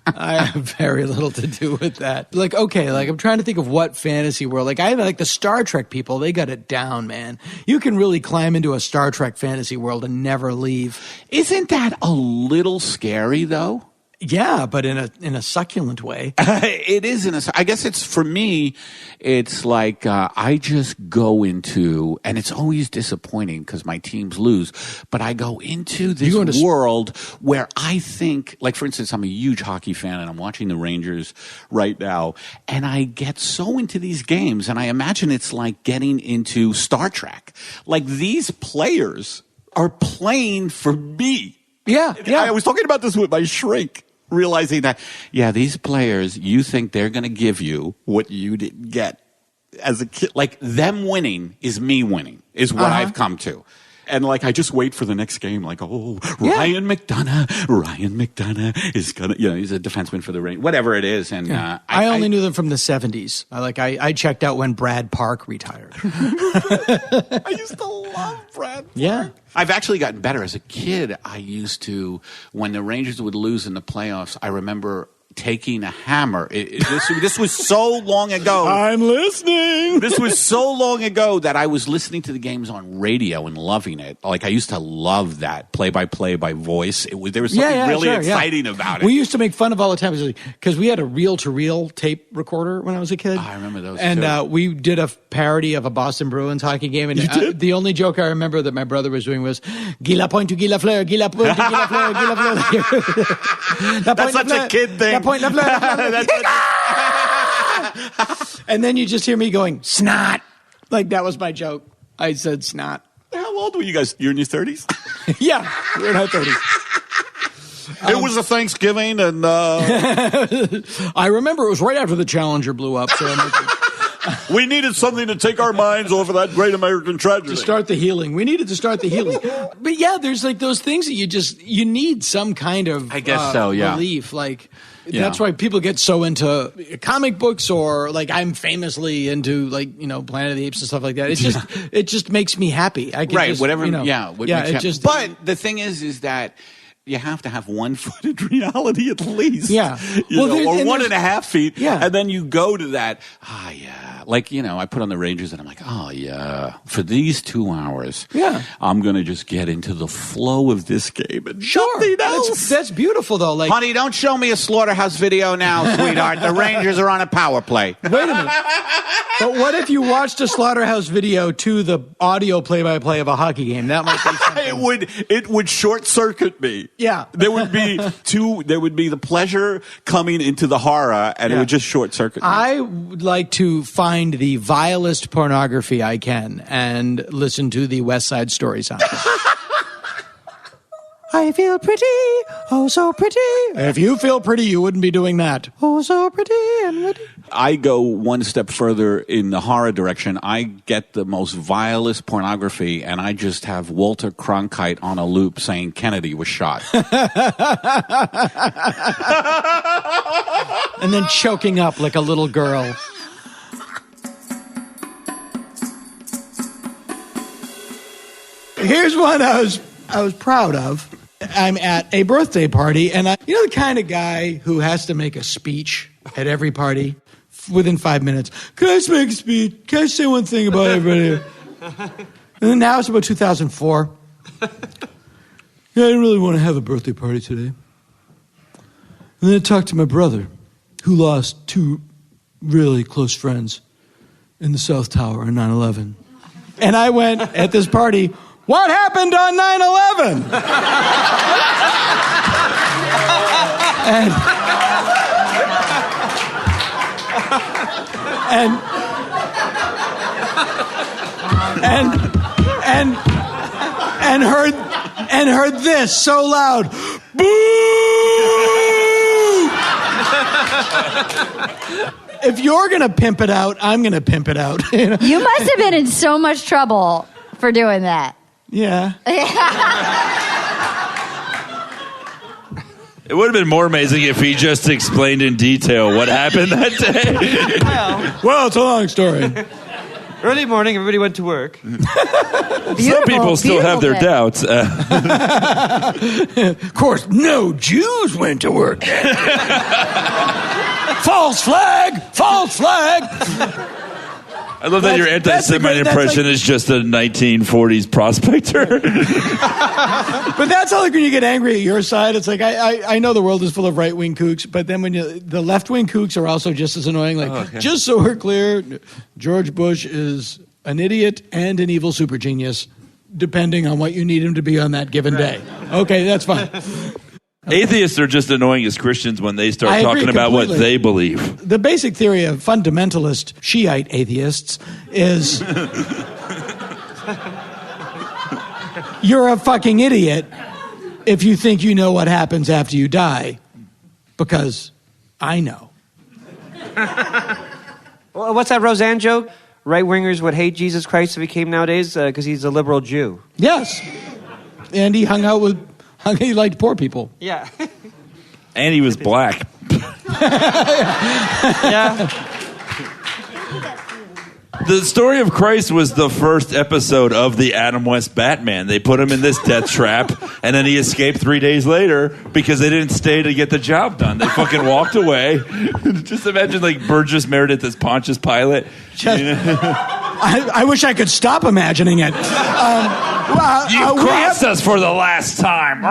I have very little to do with that. Like, okay, like I'm trying to think of what fantasy world. Like I like the Star Trek people, they got it down, man. You can really climb into a Star Trek fantasy world and never leave. Isn't that a little scary though? Yeah, but in a succulent way. It is I guess it's, for me, it's like I just go into, and it's always disappointing because my teams lose, but I go into this world where I think, like for instance, I'm a huge hockey fan and I'm watching the Rangers right now, and I get so into these games, and I imagine it's like getting into Star Trek. Like these players are playing for me. Yeah. I was talking about this with my shrink. Realizing that, these players, you think they're going to give you what you didn't get as a kid. Like, them winning is me winning, is what I've come to. And, like, I just wait for the next game. Like, Ryan McDonough is going to, he's a defenseman for the Rangers, whatever it is. And I only knew them from the 70s. I checked out when Brad Park retired. I used to love Brad Park. Yeah. I've actually gotten better. As a kid, I used to, when the Rangers would lose in the playoffs, I remember taking a hammer. This was so long ago. I'm listening. This was so long ago that I was listening to the games on radio and loving it. Like, I used to love that play-by-play by voice. There was something really exciting about it. We used to make fun of all the time because we had a reel-to-reel tape recorder when I was a kid. I remember those And we did a parody of a Boston Bruins hockey game. And the only joke I remember that my brother was doing was, Guy Lapointe to Guy Lafleur, Guy Lapointe to Guy Lafleur, Guy Lafleur. That's such a kid thing. And then you just hear me going, snot. Like, that was my joke. I said snot. How old were you guys? You're in your 30s? Yeah, we're in our 30s. It was a Thanksgiving, and I remember it was right after the Challenger blew up. So we needed something to take our minds off of that great American tragedy. To start the healing. We needed to start the healing. But yeah, there's like those things that you need some kind of I guess so, yeah. relief. Like, that's why people get so into comic books, or like I'm famously into like, Planet of the Apes and stuff like that. It just makes me happy. I can But the thing is that you have to have 1 foot in reality at least. Yeah. Or 1.5 feet. Yeah. And then you go to that, like, I put on the Rangers and I'm like, for these 2 hours, I'm going to just get into the flow of this game and nothing else. That's beautiful though. Like, honey, don't show me a slaughterhouse video now, sweetheart. The Rangers are on a power play. Wait a minute. But what if you watched a slaughterhouse video to the audio play-by-play of a hockey game? That might be something. It would short circuit me. Yeah. There would be the pleasure coming into the horror, and it would just short circuit me. I would like to find the vilest pornography I can and listen to the West Side Story soundtrack. I feel pretty, oh so pretty. If you feel pretty, you wouldn't be doing that. Oh, so pretty and witty. I go one step further in the horror direction. I get the most vilest pornography, and I just have Walter Cronkite on a loop saying Kennedy was shot. And then choking up like a little girl. Here's one I was proud of. I'm at a birthday party, and the kind of guy who has to make a speech at every party within 5 minutes. Can I just make a speech? Can I say one thing about everybody? And then now it's about 2004. I didn't really want to have a birthday party today. And then I talked to my brother. who lost 2 really close friends in the South Tower on 9/11. And I went at this party, what happened on 9/11? and heard this so loud. Boo! If you're going to pimp it out, I'm going to pimp it out. You know? You must have been in so much trouble for doing that. Yeah. It would have been more amazing if he just explained in detail what happened that day. Well, it's a long story. Early morning, everybody went to work. Some people still have their doubts. Of course, no Jews went to work. False flag! False flag! I love that your anti-Semite impression is just a 1940s prospector. But that's how, like, when you get angry at your side, it's like, I know the world is full of right-wing kooks, but then when the left-wing kooks are also just as annoying. Like, just so we're clear, George Bush is an idiot and an evil super genius, depending on what you need him to be on that given day. Okay, that's fine. Atheists are just annoying as Christians when they start talking about what they believe. The basic theory of fundamentalist Shiite atheists is you're a fucking idiot if you think you know what happens after you die, because I know. Well, what's that Roseanne joke? Right-wingers would hate Jesus Christ if he came nowadays because he's a liberal Jew. Yes. And he he liked poor people. Yeah. And he was black. Yeah. The story of Christ was the first episode of the Adam West Batman. They put him in this death trap, and then he escaped 3 days later because they didn't stay to get the job done. They fucking walked away. Just imagine, like, Burgess Meredith as Pontius Pilate. I wish I could stop imagining it. You crossed us for the last time.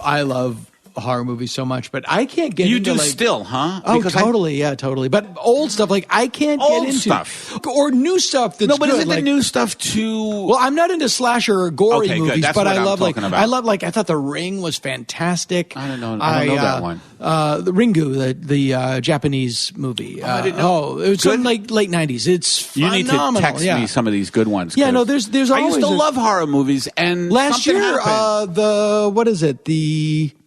I love horror movies so much, but I can't get into... You do like, still, huh? Oh, because totally, yeah, totally. But old stuff, like, I can't get into... stuff. Or new stuff that's No, but good. isn't the new stuff too... Well, I'm not into slasher or gory Okay, good. movies, That's but what I I'm love, like, talking about. I love, like, I thought The Ring was fantastic. I don't know that one. The Ringu, the Japanese movie. I didn't know. It was from, like, late 90s. It's phenomenal. You need to text me some of these good ones. Yeah, no, there's always... I used to love horror movies, and last something year, happened.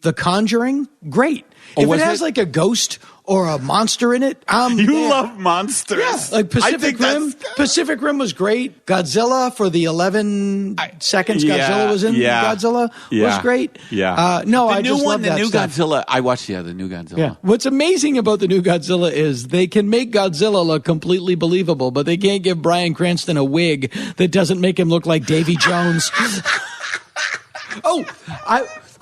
The Conjuring, great. If it has like a ghost or a monster in it, you love monsters. Yeah, like Pacific Rim. Pacific Rim was great. Godzilla for the 11 seconds Godzilla was in Godzilla was great. Yeah. I just love that the new stuff. Godzilla. I watched the new Godzilla. Yeah. What's amazing about the new Godzilla is they can make Godzilla look completely believable, but they can't give Bryan Cranston a wig that doesn't make him look like Davy Jones.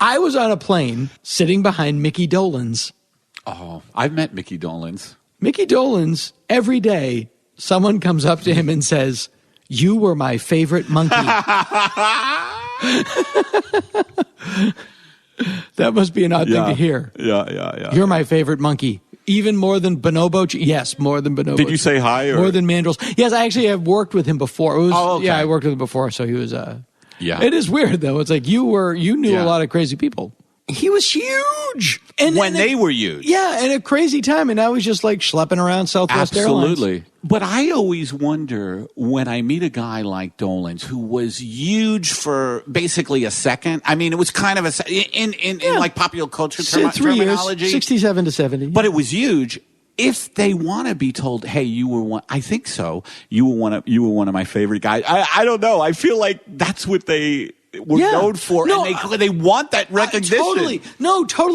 I was on a plane sitting behind Micky Dolenz. Oh, I've met Micky Dolenz. Micky Dolenz, every day, someone comes up to him and says, "You were my favorite monkey." That must be an odd thing to hear. Yeah. You're my favorite monkey. Even more than Bonobo? Yes, more than Bonobo. Did you say hi? Or? More than Mandrels. Yes, I actually have worked with him before. Okay. Yeah, I worked with him before, so he was... Yeah. It is weird, though. It's like you knew a lot of crazy people. He was huge. When they were huge. Yeah, and a crazy time. And now he's just like schlepping around Southwest Airlines. Absolutely. But I always wonder when I meet a guy like Dolenz who was huge for basically a second. I mean, it was kind of in like popular culture 3 terminology. years, 67 to 70. But it was huge. If they want to be told, "Hey, you were one," I think so. You were one of my favorite guys. I don't know. I feel like that's what they were known for, and they want that recognition. Totally.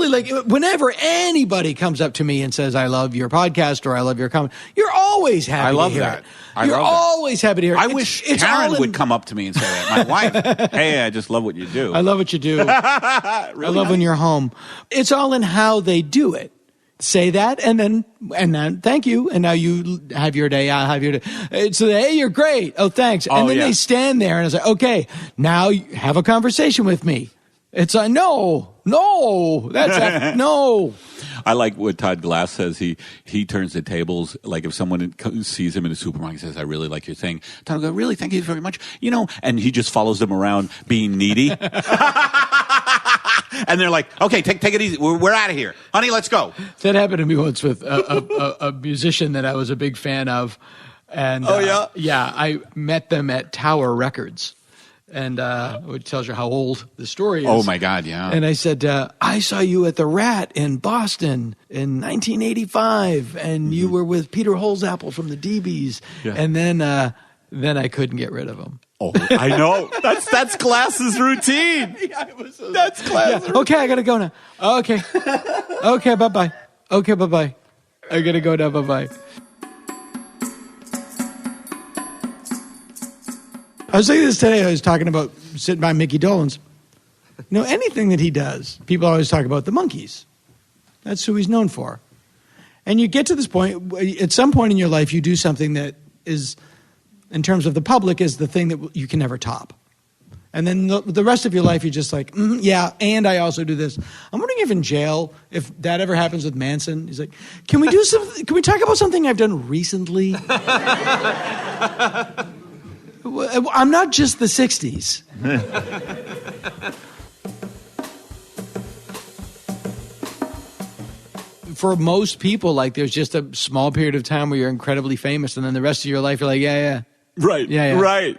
Like whenever anybody comes up to me and says, "I love your podcast" or "I love your comment," you're always happy. I love to hear that. It. You're always happy to hear it. I wish Karen would come up to me and say that. My wife, "Hey, I just love what you do." I love what you do. I love when you're home. It's all in how they do it. say that, and then thank you, and now you have your day. I have your day. So hey, you're great. Oh, thanks. And then they stand there, and it's like, okay, now you have a conversation with me. It's like, no, that's no. I like what Todd Glass says. He turns the tables. Like if someone sees him in the supermarket and says, I really like your thing. Todd goes, really? Thank you very much. And he just follows them around being needy. And they're like, okay, take it easy. We're out of here. Honey, let's go. That happened to me once with a musician that I was a big fan of. And yeah, I met them at Tower Records. And it tells you how old the story is. Oh, my God, yeah. And I said, I saw you at the Rat in Boston in 1985, and you were with Peter Holzapfel from the DBs. Yeah. And then I couldn't get rid of him. Oh, I know. That's Glass's routine. That's Glass's routine. Okay, I got to go now. Okay. Okay, bye-bye. Okay, bye-bye. I got to go now, bye-bye. I was thinking this today. I was talking about sitting by Micky Dolenz. Anything that he does, people always talk about the monkeys. That's who he's known for. And you get to this point, at some point in your life, you do something that is, in terms of the public, is the thing that you can never top. And then the rest of your life, you're just like, yeah, and I also do this. I'm wondering if in jail, if that ever happens with Manson, he's like, can we talk about something I've done recently? I'm not just the 60s. For most people, like, there's just a small period of time where you're incredibly famous, and then the rest of your life, you're like, yeah. Right. Yeah. Right.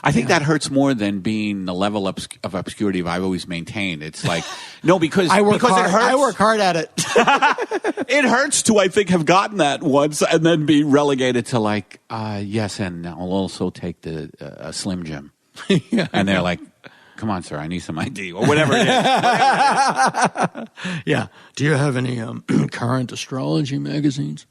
I think that hurts more than being the level of obscurity I've always maintained. It's like, no, because it hurts. I work hard at it. It hurts to, I think, have gotten that once and then be relegated to like, yes, and I'll also take the Slim Jim. Yeah. And they're like, come on, sir, I need some ID or whatever it is. Yeah. Do you have any current astrology magazines?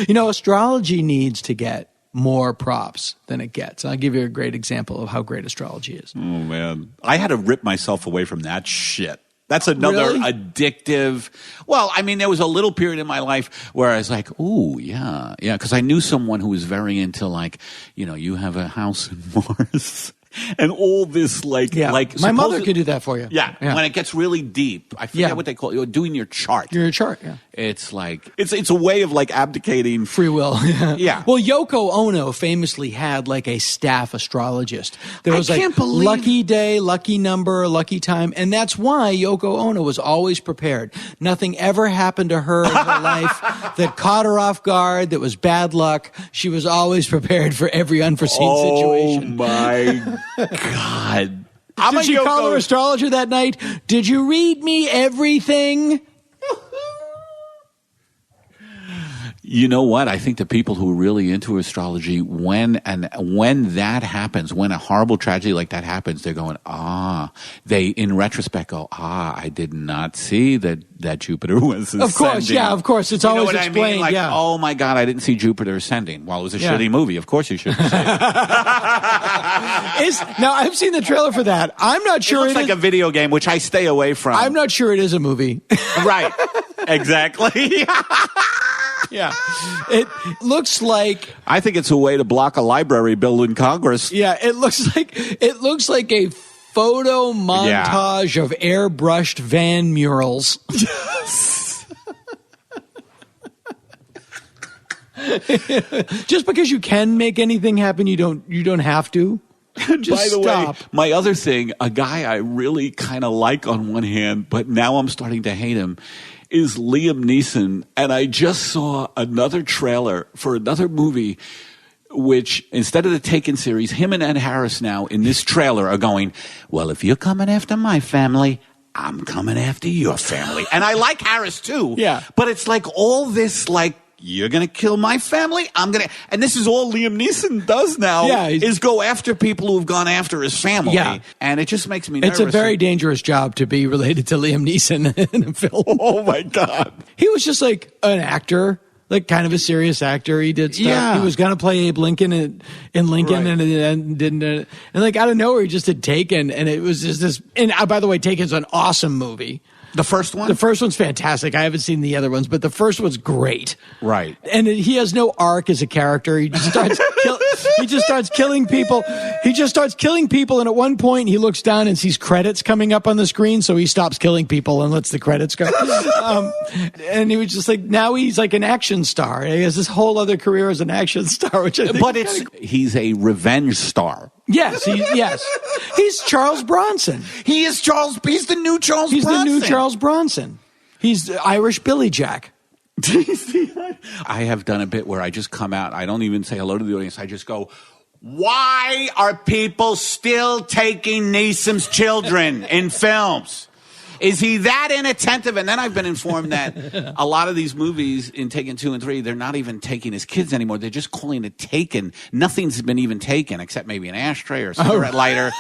Astrology needs to get more props than it gets. I'll give you a great example of how great astrology is. Oh, man. I had to rip myself away from that shit. That's another addictive. Well, I mean, there was a little period in my life where I was like, ooh, yeah, because I knew someone who was very into, like, you have a house in Mars. And all this, like my mother could do that for you. Yeah. When it gets really deep, I forget what they call it. Doing your chart. Your chart, yeah. It's like it's a way of like abdicating free will. Yeah. Well, Yoko Ono famously had like a staff astrologist. There was lucky day, lucky number, lucky time, and that's why Yoko Ono was always prepared. Nothing ever happened to her in her life that caught her off guard. That was bad luck. She was always prepared for every unforeseen situation. Oh my God. Did you call her astrologer that night? Did you read me everything? You know what? I think the people who are really into astrology, when that happens, when a horrible tragedy like that happens, they're going, they in retrospect go, I did not see that Jupiter was ascending. Of course. It's always explained. I mean? Like, oh my God, I didn't see Jupiter ascending. Well, it was a shitty movie. Of course you shouldn't see it. Now, I've seen the trailer for that. I'm not sure it looks like a video game, which I stay away from. I'm not sure it is a movie. Right. Exactly. Yeah. It looks like, I think it's a way to block a library bill in Congress. Yeah, it looks like a photo montage of airbrushed van murals. Just because you can make anything happen, you don't have to. Just by the stop. way, my other thing, a guy I really kind of like on one hand, but now I'm starting to hate him, is Liam Neeson. And I just saw another trailer for another movie, which instead of the Taken series, him and Ed Harris now in this trailer are going, well, if you're coming after my family, I'm coming after your family. And I like Harris too. Yeah. But it's like all this, like, you're going to kill my family? and this is all Liam Neeson does now, is go after people who have gone after his family. Yeah. And it just makes me nervous. It's a very dangerous job to be related to Liam Neeson in a film. Oh, my God. He was just like an actor, like kind of a serious actor. He did stuff. Yeah. He was going to play Abe Lincoln in Lincoln and didn't. And like out of nowhere, he just had Taken. And it was just this. And by the way, Taken's an awesome movie. The first one? The first one's fantastic. I haven't seen the other ones, but the first one's great. Right. And he has no arc as a character. He just starts killing people. He just starts killing people, and at one point he looks down and sees credits coming up on the screen, so he stops killing people and lets the credits go. And he was just like, now he's like an action star. He has this whole other career as an action star, which I think but he's a revenge star. Yes, he's Charles Bronson. He's the new Charles Bronson. He's the new Charles Bronson. He's Irish Billy Jack. I have done a bit where I just come out. I don't even say hello to the audience. I just go, why are people still taking Neeson's children in films? Is he that inattentive? And then I've been informed that a lot of these movies in Taken 2 and 3, they're not even taking his kids anymore. They're just calling it Taken. Nothing's been even taken except maybe an ashtray or a cigarette lighter.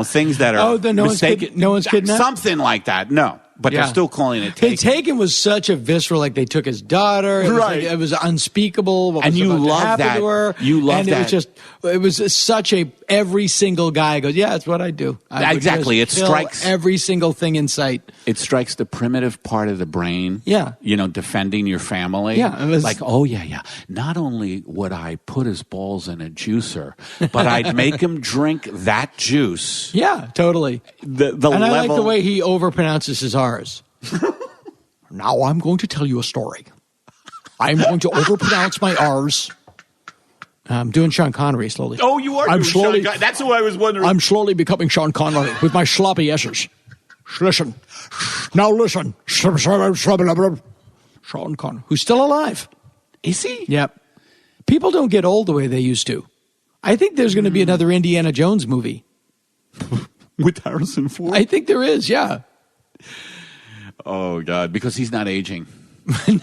Things that are mistaken. No one's kidnapped? Something like that. No. But they're still calling it Taken. Taken was such a visceral, like they took his daughter. It was unspeakable. What and was you about love to happen that. To her. You love that. It was such a, every single guy goes, yeah, that's what I do. Exactly. It strikes every single thing in sight. It strikes the primitive part of the brain. Yeah. Defending your family. Yeah. It was like, oh, yeah. Not only would I put his balls in a juicer, but I'd make him drink that juice. Yeah, totally. I like the way he overpronounces his R's. Now I'm going to tell you a story. I'm going to overpronounce my R's. I'm doing Sean Connery slowly. Oh, you are doing Sean Connery. That's who I was wondering. I'm slowly becoming Sean Connery with my sloppy S's. Listen. Now listen. Sean Connery, who's still alive. Is he? Yep. People don't get old the way they used to. I think there's going to be another Indiana Jones movie. With Harrison Ford? I think there is, yeah. Oh, God, because he's not aging.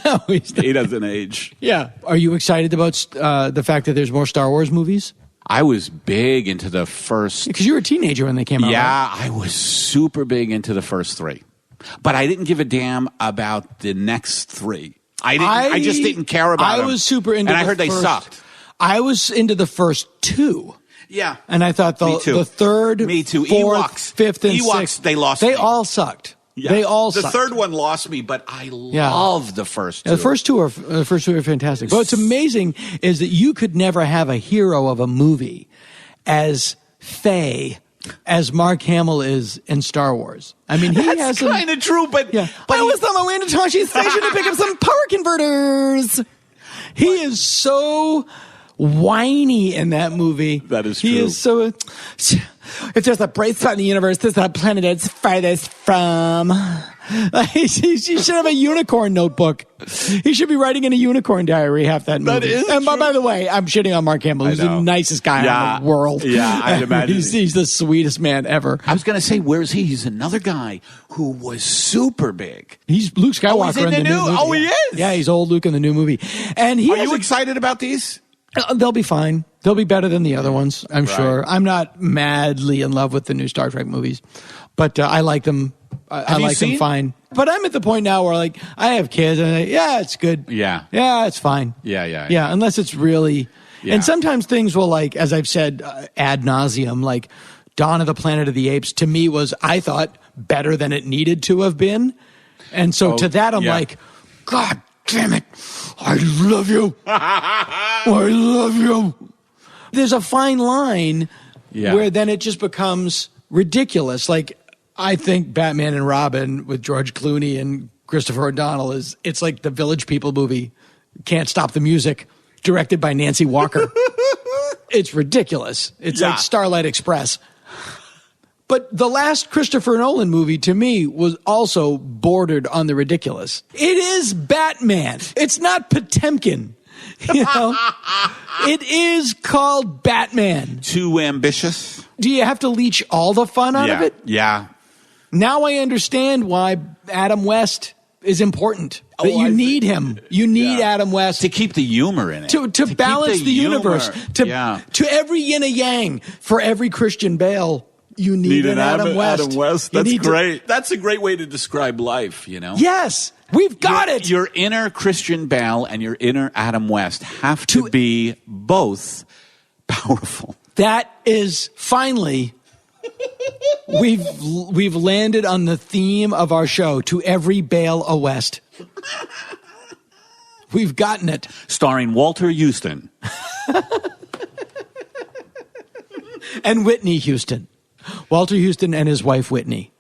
No, he's not. He doesn't age. Yeah. Are you excited about the fact that there's more Star Wars movies? I was big into the first... Because you were a teenager when they came out. Yeah, right? I was super big into the first three. But I didn't give a damn about the next three. I just didn't care about them. I was super into and I heard they sucked. I was into the first two. Yeah. And I thought the third, Me too. fourth, Ewoks. fifth, and Ewoks, sixth. they lost me. They all sucked. Yeah. They all the sucked. third one lost me, but I love the first two. The first two are fantastic. But what's amazing is that you could never have a hero of a movie as fey as Mark Hamill is in Star Wars. I mean, that's kind of true, but I was on my way to Toshi Station to pick up some power converters. He is so whiny in that movie. That is true. He is so... If there's a bright spot in the universe, this is the planet it's farthest from. He should have a unicorn notebook. He should be writing in a unicorn diary half that movie. That is and true. By the way, I'm shitting on Mark Hamill. He's the nicest guy in the world. Yeah, I'd imagine. He's the sweetest man ever. I was going to say, where's he? He's another guy who was super big. He's Luke Skywalker in the new movie. Oh, he is? Yeah, he's old Luke in the new movie. And Are you excited about these? They'll be fine. They'll be better than the other ones, I'm sure. I'm not madly in love with the new Star Trek movies, but I like them. I like them fine. But I'm at the point now where, like, I have kids, and it's good. Yeah. Yeah, it's fine. Yeah, unless it's really... Yeah. And sometimes things will, like, as I've said ad nauseum, like Dawn of the Planet of the Apes, to me was, I thought, better than it needed to have been. And so to that, I'm like, God damn it. I love you. I love you. There's a fine line where then it just becomes ridiculous. Like, I think Batman and Robin with George Clooney and Christopher O'Donnell it's like the Village People movie, Can't Stop the Music, directed by Nancy Walker. It's ridiculous. It's like Starlight Express. But the last Christopher Nolan movie, to me, was also bordered on the ridiculous. It is Batman. It's not Potemkin. You know? It is called Batman. Too ambitious? Do you have to leech all the fun out of it? Yeah. Now I understand why Adam West is important. That you need him. You need Adam West. To keep the humor in it. To balance the universe. To every yin and yang. For every Christian Bale, you need an Adam West. Adam West. That's great. That's a great way to describe life, you know? Yes. We've got it. Your inner Christian Bale and your inner Adam West have to be both powerful. That is finally We've landed on the theme of our show, To Every Bale a West. We've gotten it. Starring Walter Houston. And Whitney Houston. Walter Houston and his wife Whitney.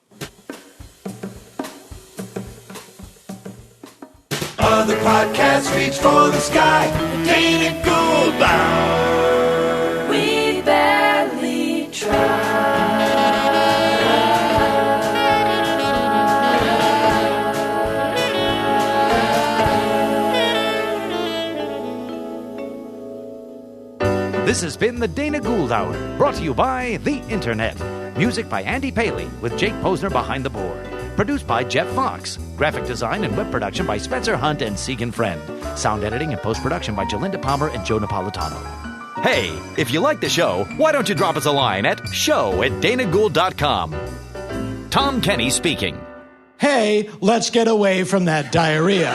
Other podcasts reach for the sky. Dana Gould bound. We barely try. This has been the Dana Gould Hour, brought to you by the Internet. Music by Andy Paley, with Jake Posner behind the board. Produced by Jeff Fox. Graphic design and web production by Spencer Hunt and Segan Friend. Sound editing and post-production by Jalinda Palmer and Joe Napolitano. Hey, if you like the show, why don't you drop us a line at show@danagould.com. Tom Kenny speaking. Hey, let's get away from that diarrhea.